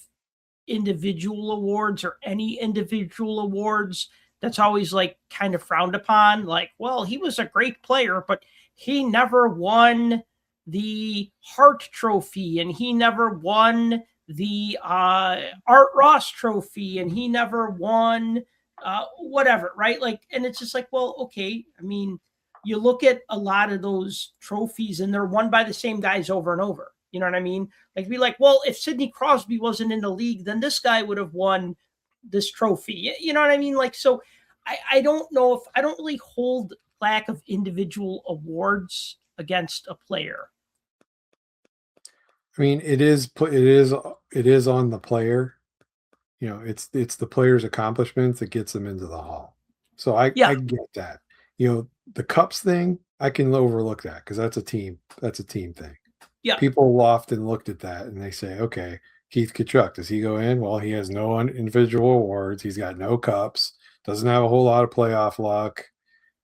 individual awards or any individual awards, that's always like kind of frowned upon. Like, well, he was a great player, but he never won the Hart Trophy, and he never won the Art Ross Trophy, and he never won whatever, right? Like, and it's just like, well, okay. I mean, you look at a lot of those trophies, and they're won by the same guys over and over. You know what I mean? Like, be like, well, if Sidney Crosby wasn't in the league, then this guy would have won this trophy. You know what I mean? Like, so I don't know if I don't really hold lack of individual awards against a player. I mean, it is on the player. It's the player's accomplishments that gets them into the Hall. So I get that. The cups thing, I can overlook that because that's a team thing. Yeah. People often looked at that and they say, okay, Keith Tkachuk, does he go in? Well, he has no individual awards. He's got no cups. Doesn't have a whole lot of playoff luck.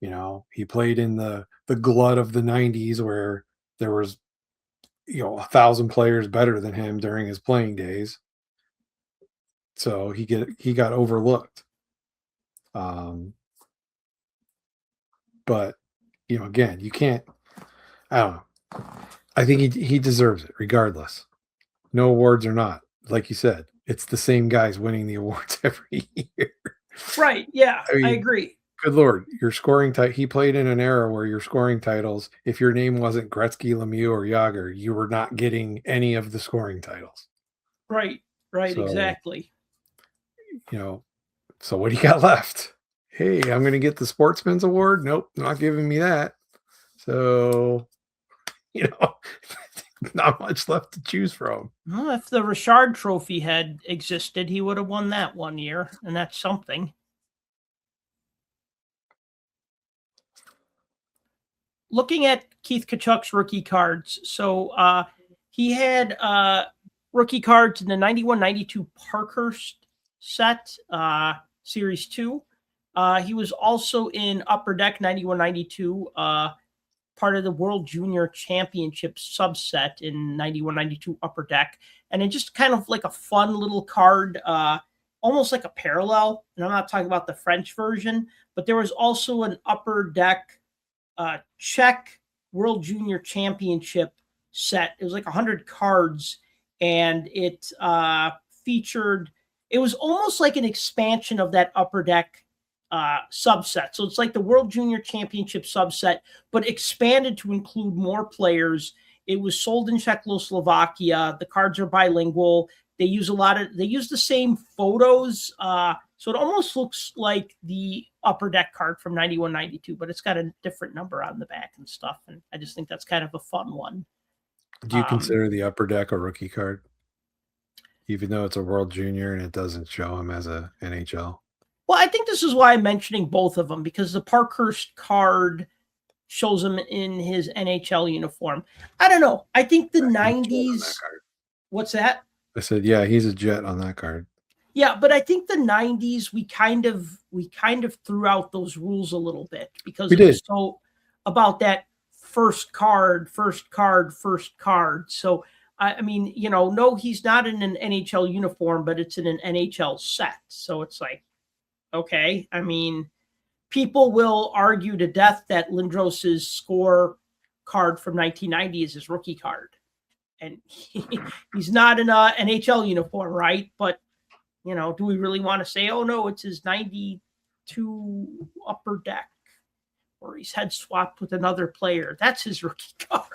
You know, he played in the glut of the 90s where there was, 1,000 players better than him during his playing days. So he got overlooked. But again, you can't. I don't know. I think he deserves it regardless. No awards or not, like you said, it's the same guys winning the awards every year. Right. Yeah, I mean, I agree. Good Lord, your scoring he played in an era where your scoring titles, if your name wasn't Gretzky, Lemieux, or Yager, you were not getting any of the scoring titles. Right. So, Exactly. So what do you got left? Hey, I'm going to get the Sportsman's Award. Nope, not giving me that. So, not much left to choose from. Well, if the Richard Trophy had existed, he would have won that one year, and that's something. Looking at Keith Tkachuk's rookie cards, so he had rookie cards in the 91-92 Parkhurst set, Series 2. He was also in Upper Deck 91-92, part of the World Junior Championship subset in 91-92 Upper Deck. And it just kind of like a fun little card, almost like a parallel. And I'm not talking about the French version, but there was also an Upper Deck Czech World Junior Championship set. It was like 100 cards, and it featured, it was almost like an expansion of that Upper Deck subset. So it's like the World Junior Championship subset, but expanded to include more players. It was sold in Czechoslovakia. The cards are bilingual. They use the same photos. So it almost looks like the Upper Deck card from 91-92, but it's got a different number on the back and stuff. And I just think that's kind of a fun one. Do you consider the Upper Deck a rookie card? Even though it's a World Junior and it doesn't show him as a NHL? Well, I think this is why I'm mentioning both of them, because the Parkhurst card shows him in his NHL uniform. I don't know. I think the 90s. What's that? I said, yeah, he's a Jet on that card. Yeah, but I think the 90s we kind of threw out those rules a little bit because it was so about that first card. So I mean, no, he's not in an NHL uniform, but it's in an NHL set. So it's like, okay. I mean, people will argue to death that Lindros's score card from 1990 is his rookie card. And he's not in an NHL uniform, right? But, do we really want to say, oh, no, it's his 92 Upper Deck, or he's head swapped with another player? That's his rookie card.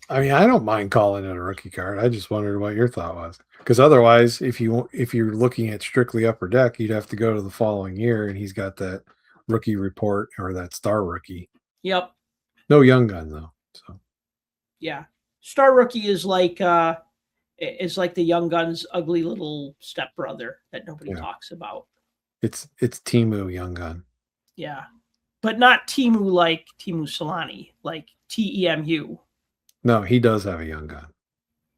I mean, I don't mind calling it a rookie card. I just wondered what your thought was. Because otherwise, if you're looking at strictly Upper Deck, you'd have to go to the following year, and he's got that rookie report or that star rookie. Yep. No Young Gun, though. So yeah. Star rookie is like the Young Gun's ugly little stepbrother that nobody talks about. It's Timu Young Gun. Yeah. But not Timu like Timu Solani, like TEMU. No, he does have a Young Gun.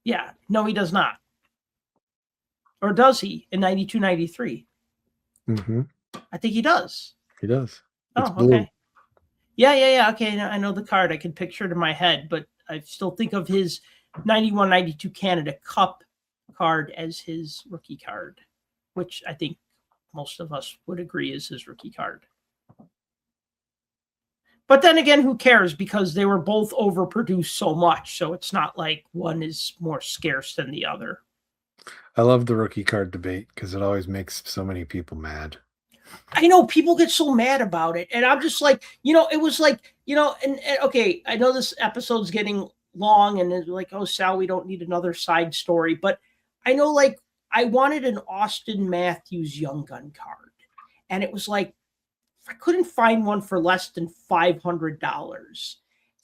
Yeah. No, he does not. Or does he in 92-93? Mm-hmm. I think he does. He does. It's blue. Okay. Yeah. Okay, I know the card. I can picture it in my head, but I still think of his 91-92 Canada Cup card as his rookie card, which I think most of us would agree is his rookie card. But then again, who cares? Because they were both overproduced so much, so it's not like one is more scarce than the other. I love the rookie card debate because it always makes so many people mad. I know people get so mad about it. And I'm just like, it was like, and okay, I know this episode's getting long and it's like, oh, Sal, we don't need another side story. But I know, like, I wanted an Austin Matthews Young Gun card. And it was like, I couldn't find one for less than $500.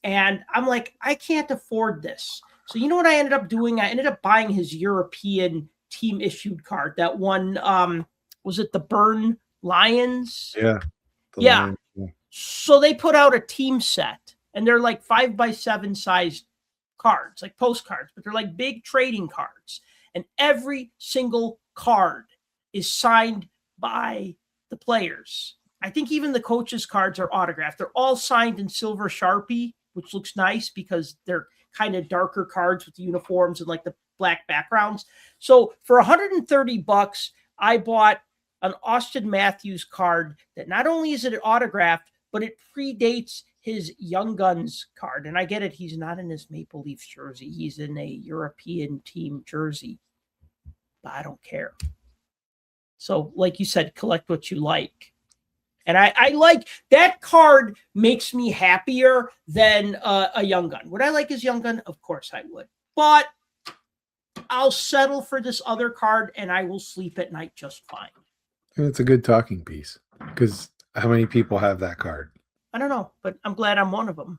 And I'm like, I can't afford this. So you know what I ended up doing? I ended up buying his European team issued card. That one, was it the Burn Lions? Yeah. Yeah. So they put out a team set, and they're like 5x7 sized cards, like postcards, but they're like big trading cards. and every single card is signed by the players. I think even the coaches' cards are autographed. They're all signed in silver Sharpie, which looks nice because they're kind of darker cards with the uniforms and like the black backgrounds. So for $130, I bought an Austin Matthews card that not only is it autographed, but it predates his Young Guns card. And I get it. He's not in his Maple Leafs jersey. He's in a European team jersey. But I don't care. So like you said, collect what you like. And I like that card makes me happier than a Young Gun. Would I like his Young Gun? Of course I would. But I'll settle for this other card and I will sleep at night just fine. And it's a good talking piece because how many people have that card? I don't know, but I'm glad I'm one of them.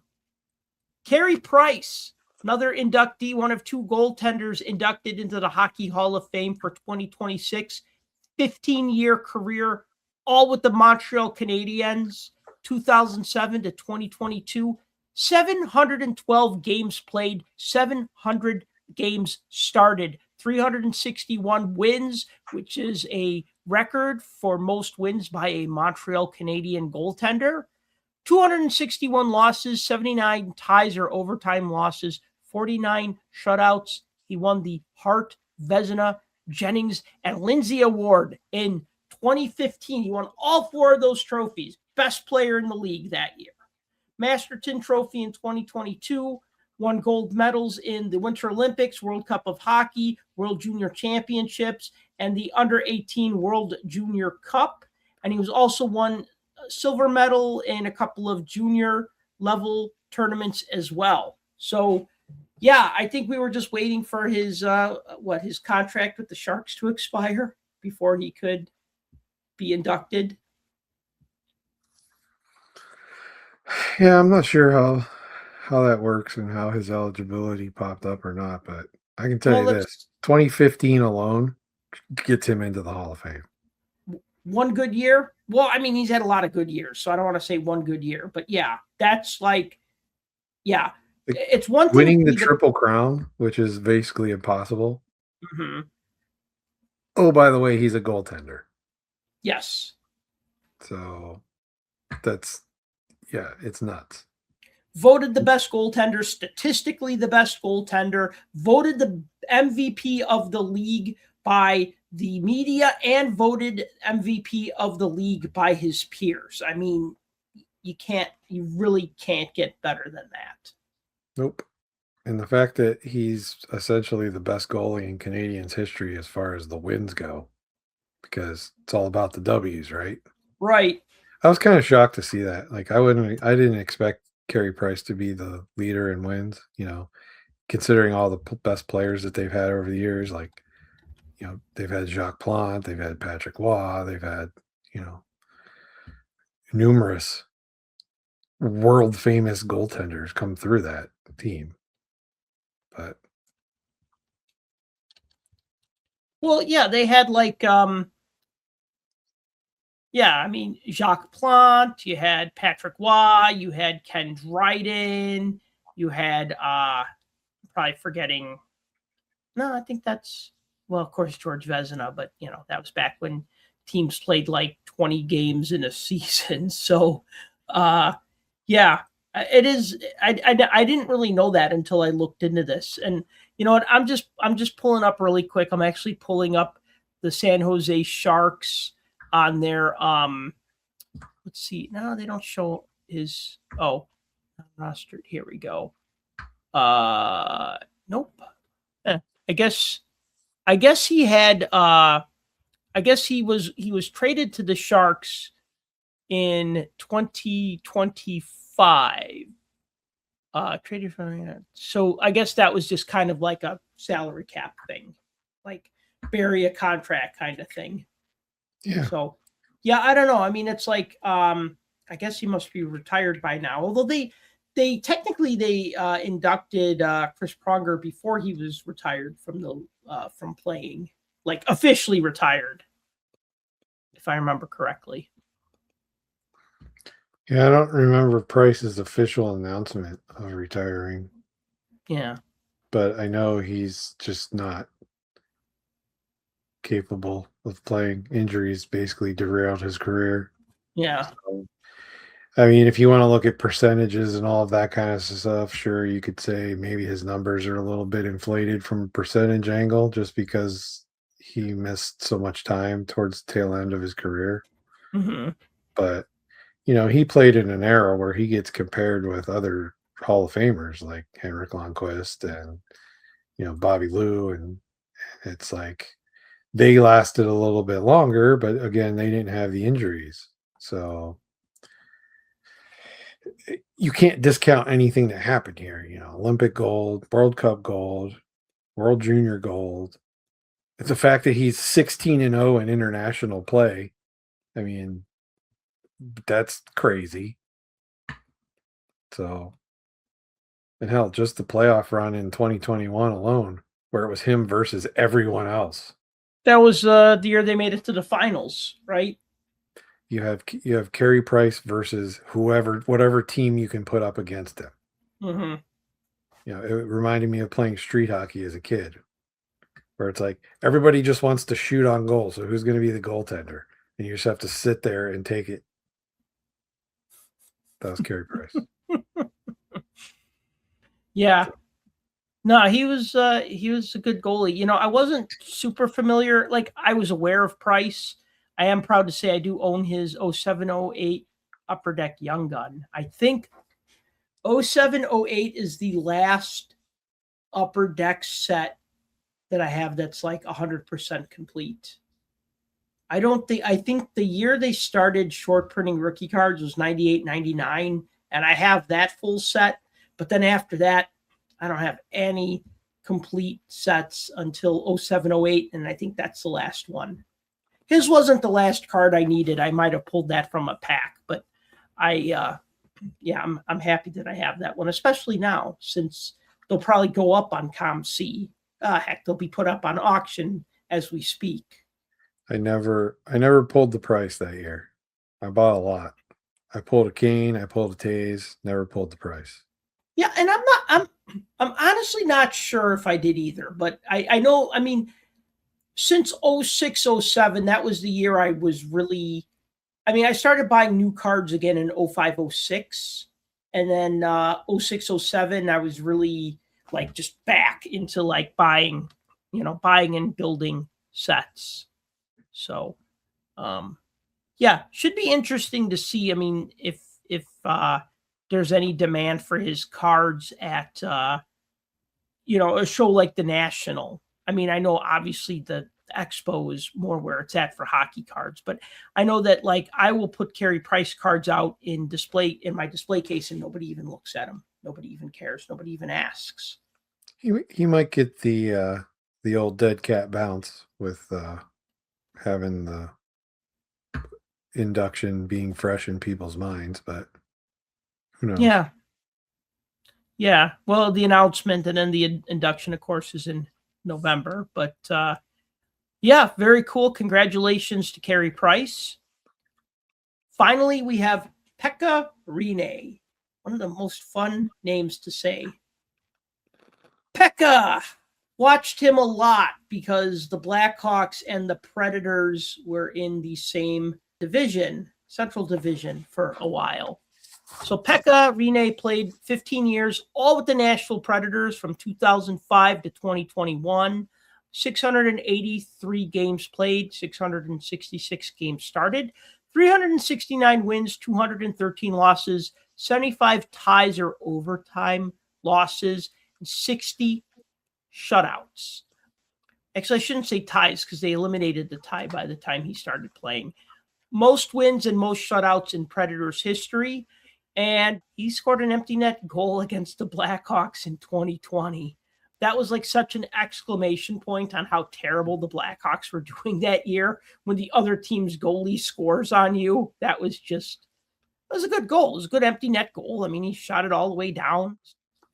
Carey Price, another inductee, one of two goaltenders inducted into the Hockey Hall of Fame for 2026. 15-year career, all with the Montreal Canadiens, 2007 to 2022. 712 games played, 700 games started, 361 wins, which is a record for most wins by a Montreal Canadian goaltender. 261 losses, 79 ties or overtime losses, 49 shutouts. He won the Hart, Vezina, Jennings, and Lindsay Award in 2015. He won all four of those trophies. Best player in the league that year. Masterton Trophy in 2022. Won gold medals in the Winter Olympics, World Cup of Hockey, World Junior Championships, and the Under-18 World Junior Cup. And he was also won a silver medal in a couple of junior level tournaments as well. So, yeah, I think we were just waiting for his his contract with the Sharks to expire before he could be inducted. Yeah, I'm not sure how that works and how his eligibility popped up or not, but I can tell you this: 2015 alone gets him into the Hall of Fame. One good year? Well, I mean, he's had a lot of good years, so I don't want to say one good year, but yeah, that's like, yeah, it's one thing. Winning the Triple Crown, which is basically impossible. Mm-hmm. Oh, by the way, he's a goaltender. Yes. So that's, yeah, it's nuts. Voted the best goaltender, statistically the best goaltender, voted the MVP of the league by the media, and voted MVP of the league by his peers. I mean, you really can't get better than that. Nope. And the fact that he's essentially the best goalie in Canadians history as far as the wins go, because it's all about the W's, right? Right. I was kind of shocked to see that. Like, I didn't expect Carey Price to be the leader in wins, considering all the best players that they've had over the years. Like, they've had Jacques Plante, they've had Patrick Roy, they've had, numerous world famous goaltenders come through that team. But well, yeah, they had like I mean, Jacques Plante, you had Patrick Roy, you had Ken Dryden, you had probably forgetting. No, I think that's, well, of course, George Vezina, but that was back when teams played like 20 games in a season. So yeah, it is. I didn't really know that until I looked into this. And you know what? I'm just pulling up really quick. I'm actually pulling up the San Jose Sharks on their let's see. No, they don't show his rostered. Here we go. Nope. I guess he had I guess he was traded to the Sharks in 2025. Traded from, so I guess that was just kind of like a salary cap thing, like bury a contract kind of thing. Yeah. So yeah, I don't know. I mean, it's like I guess he must be retired by now. Although they technically inducted Chris Pronger before he was retired from playing, like officially retired, if I remember correctly. Yeah, I don't remember Price's official announcement of retiring. Yeah. But I know he's just not capable of playing. Injuries basically derailed his career. Yeah. So, I mean, if you want to look at percentages and all of that kind of stuff, sure, you could say maybe his numbers are a little bit inflated from a percentage angle just because he missed so much time towards the tail end of his career. Mm-hmm. But, he played in an era where he gets compared with other Hall of Famers like Henrik Lundqvist and, Bobby Lou. And it's like they lasted a little bit longer, but again, they didn't have the injuries. So you can't discount anything that happened here. Olympic gold, World Cup gold, World Junior gold. It's the fact that he's 16-0 in international play. I mean, that's crazy. So, and hell, just the playoff run in 2021 alone, where it was him versus everyone else. That was the year they made it to the finals, right? You have Carey Price versus whatever team you can put up against him. Mm-hmm. It reminded me of playing street hockey as a kid, where it's like everybody just wants to shoot on goal. So who's going to be the goaltender? And you just have to sit there and take it. That was Carey Price. Yeah. No, he was a good goalie. I wasn't super familiar. Like, I was aware of Price. I am proud to say I do own his 07-08 Upper Deck Young Gun. I think 07-08 is the last Upper Deck set that I have that's like 100% complete. I think the year they started short printing rookie cards was 98, 99, and I have that full set. But then after that, I don't have any complete sets until 07-08, and I think that's the last one. His wasn't the last card I needed. I might have pulled that from a pack, but I'm happy that I have that one, especially now since they'll probably go up on ComC. Heck, they'll be put up on auction as we speak. I never pulled the Price that year. I bought a lot. I pulled a Kane, I pulled a Taze, never pulled the Price. Yeah, and I'm honestly not sure if I did either, but I know, I mean, since 06, 07, that was the year I was really, I started buying new cards again in 05, 06. And then 06, 07, I was really like just back into like buying and building sets. So, should be interesting to see. I mean, if there's any demand for his cards at, a show like the National. I mean, I know obviously the Expo is more where it's at for hockey cards, but I know that like I will put Carey Price cards out in my display case and nobody even looks at them. Nobody even cares. Nobody even asks. He might get the old dead cat bounce with having the induction being fresh in people's minds, but who knows? Yeah. Well, the announcement and then the induction, of course, is in November. But very cool. Congratulations to Carey Price. Finally, we have Pekka Rinne, one of the most fun names to say. Pekka! Watched him a lot because the Blackhawks and the Predators were in the same division, Central Division, for a while. So Pekka Rinne played 15 years, all with the Nashville Predators from 2005 to 2021. 683 games played, 666 games started, 369 wins, 213 losses, 75 ties or overtime losses, and 60 shutouts. Actually, I shouldn't say ties because they eliminated the tie by the time he started playing. Most wins and most shutouts in Predators history. And he scored an empty net goal against the Blackhawks in 2020. That was like such an exclamation point on how terrible the Blackhawks were doing that year when the other team's goalie scores on you. It was a good goal. It was a good empty net goal. I mean, he shot it all the way down.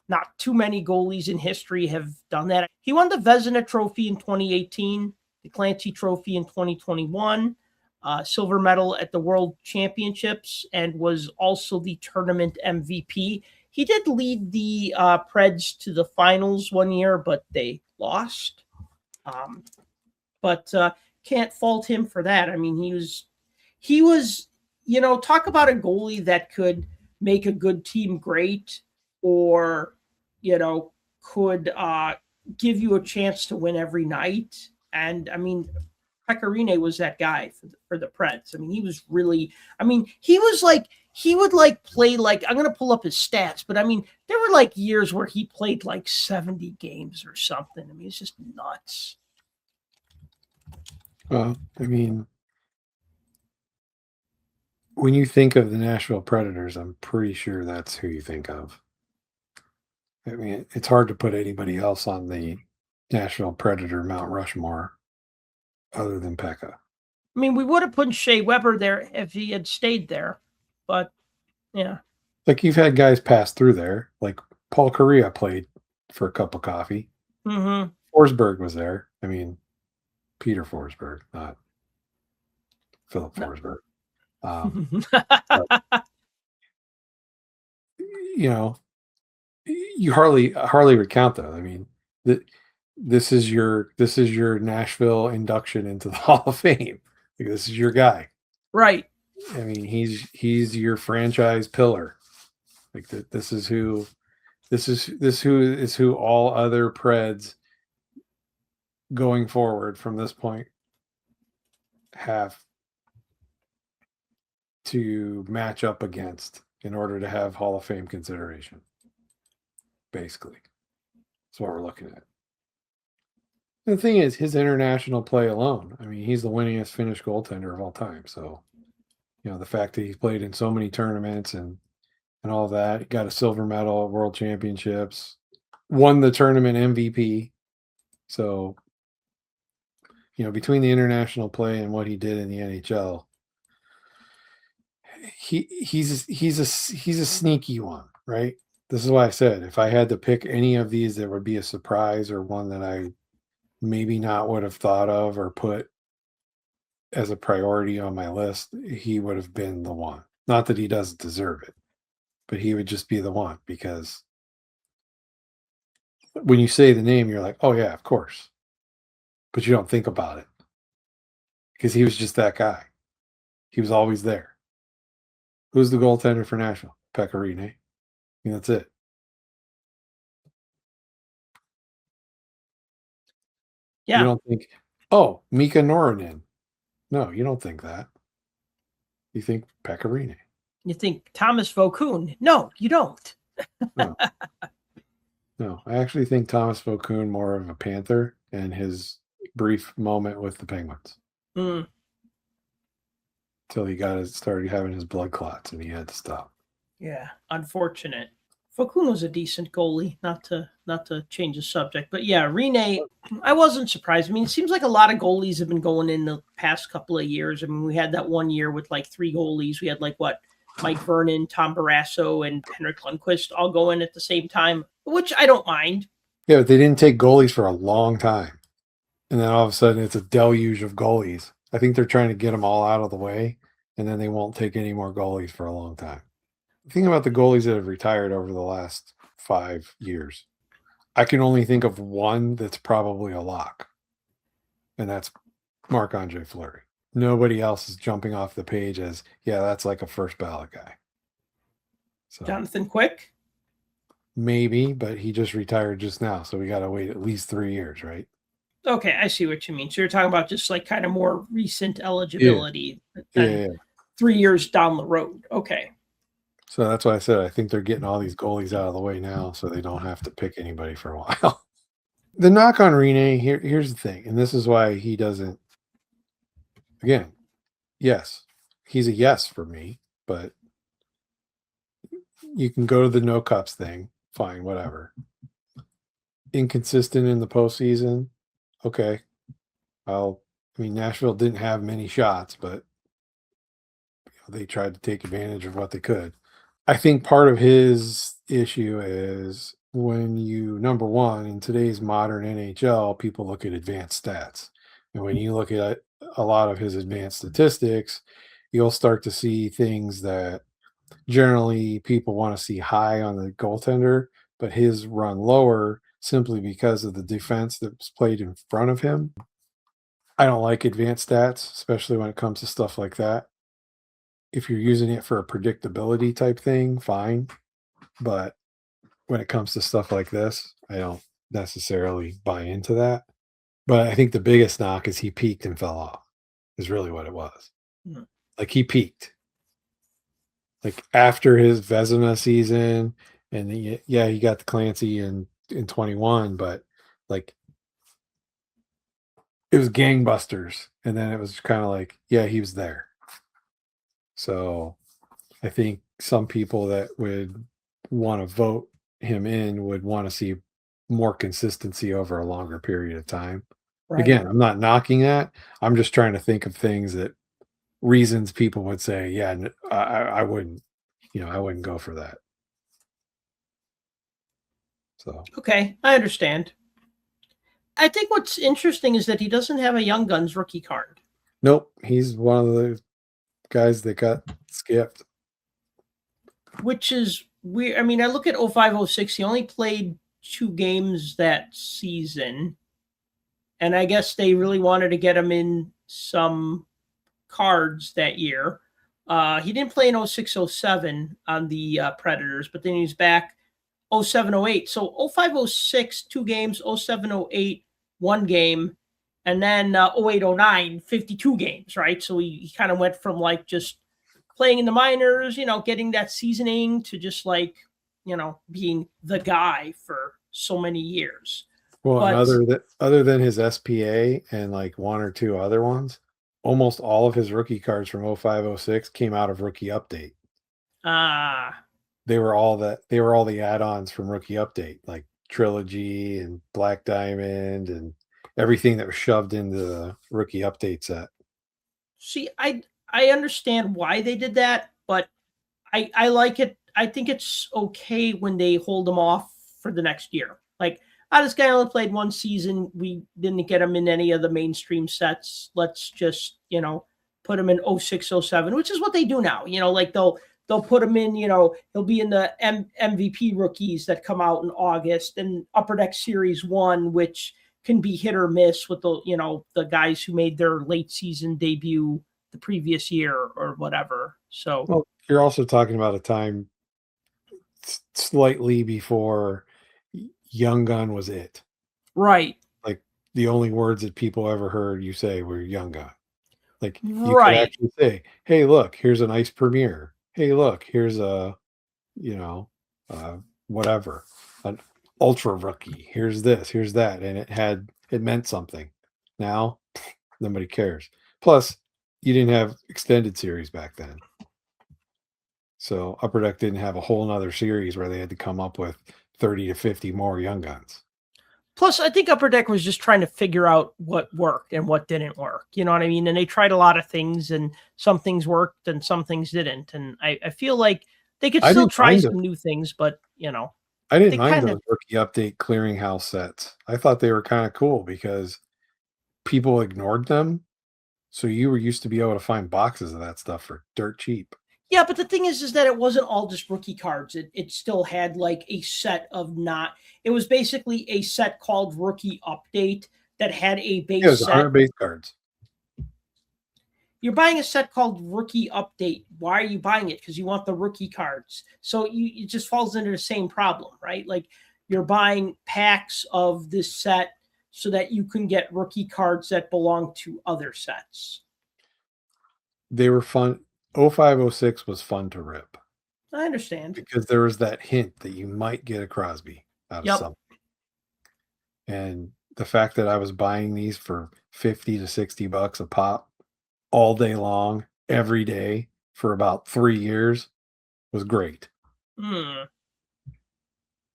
Not too many goalies in history have done that. He won the Vezina Trophy in 2018, the Clancy Trophy in 2021, silver medal at the World Championships, and was also the tournament MVP. He did lead the Preds to the finals one year, but they lost. but can't fault him for that. I mean, he was, talk about a goalie that could make a good team great, or, could give you a chance to win every night. And I mean, Pekka Rinne was that guy for the Preds. I mean, he was really, he would play I'm going to pull up his stats, but I mean, there were years where he played 70 games or something. I mean, it's just nuts. Well, I mean, when you think of the Nashville Predators, I'm pretty sure that's who you think of. I mean, it's hard to put anybody else on the Nashville Predator Mount Rushmore other than Pekka. I mean, we would have put Shea Weber there if he had stayed there, but yeah. You've had guys pass through there. Paul Correa played for a cup of coffee. Mm-hmm. Forsberg was there. I mean, Peter Forsberg, not Philip Forsberg. But, you hardly recount though. I mean, this is your Nashville induction into the Hall of Fame. This is your guy, right? I mean, he's your franchise pillar. This is who all other Preds going forward from this point have to match up against in order to have Hall of Fame consideration. Basically, that's what we're looking at. The thing is, his international play alone, I mean, he's the winningest Finnish goaltender of all time. So, the fact that he's played in so many tournaments and all that, he got a silver medal at World Championships, won the tournament MVP. So, between the international play and what he did in the NHL, he's a sneaky one, right? This is why I said if I had to pick any of these, there would be a surprise or one that I maybe not would have thought of or put as a priority on my list. He would have been the one. Not that he doesn't deserve it, but he would just be the one, because when you say the name, you're like, oh yeah, of course. But you don't think about it because he was just that guy. He was always there. Who's the goaltender for Nashville? Pekka Rinne. I mean, that's it. Yeah. You don't think, oh, Mika Noranen. No, you don't think that. You think Pekka Rinne. You think Thomas Vokoun. No, you don't. No, I actually think Thomas Vokoun more of a Panther and his brief moment with the Penguins. Mm. Till he started having his blood clots and he had to stop. Yeah, unfortunate. Vokoun was a decent goalie, not to change the subject. But yeah, Rinne, I wasn't surprised. I mean, it seems like a lot of goalies have been going in the past couple of years. I mean, we had that one year with 3 goalies. We had Mike Vernon, Tom Barrasso, and Henrik Lundqvist all go in at the same time, which I don't mind. Yeah, but they didn't take goalies for a long time. And then all of a sudden it's a deluge of goalies. I think they're trying to get them all out of the way, and then they won't take any more goalies for a long time. Think about the goalies that have retired over the last 5 years. I can only think of one that's probably a lock, and that's Marc-Andre Fleury. Nobody else is jumping off the page as, yeah, that's like a first ballot guy. So, Jonathan Quick? Maybe, but he just retired just now, so we got to wait at least 3 years, right? Okay, I see what you mean. So you're talking about just kind of more recent eligibility than 3 years down the road. Okay. So that's why I said I think they're getting all these goalies out of the way now so they don't have to pick anybody for a while. The knock on Rinne, here's the thing, and this is why he doesn't. Again, yes, he's a yes for me, but you can go to the no cups thing, fine, whatever. Inconsistent in the postseason, okay. Nashville didn't have many shots, but they tried to take advantage of what they could. I think part of his issue is when you, number one, in today's modern NHL, people look at advanced stats. And when you look at a lot of his advanced statistics, you'll start to see things that generally people want to see high on the goaltender, but his run lower simply because of the defense that's played in front of him. I don't like advanced stats, especially when it comes to stuff like that. If you're using it for a predictability type thing, fine. But when it comes to stuff like this, I don't necessarily buy into that. But I think the biggest knock is he peaked and fell off, is really what it was. Mhm. Like he peaked. Like after his Vezina season, and he got the Clancy in 21, but like it was gangbusters. And then it was kind of like, yeah, he was there. So I think some people that would want to vote him in would want to see more consistency over a longer period of time. Right. Again, I'm not knocking that. I'm just trying to think of things that reasons people would say, yeah, I wouldn't, I wouldn't go for that. So, Okay, I understand. I think what's interesting is that he doesn't have a Young Guns rookie card. nope, he's one of the guys that got skipped. Which is weird. I mean, I look at 05-06, he only played 2 games that season. And I guess they really wanted to get him in some cards that year. He didn't play in 06-07 on the Predators, but then he was back 07-08. So 05-06, 2 games, 07-08, 1 game, and then 08-09, 52 games, right? So he kind of went from like just playing in the minors, getting that seasoning to just like, being the guy for so many years. Well, But, and other than his SPA and like 1 or 2 other ones, almost all of his rookie cards from 05-06 came out of Rookie Update. They were all the add-ons from Rookie Update, like Trilogy and Black Diamond and everything that was shoved into the Rookie Update set. see, I understand why they did that, but I like it. I think it's okay when they hold them off for the next year. Like, this guy only played 1 season. We didn't get him in any of the mainstream sets. Let's just, put him in 06-07, which is what they do now. Like they'll put him in, he'll be in the MVP rookies that come out in August, and Upper Deck Series 1, which can be hit or miss with the guys who made their late season debut the previous year or whatever. So, well, you're also talking about a time slightly before Young Gun was it. right. Like the only words that people ever heard you say were Young Gun. Like you could Right. actually say, "Hey, look, here's a nice premiere. Hey, look, here's a, whatever, an ultra rookie. Here's this, here's that," and it meant something. Now, nobody cares. Plus, you didn't have extended series back then, so Upper Deck didn't have a whole nother series where they had to come up with 30 to 50 more Young Guns. Plus, I think Upper Deck was just trying to figure out what worked and what didn't work. You know what I mean? And they tried a lot of things, and some things worked and some things didn't. And I feel like they could still try some new things, but, I didn't they mind kind those of, Rookie Update clearinghouse sets. I thought they were kind of cool because people ignored them. So you were used to be able to find boxes of that stuff for dirt cheap. yeah, but the thing is that it wasn't all just rookie cards. It still had like a set of it was basically a set called Rookie Update that had a base Yeah, it was set. 100 base cards. You're buying a set called Rookie Update. Why are you buying it? Because you want the rookie cards. So it just falls into the same problem, right? Like you're buying packs of this set so that you can get rookie cards that belong to other sets. They were fun. 05-06 was fun to rip I understand. because there was that hint that you might get a Crosby out of something. And the fact that I was buying these for 50 to 60 bucks a pop all day long, every day for about 3 years was great. Did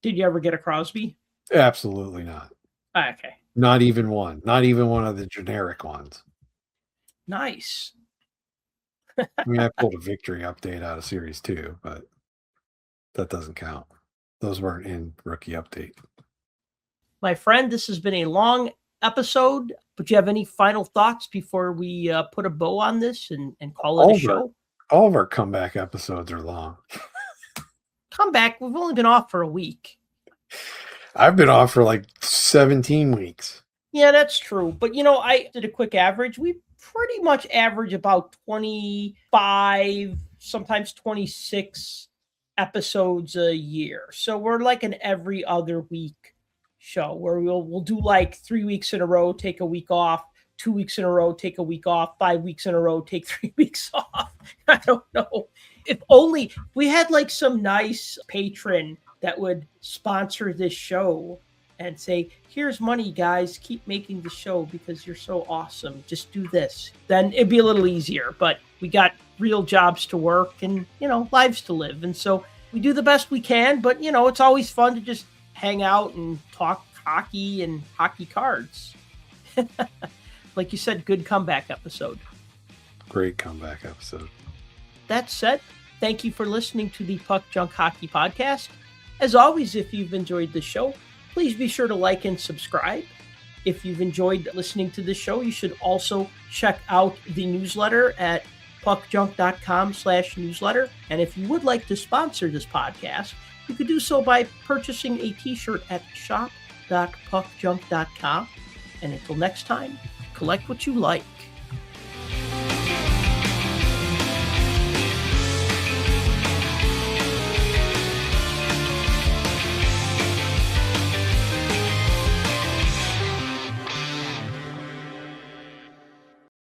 you ever get a Crosby? Absolutely not. Okay. Not even one. Not even one of the generic ones. Nice. I mean, I pulled a Victory Update out of Series 2, but that doesn't count. Those weren't in Rookie Update. My friend, this has been a long episode, but do you have any final thoughts before we put a bow on this and call it a show? All of our comeback episodes are long. Comeback? We've only been off for a week. I've been off for like 17 weeks. Yeah, that's true. But, I did a quick average. We pretty much average about 25, sometimes 26 episodes a year. So we're like an every other week show where we'll do like 3 weeks in a row, take a week off, 2 weeks in a row, take a week off, 5 weeks in a row, take 3 weeks off. I don't know. If only we had like some nice patron that would sponsor this show and say, here's money, guys, keep making the show because you're so awesome. Just do this. Then it'd be a little easier. But we got real jobs to work and, lives to live. And so we do the best we can. But, it's always fun to just hang out and talk hockey and hockey cards. Like you said, good comeback episode. Great comeback episode. That said, thank you for listening to the Puck Junk Hockey Podcast. As always, if you've enjoyed the show, please be sure to like and subscribe. If you've enjoyed listening to this show, you should also check out the newsletter at puckjunk.com/newsletter. And if you would like to sponsor this podcast, you could do so by purchasing a t-shirt at shop.puckjunk.com. And until next time, collect what you like.